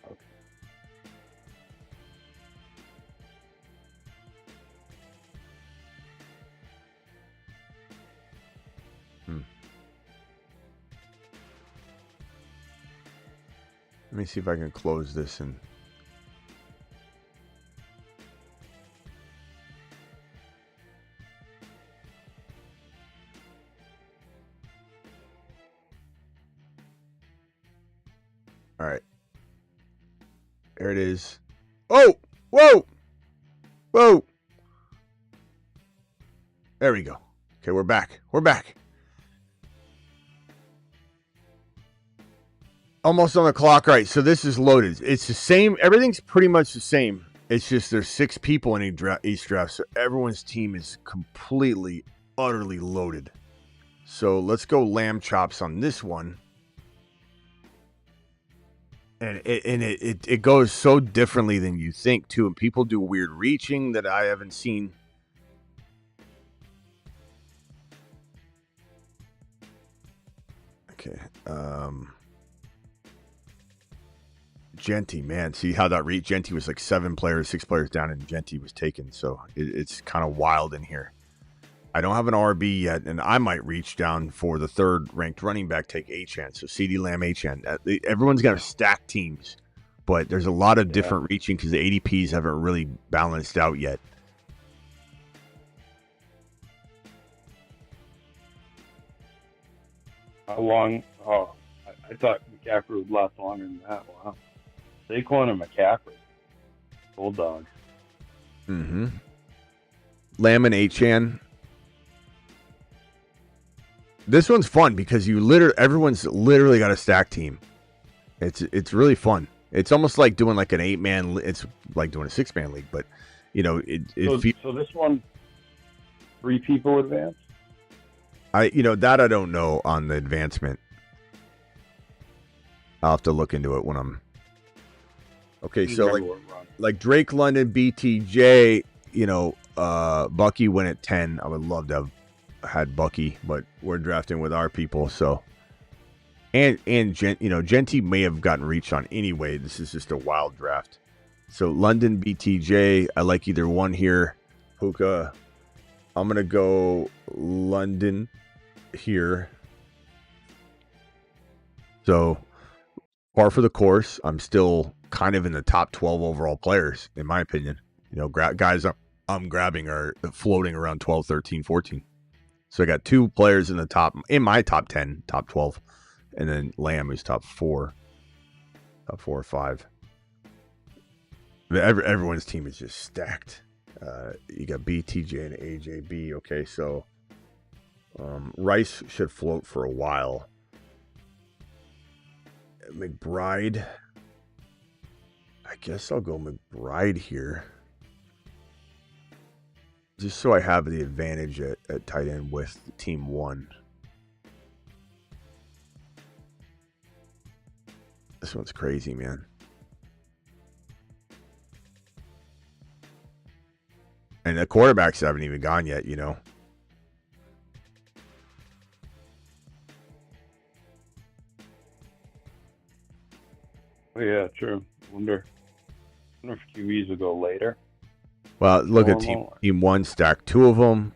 Speaker 9: Okay.
Speaker 1: Let me see if I can close this and. All right. There it is. Oh! Whoa! Whoa! There we go. Okay, we're back. We're back. Almost on the clock. Right, so this is loaded. It's the same. Everything's pretty much the same. It's just there's 6 people in each draft, so everyone's team is completely, utterly loaded. So let's go lamb chops on this one. And it goes so differently than you think, too. And people do weird reaching that I haven't seen. Okay. Genty, man. See how that reach? Genty was like 6 players down, and Genty was taken. So it's kind of wild in here. I don't have an RB yet, and I might reach down for the 3rd ranked running back, take Achane. So CeeDee Lamb, Achane. Everyone's got to stack teams, but there's a lot of different reaching because the ADPs haven't really balanced out yet.
Speaker 9: How long? Oh, I thought McCaffrey would last longer than that. Wow. Saquon and McCaffrey. Bulldogs.
Speaker 1: Mm-hmm. Lamb and Achane. This one's fun because everyone's literally got a stack team. It's really fun. It's almost like doing like an 8-man. It's like doing a 6-man league, but
Speaker 9: so this one, 3 people advance.
Speaker 1: That I don't know on the advancement. I'll have to look into it when I'm. Okay, so like Drake London, BTJ, Bucky went at 10. I would love to have had Bucky, but we're drafting with our people, so Genty may have gotten reached on anyway. This is just a wild draft. So London, BTJ, I like either one here. Puka, I'm gonna go London here. So par for the course. I'm still kind of in the top 12 overall players, in my opinion. Guys I'm grabbing are floating around 12, 13, 14. So I got 2 players in my top 10, top 12, and then Lamb is top 4 or 5. Everyone's team is just stacked. You got BTJ and AJB. Okay, so Rice should float for a while. McBride. I guess I'll go McBride here. Just so I have the advantage at tight end with team 1. This one's crazy, man. And the quarterbacks haven't even gone yet,
Speaker 9: Oh, yeah, true. Wonder if QBs will go later.
Speaker 1: Well, look at team 1 stack 2 of them.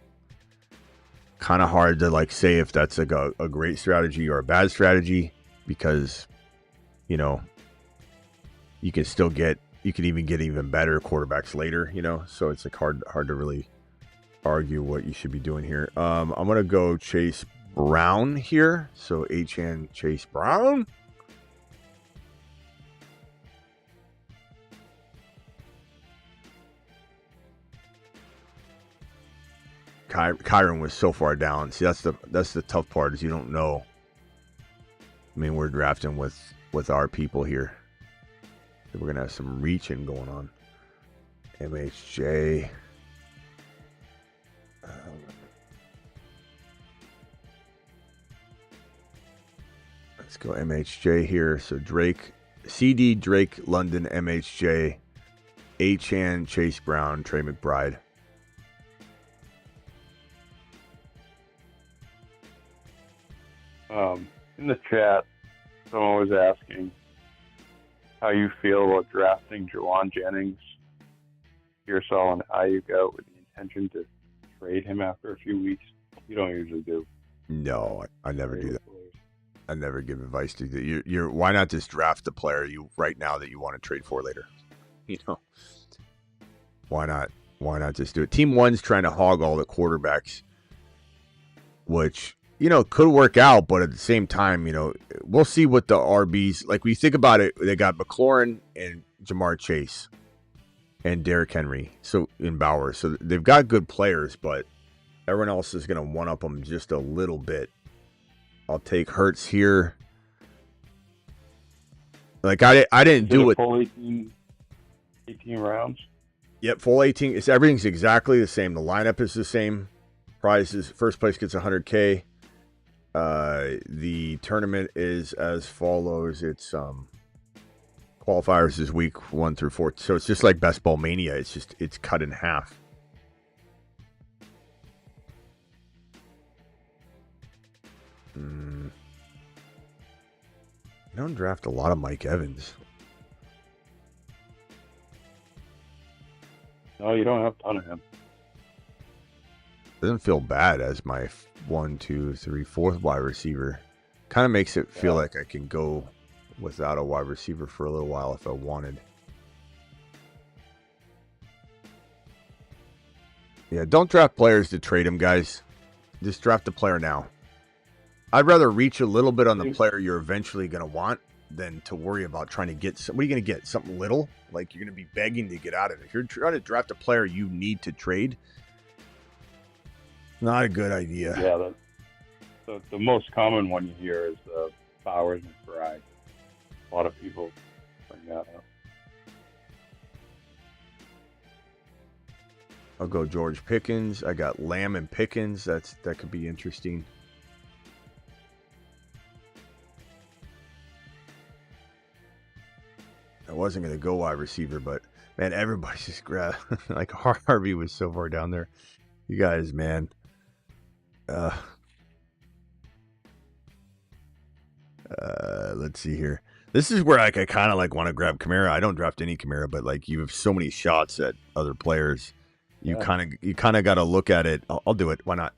Speaker 1: Kind of hard to say if that's like a great strategy or a bad strategy because, you can even get even better quarterbacks later, So it's hard to really argue what you should be doing here. I'm gonna go Chase Brown here. So Achane Chase Brown. Kyron was so far down. See, that's the tough part is you don't know. I mean, we're drafting with our people here. We're gonna have some reaching going on. MHJ. Let's go MHJ here. So Drake, CD, Drake, London, MHJ, Achan, Chase Brown, Trey McBride.
Speaker 9: In the chat, someone was asking how you feel about drafting Jawan Jennings, Pearsall, and Ayuk out with the intention to trade him after a few weeks. You don't usually do.
Speaker 1: No, I never do that. I never give advice to you. You're why not just draft the player you right now that you want to trade for later? You know, why not? Why not just do it? Team 1's trying to hog all the quarterbacks, which, you know, could work out, but at the same time, you know, we'll see what the RBs, like when you think about it, they got McLaurin and Jamar Chase and Derrick Henry, so in Bowers. So they've got good players, but everyone else is going to one-up them just a little bit. I'll take Hurts here. Like, I didn't do it.
Speaker 9: Full 18 rounds?
Speaker 1: Yep, full 18. Everything's exactly the same. The lineup is the same. Prizes, first place gets $100K. The tournament is as follows. It's qualifiers is week 1 through 4. So it's just like Best Ball Mania. It's cut in half. I don't draft a lot of Mike Evans.
Speaker 9: No, you don't have a ton of him.
Speaker 1: Doesn't feel bad as my 1, 2, 3, 4th wide receiver. Kind of makes it feel like I can go without a wide receiver for a little while if I wanted. Yeah, don't draft players to trade them, guys. Just draft the player now. I'd rather reach a little bit on the player you're eventually going to want than to worry about trying to get some. What are you going to get? Something little? Like you're going to be begging to get out of it. If you're trying to draft a player you need to trade, not a good idea.
Speaker 9: Yeah, the most common one you hear is Bowers and McBride. A lot of people bring that up.
Speaker 1: I'll go George Pickens. I got Lamb and Pickens. That could be interesting. I wasn't going to go wide receiver, but man, everybody's just grabbed. Like Harvey was so far down there. You guys, man. Let's see here. This is where like I kind of like want to grab Kamara. I don't draft any Kamara, but like you have so many shots at other players. You kind of got to look at it. I'll do it. Why not?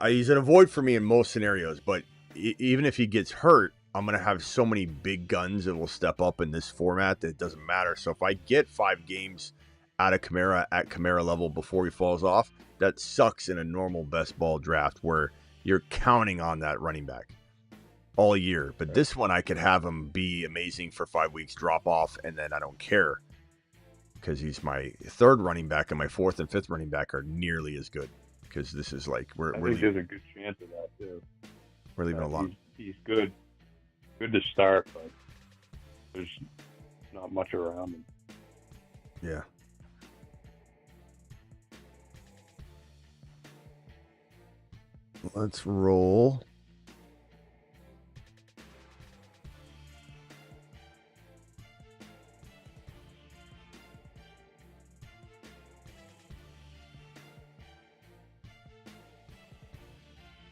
Speaker 1: He's an avoid for me in most scenarios, but even if he gets hurt, I'm going to have so many big guns that will step up in this format that it doesn't matter. So if I get 5 games out of Kamara at Kamara level before he falls off, that sucks in a normal best ball draft where you're counting on that running back all year. But this one, I could have him be amazing for 5 weeks, drop off, and then I don't care because he's my 3rd running back and my 4th and 5th running back are nearly as good because this is like
Speaker 9: I think there's a good chance of that too.
Speaker 1: We're leaving a lot.
Speaker 9: He's good. Good to start, but there's not much around him.
Speaker 1: Yeah. Let's roll.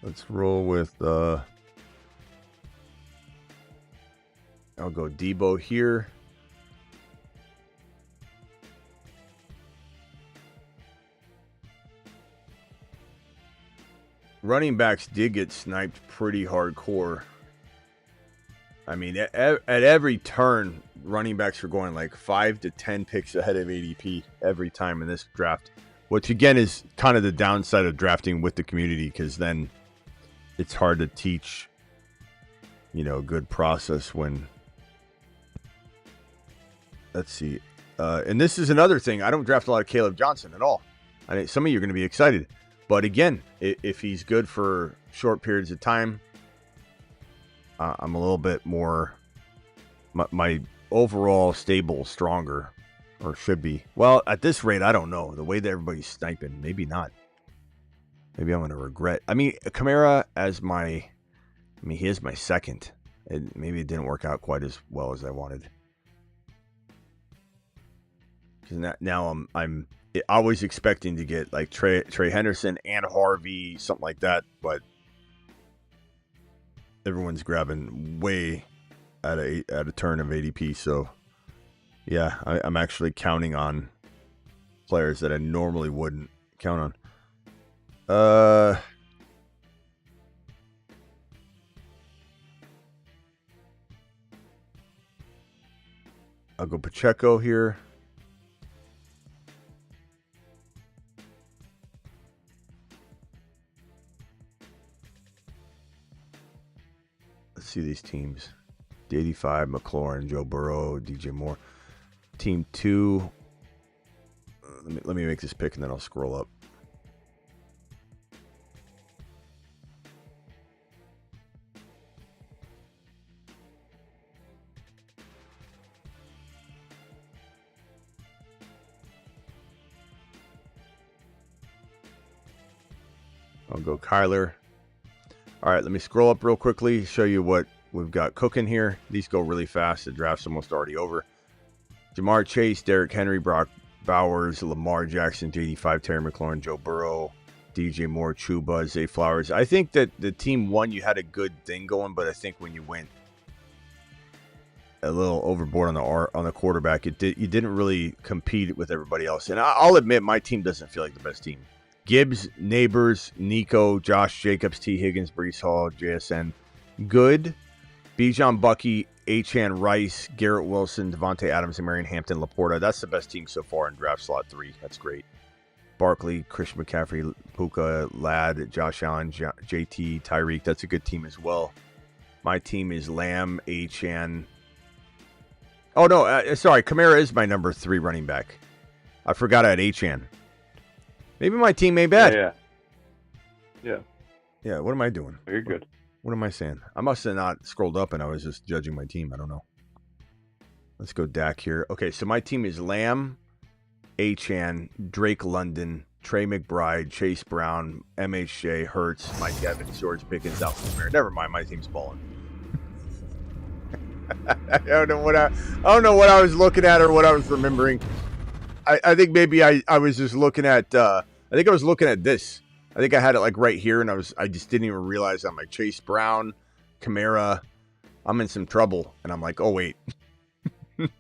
Speaker 1: Let's roll with I'll go Debo here. Running backs did get sniped pretty hardcore. I mean, at every turn, running backs are going like 5 to 10 picks ahead of ADP every time in this draft, which again is kind of the downside of drafting with the community because then it's hard to teach, you know, good process when. Let's see. And this is another thing. I don't draft a lot of Caleb Johnson at all. I mean, some of you are going to be excited. But again, if he's good for short periods of time, I'm a little bit more, my overall stable, stronger, or should be. Well, at this rate, I don't know. The way that everybody's sniping, maybe not. Maybe I'm going to regret. I mean, Kamara as he is my 2nd. Maybe it didn't work out quite as well as I wanted. Because now I'm always expecting to get like Trey Henderson and Harvey, something like that, but everyone's grabbing way at a turn of ADP. So yeah, I'm actually counting on players that I normally wouldn't count on. I'll go Pacheco here. Let's see these teams. The 85, McLaurin, Joe Burrow, DJ Moore. Team 2. Let me make this pick and then I'll scroll up. I'll go Kyler. All right, let me scroll up real quickly, show you what we've got cooking here. These go really fast. The draft's almost already over. Jamar Chase, Derrick Henry, Brock Bowers, Lamar Jackson, JD5, Terry McLaurin, Joe Burrow, DJ Moore, Chuba, Zay Flowers. I think that the team one, you had a good thing going, but I think when you went a little overboard on the quarterback, you didn't really compete with everybody else. And I'll admit, my team doesn't feel like the best team. Gibbs, Neighbors, Nico, Josh Jacobs, T. Higgins, Brees Hall, JSN. Good. Bijan Bucky, Achan Rice, Garrett Wilson, Devontae Adams, and Marion Hampton, Laporta. That's the best team so far in draft slot 3. That's great. Barkley, Christian McCaffrey, Puka, Ladd, Josh Allen, JT, Tyreek. That's a good team as well. My team is Lamb, Achan. Oh, no. Sorry. Kamara is my number 3 running back. I forgot I had Achan. Maybe my team ain't bad. Yeah, what am I doing?
Speaker 9: You're good.
Speaker 1: What am I saying? I must have not scrolled up and I was just judging my team. I don't know. Let's go Dak here. Okay, so my team is Lamb, Achan, Drake London, Trey McBride, Chase Brown, MHJ, Hurts, Mike Evans, George Pickens, Alvin Kamara. Never mind, my team's balling. I don't know what I was looking at or what I was remembering. I think maybe I was just looking at I think I was looking at this. I think I had it like right here and I just didn't even realize I'm like Chase Brown, Kamara. I'm in some trouble and I'm like, oh wait.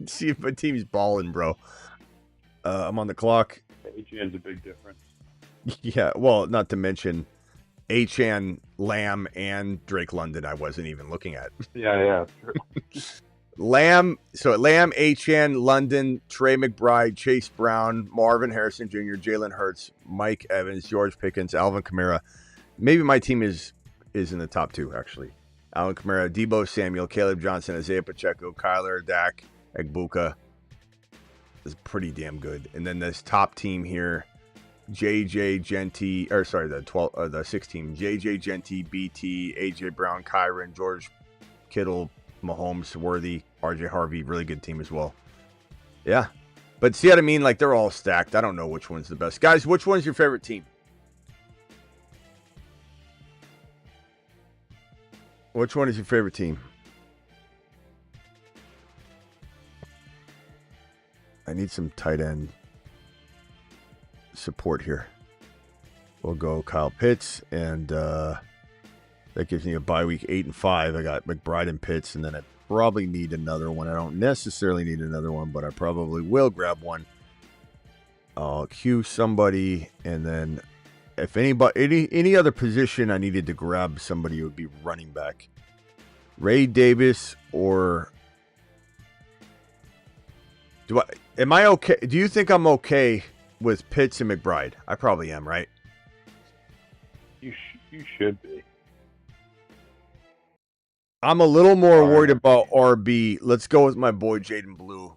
Speaker 1: See if my team's balling, bro. I'm on the clock.
Speaker 9: Achan's a big difference.
Speaker 1: Yeah, well, not to mention Achan, Lamb, and Drake London I wasn't even looking at.
Speaker 9: Yeah, true.
Speaker 1: Lamb, Achan, London, Trey McBride, Chase Brown, Marvin Harrison Jr., Jalen Hurts, Mike Evans, George Pickens, Alvin Kamara. Maybe my team is in the top 2, actually. Alvin Kamara, Debo Samuel, Caleb Johnson, Isaiah Pacheco, Kyler, Dak, Egbuka. Is pretty damn good. And then this top team here, JJ Genty, the 6 team, JJ Genty, BT, AJ Brown, Kyron, George Kittle, Mahomes, Worthy, RJ Harvey, really good team as well. Yeah. But see what I mean? Like, they're all stacked. I don't know which one's the best. Guys, which one's your favorite team? Which one is your favorite team? I need some tight end support here. We'll go Kyle Pitts, and that gives me a bye week 8 and 5. I got McBride and Pitts, and then I probably need another one. I don't necessarily need another one, but I probably will grab one. I'll queue somebody, and then if any other position I needed to grab somebody, it would be running back. Ray Davis or am I okay? Do you think I'm okay with Pitts and McBride? I probably am, right?
Speaker 9: You should be.
Speaker 1: I'm a little more worried about RB. Let's go with my boy Jaden Blue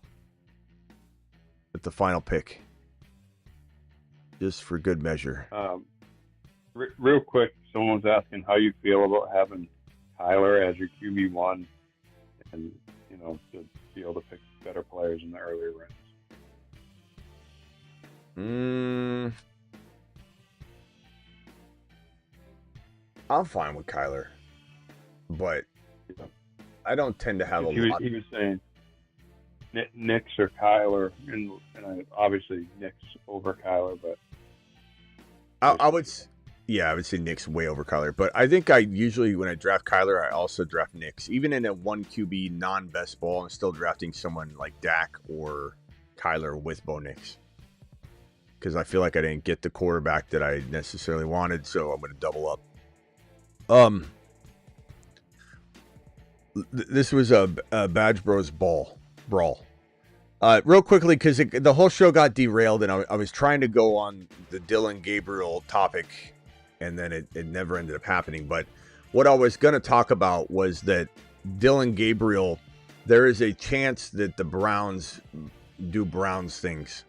Speaker 1: at the final pick, just for good measure.
Speaker 9: Real quick, someone was asking how you feel about having Kyler as your QB1 and, to be able to pick better players in the earlier rounds.
Speaker 1: I'm fine with Kyler, but I don't tend to have a
Speaker 9: He
Speaker 1: lot.
Speaker 9: was saying Knicks or Kyler, and obviously Knicks over Kyler, but
Speaker 1: I would say Knicks way over Kyler. But I think I usually, when I draft Kyler, I also draft Knicks. Even in a 1 QB non-best ball, I'm still drafting someone like Dak or Kyler with Bo Nix. Because I feel like I didn't get the quarterback that I necessarily wanted, so I'm going to double up. This was a Badge Bros brawl. Real quickly, because the whole show got derailed, and I was trying to go on the Dylan Gabriel topic, and then it never ended up happening. But what I was going to talk about was that Dylan Gabriel, there is a chance that the Browns do Browns things.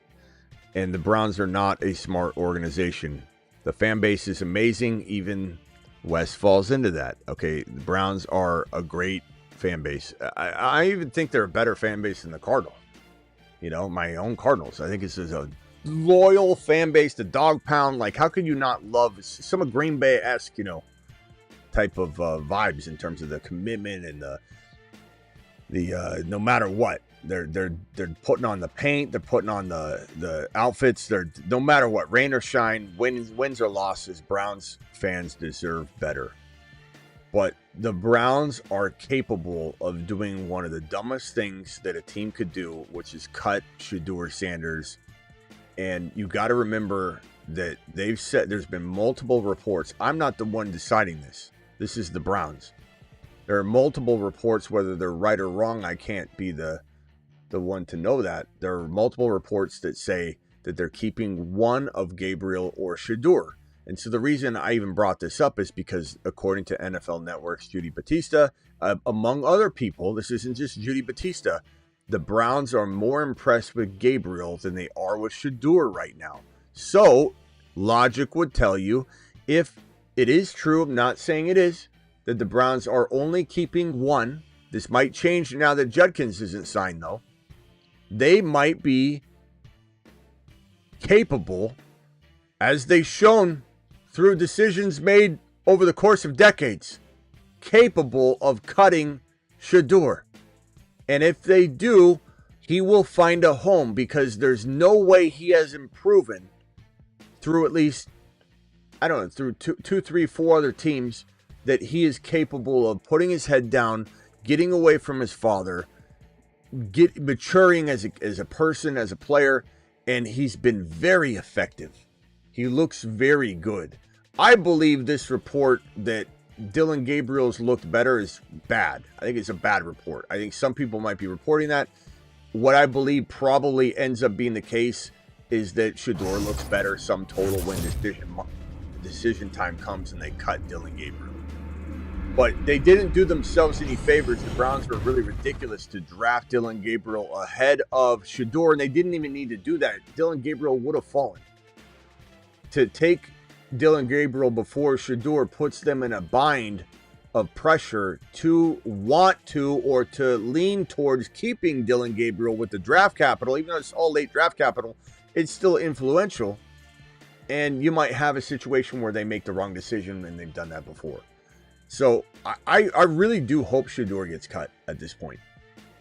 Speaker 1: And the Browns are not a smart organization. The fan base is amazing. Even West falls into that. Okay, the Browns are a great fan base. I even think they're a better fan base than the Cardinals. You know, my own Cardinals. I think this is a loyal fan base, the dog pound. Like, how could you not love some of Green Bay-esque, type of vibes in terms of the commitment and the no matter what. They're putting on the paint. They're putting on the outfits. They're no matter what, rain or shine, wins or losses, Browns fans deserve better. But the Browns are capable of doing one of the dumbest things that a team could do, which is cut Shedeur Sanders. And you got to remember that they've said there's been multiple reports. I'm not the one deciding this. This is the Browns. There are multiple reports, whether they're right or wrong. I can't be the one to know that. There are multiple reports that say that they're keeping one of Gabriel or Shedeur. And so the reason I even brought this up is because according to NFL Network's Judy Batista, among other people, this isn't just Judy Batista, the Browns are more impressed with Gabriel than they are with Shedeur right now. So logic would tell you, if it is true, I'm not saying it is, that the Browns are only keeping one. This might change now that Judkins isn't signed, though. They might be capable, as they've shown through decisions made over the course of decades, capable of cutting Shedeur. And if they do, he will find a home, because there's no way he hasn't proven through at least, through two, three, four other teams that he is capable of putting his head down, getting away from his father, maturing as a person, as a player, and he's been very effective. He looks very good. I believe this report that Dylan Gabriel's looked better is bad. I think it's a bad report. I think some people might be reporting that. What I believe probably ends up being the case is that Shedeur looks better sum total when decision time comes and they cut Dylan Gabriel. But they didn't do themselves any favors. The Browns were really ridiculous to draft Dylan Gabriel ahead of Shedeur, and they didn't even need to do that. Dylan Gabriel would have fallen. To take Dylan Gabriel before Shedeur puts them in a bind of pressure to want to or to lean towards keeping Dylan Gabriel with the draft capital. Even though it's all late draft capital, it's still influential. And you might have a situation where they make the wrong decision, and they've done that before. So I really do hope Shedeur gets cut at this point.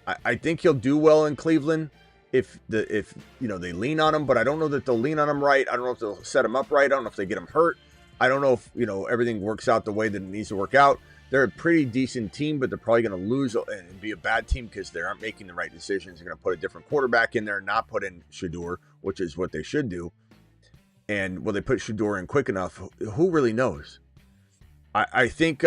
Speaker 1: I think he'll do well in Cleveland if they lean on him, but I don't know that they'll lean on him right. I don't know if they'll set him up right. I don't know if they get him hurt. I don't know if everything works out the way that it needs to work out. They're a pretty decent team, but they're probably going to lose and be a bad team because they aren't making the right decisions. They're going to put a different quarterback in there, not put in Shedeur, which is what they should do. And will they put Shedeur in quick enough? Who really knows? I think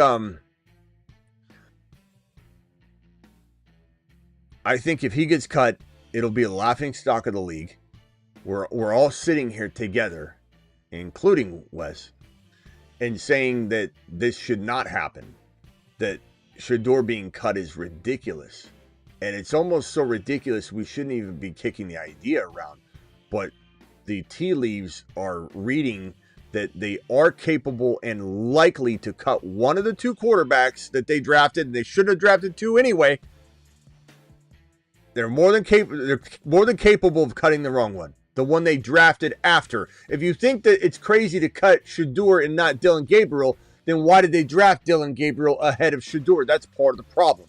Speaker 1: if he gets cut, it'll be a laughing stock of the league. We're all sitting here together, including Wes, and saying that this should not happen. That Shedeur being cut is ridiculous. And it's almost so ridiculous we shouldn't even be kicking the idea around. But the tea leaves are reading that they are capable and likely to cut one of the two quarterbacks that they drafted, and they shouldn't have drafted two anyway. They're more than capable of cutting the wrong one, the one they drafted after. If you think that it's crazy to cut Shedeur and not Dylan Gabriel, then why did they draft Dylan Gabriel ahead of Shedeur? That's part of the problem.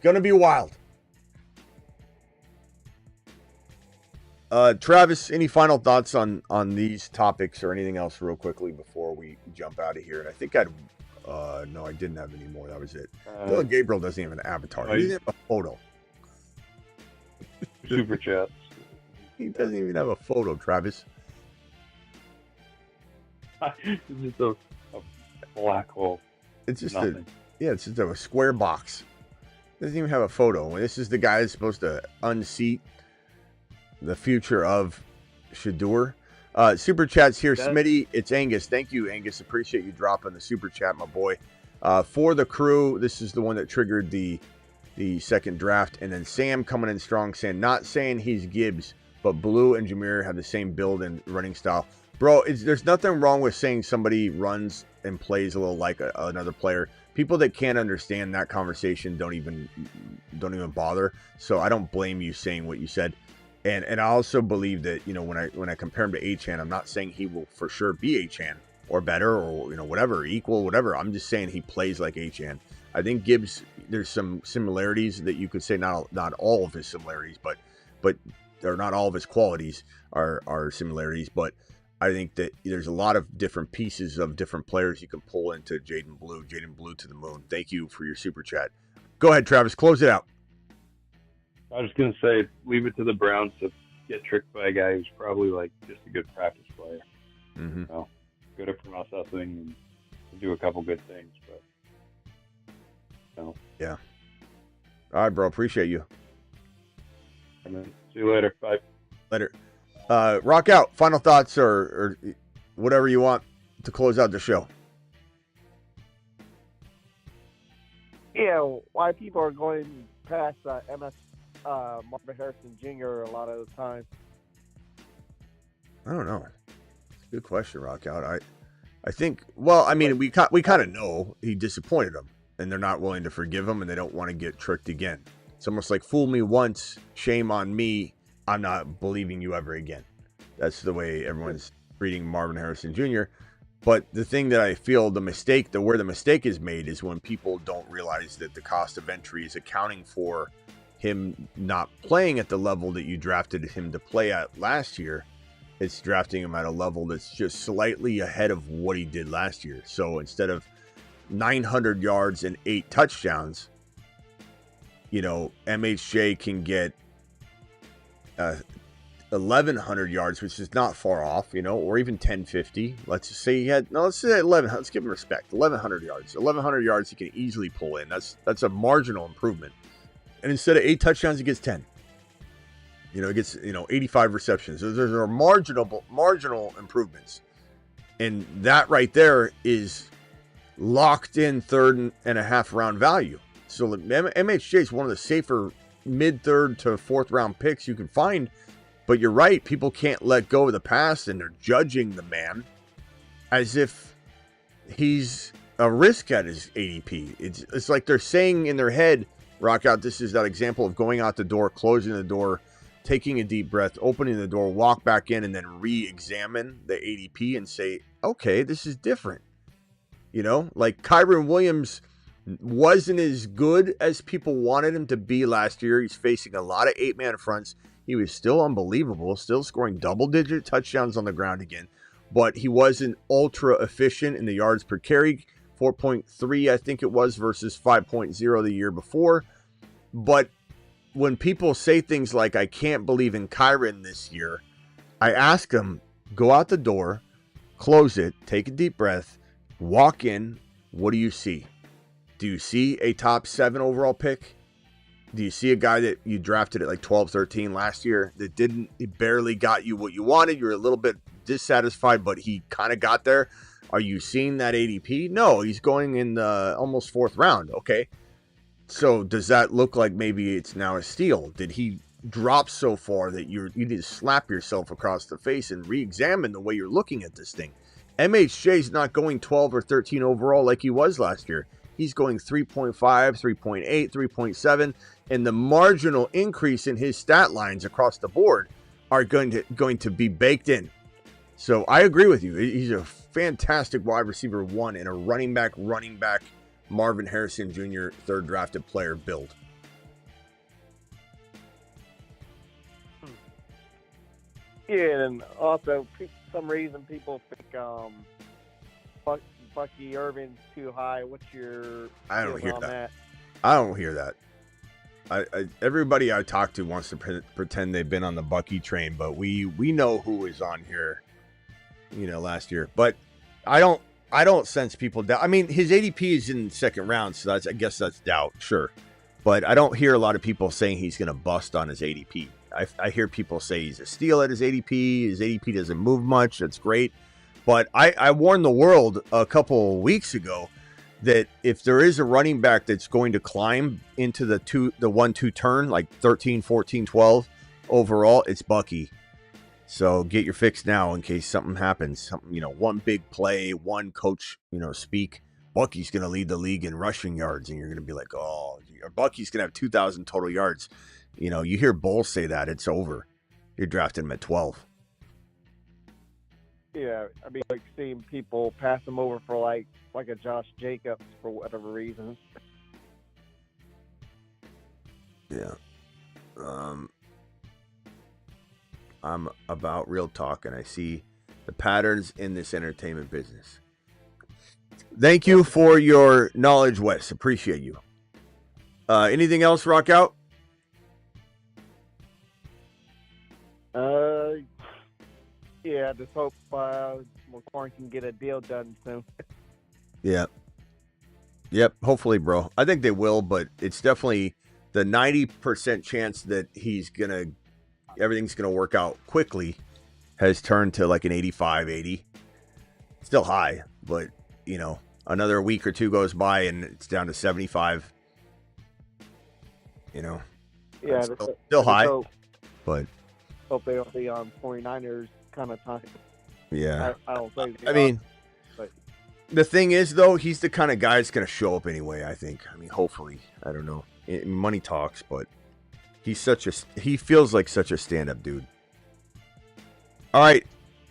Speaker 1: Gonna be wild. Travis, any final thoughts on these topics or anything else real quickly before we jump out of here? And I think no, I didn't have any more. That was it. Dylan Gabriel doesn't even have an avatar. He doesn't have a photo.
Speaker 9: Super chats.
Speaker 1: He doesn't even have a photo, Travis.
Speaker 9: It's just a black hole.
Speaker 1: It's just
Speaker 9: Nothing.
Speaker 1: it's just a square box. Doesn't even have a photo. And this is the guy that's supposed to unseat the future of Shador. Super chats here. Smitty, it's Angus. Thank you, Angus. Appreciate you dropping the super chat, my boy. For the crew, this is the one that triggered the second draft. And then Sam coming in strong, saying, not saying he's Gibbs, but Blue and Jameer have the same build and running style. Bro, there's nothing wrong with saying somebody runs and plays a little like another player. People that can't understand that conversation don't even bother. So I don't blame you saying what you said. And I also believe that, when I compare him to Achane, I'm not saying he will for sure be Achane or better or, whatever, equal, whatever. I'm just saying he plays like Achane. I think Gibbs, there's some similarities that you could say, not all of his similarities, but or not all of his qualities are similarities, but I think that there's a lot of different pieces of different players you can pull into Jaden Blue to the moon. Thank you for your super chat. Go ahead, Travis, close it out.
Speaker 9: I was going to say, leave it to the Browns to get tricked by a guy who's probably just a good practice player.
Speaker 1: Mm-hmm.
Speaker 9: Good at processing and do a couple good things, but
Speaker 1: yeah. All right, bro. Appreciate you.
Speaker 9: See you later. Bye.
Speaker 1: Later. Rock out. Final thoughts or whatever you want to close out the show.
Speaker 12: Yeah, why people are going past Marvin Harrison Jr. a lot of the time.
Speaker 1: I don't know. It's a good question, Rock out. I think. Well, I mean, we kind of know he disappointed them, and they're not willing to forgive him, and they don't want to get tricked again. It's almost like fool me once, shame on me. I'm not believing you ever again. That's the way everyone's treating Marvin Harrison Jr. But the thing that I feel where the mistake is made is when people don't realize that the cost of entry is accounting for him not playing at the level that you drafted him to play at last year. It's drafting him at a level that's just slightly ahead of what he did last year. So instead of 900 yards and 8 touchdowns, MHJ can get 1,100 yards, which is not far off, or even 1,050. Let's just say let's say 11. Let's give him respect. 1,100 yards. 1,100 yards he can easily pull in. That's a marginal improvement. And instead of 8 touchdowns, he gets 10. He gets 85 receptions. Those are marginal improvements, and that right there is locked in third and a half round value. So MHJ is one of the safer mid-third to fourth round picks you can find. But you're right, people can't let go of the past, and they're judging the man as if he's a risk at his ADP. It's like they're saying in their head, Rock out, this is that example of going out the door, closing the door, taking a deep breath, opening the door, walk back in, and then re-examine the ADP and say, okay, this is different. Like Kyren Williams wasn't as good as people wanted him to be last year. He's facing a lot of 8-man fronts. He was still unbelievable, still scoring double-digit touchdowns on the ground again. But he wasn't ultra efficient in the yards per carry, 4.3, I think it was, versus 5.0 the year before. But when people say things like, I can't believe in Kyren this year, I ask them, go out the door, close it, take a deep breath, walk in. What do you see? Do you see a top 7 overall pick? Do you see a guy that you drafted at like 12, 13 last year that he barely got you what you wanted? You're a little bit dissatisfied, but he kind of got there. Are you seeing that ADP? No, he's going in the almost 4th round. Okay. So does that look like maybe it's now a steal? Did he drop so far that you need to slap yourself across the face and re-examine the way you're looking at this thing? MHJ's not going 12 or 13 overall like he was last year. He's going 3.5, 3.8, 3.7, and the marginal increase in his stat lines across the board are going to be baked in. So I agree with you. He's a fantastic wide receiver 1 and a running back Marvin Harrison Jr. third drafted player build.
Speaker 12: Yeah, and also some reason people think Bucky Irvin's too high. What's your
Speaker 1: I don't
Speaker 12: feeling
Speaker 1: hear
Speaker 12: on
Speaker 1: that. I don't hear that. Everybody I talk to wants to pretend they've been on the Bucky train, but we know who was on here, last year. But I don't sense people doubt. I mean, his ADP is in the second round, so I guess that's doubt, sure. But I don't hear a lot of people saying he's going to bust on his ADP. I hear people say he's a steal at his ADP. His ADP doesn't move much. That's great. But I warned the world a couple of weeks ago that if there is a running back that's going to climb into the 1-2 turn, like 13, 14, 12 overall, it's Bucky. So get your fix now in case something happens. Something, one big play, one coach, speak. Bucky's going to lead the league in rushing yards, and you're going to be like, oh, Bucky's going to have 2,000 total yards. You hear Bulls say that, it's over. You're drafting him at 12.
Speaker 12: Yeah, I mean, like seeing people pass him over for like a Josh Jacobs for whatever reason.
Speaker 1: Yeah. I'm about real talk, and I see the patterns in this entertainment business. Thank you for your knowledge, Wes. Appreciate you. Anything else, Rock Out?
Speaker 12: Yeah, just hope McLaurin can get a deal done soon.
Speaker 1: Yeah. Yep, hopefully, bro. I think they will, but it's definitely the 90% chance that everything's going to work out quickly has turned to like an 85, 80. Still high, but, another week or two goes by and it's down to 75.
Speaker 12: Yeah,
Speaker 1: still high, but
Speaker 12: hope they don't be on 49ers kind of time.
Speaker 1: Yeah.
Speaker 12: I don't think.
Speaker 1: I mean, but the thing is, though, he's the kind of guy that's going to show up anyway, I think. I mean, hopefully. I don't know. Money talks, but he feels like such a stand-up dude. All right.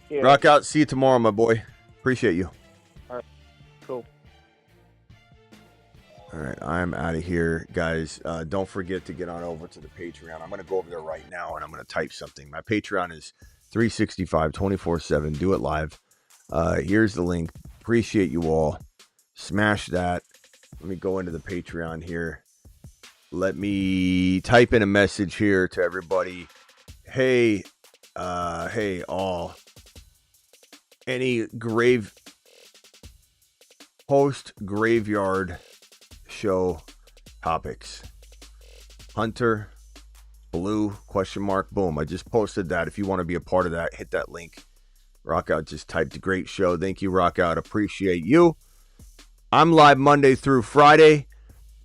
Speaker 1: Yeah. Rock Out. See you tomorrow, my boy. Appreciate you.
Speaker 12: All right. Cool.
Speaker 1: All right. I'm out of here, guys. Don't forget to get on over to the Patreon. I'm going to go over there right now, and I'm going to type something. My Patreon is 365 24/7. Do it live. Here's the link. Appreciate you all. Smash that. Let me go into the Patreon here. Let me type in a message here to everybody. Hey all. Any post graveyard show topics. Hunter Blue ? Boom. I just posted that. If you want to be a part of that, hit that link. Rock Out just typed great show. Thank you, Rock Out. Appreciate you. I'm live Monday through Friday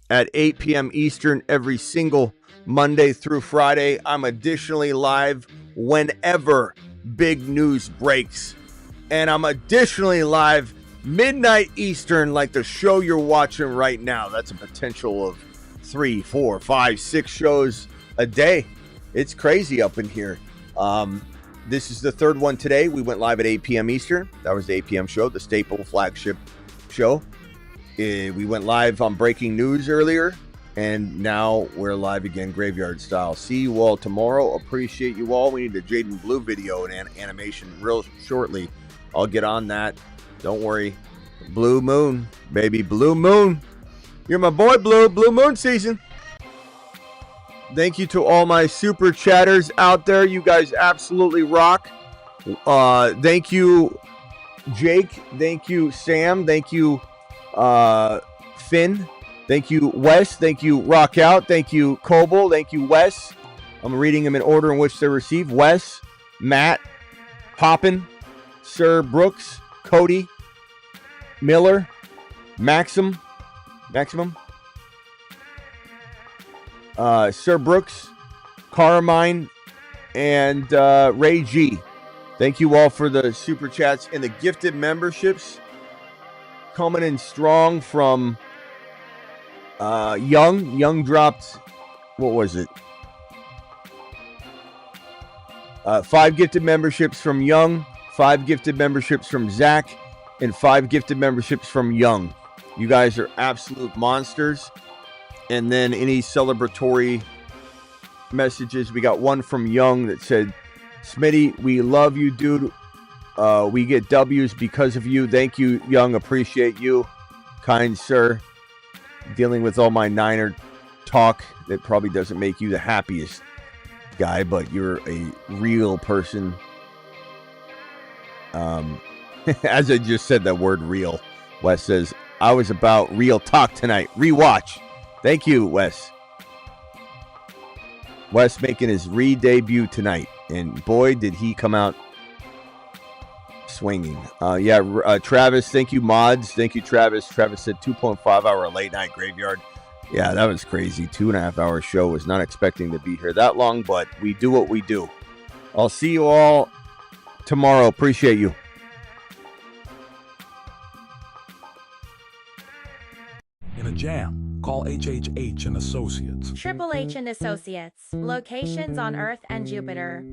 Speaker 1: at 8 p.m. Eastern every single Monday through Friday. I'm additionally live whenever big news breaks. And I'm additionally live midnight Eastern like the show you're watching right now. That's a potential of 3, 4, 5, 6 shows a day. It's crazy up in here. This is the third one today. We went live at 8 p.m. Eastern. That was the 8 p.m. show, the staple flagship show. We went live on breaking news earlier, and now we're live again, graveyard style. See you all tomorrow. Appreciate you all. We need a Jaden Blue video and animation real shortly. I'll get on that. Don't worry. Blue Moon, baby. Blue Moon. You're my boy, Blue. Blue Moon season. Thank you to all my super chatters out there. You guys absolutely rock. Thank you, Jake. Thank you, Sam. Thank you, Finn. Thank you, Wes. Thank you, Rock Out. Thank you, Coble. Thank you, Wes. I'm reading them in order in which they're received. Wes, Matt, Poppin, Sir Brooks, Cody, Miller, Maximum, Sir Brooks, Carmine, and Ray G. Thank you all for the super chats and the gifted memberships coming in strong from Young. Young dropped, what was it? 5 gifted memberships from Young, 5 gifted memberships from Zach, and 5 gifted memberships from Young. You guys are absolute monsters. And then any celebratory messages, we got one from Young that said, Smitty, we love you, dude. We get W's because of you. Thank you, Young. Appreciate you, kind sir. Dealing with all my Niner talk that probably doesn't make you the happiest guy, but you're a real person. As I just said that word real, Wes says, I was about real talk tonight. Rewatch. Thank you, Wes. Wes making his re-debut tonight. And boy, did he come out swinging. Travis, thank you, mods. Thank you, Travis. Travis said 2.5 hour late night graveyard. Yeah, that was crazy. 2.5 hour show. Was not expecting to be here that long, but we do what we do. I'll see you all tomorrow. Appreciate you.
Speaker 3: In a jam, call HHH and Associates.
Speaker 4: Triple H and Associates. Locations on Earth and Jupiter.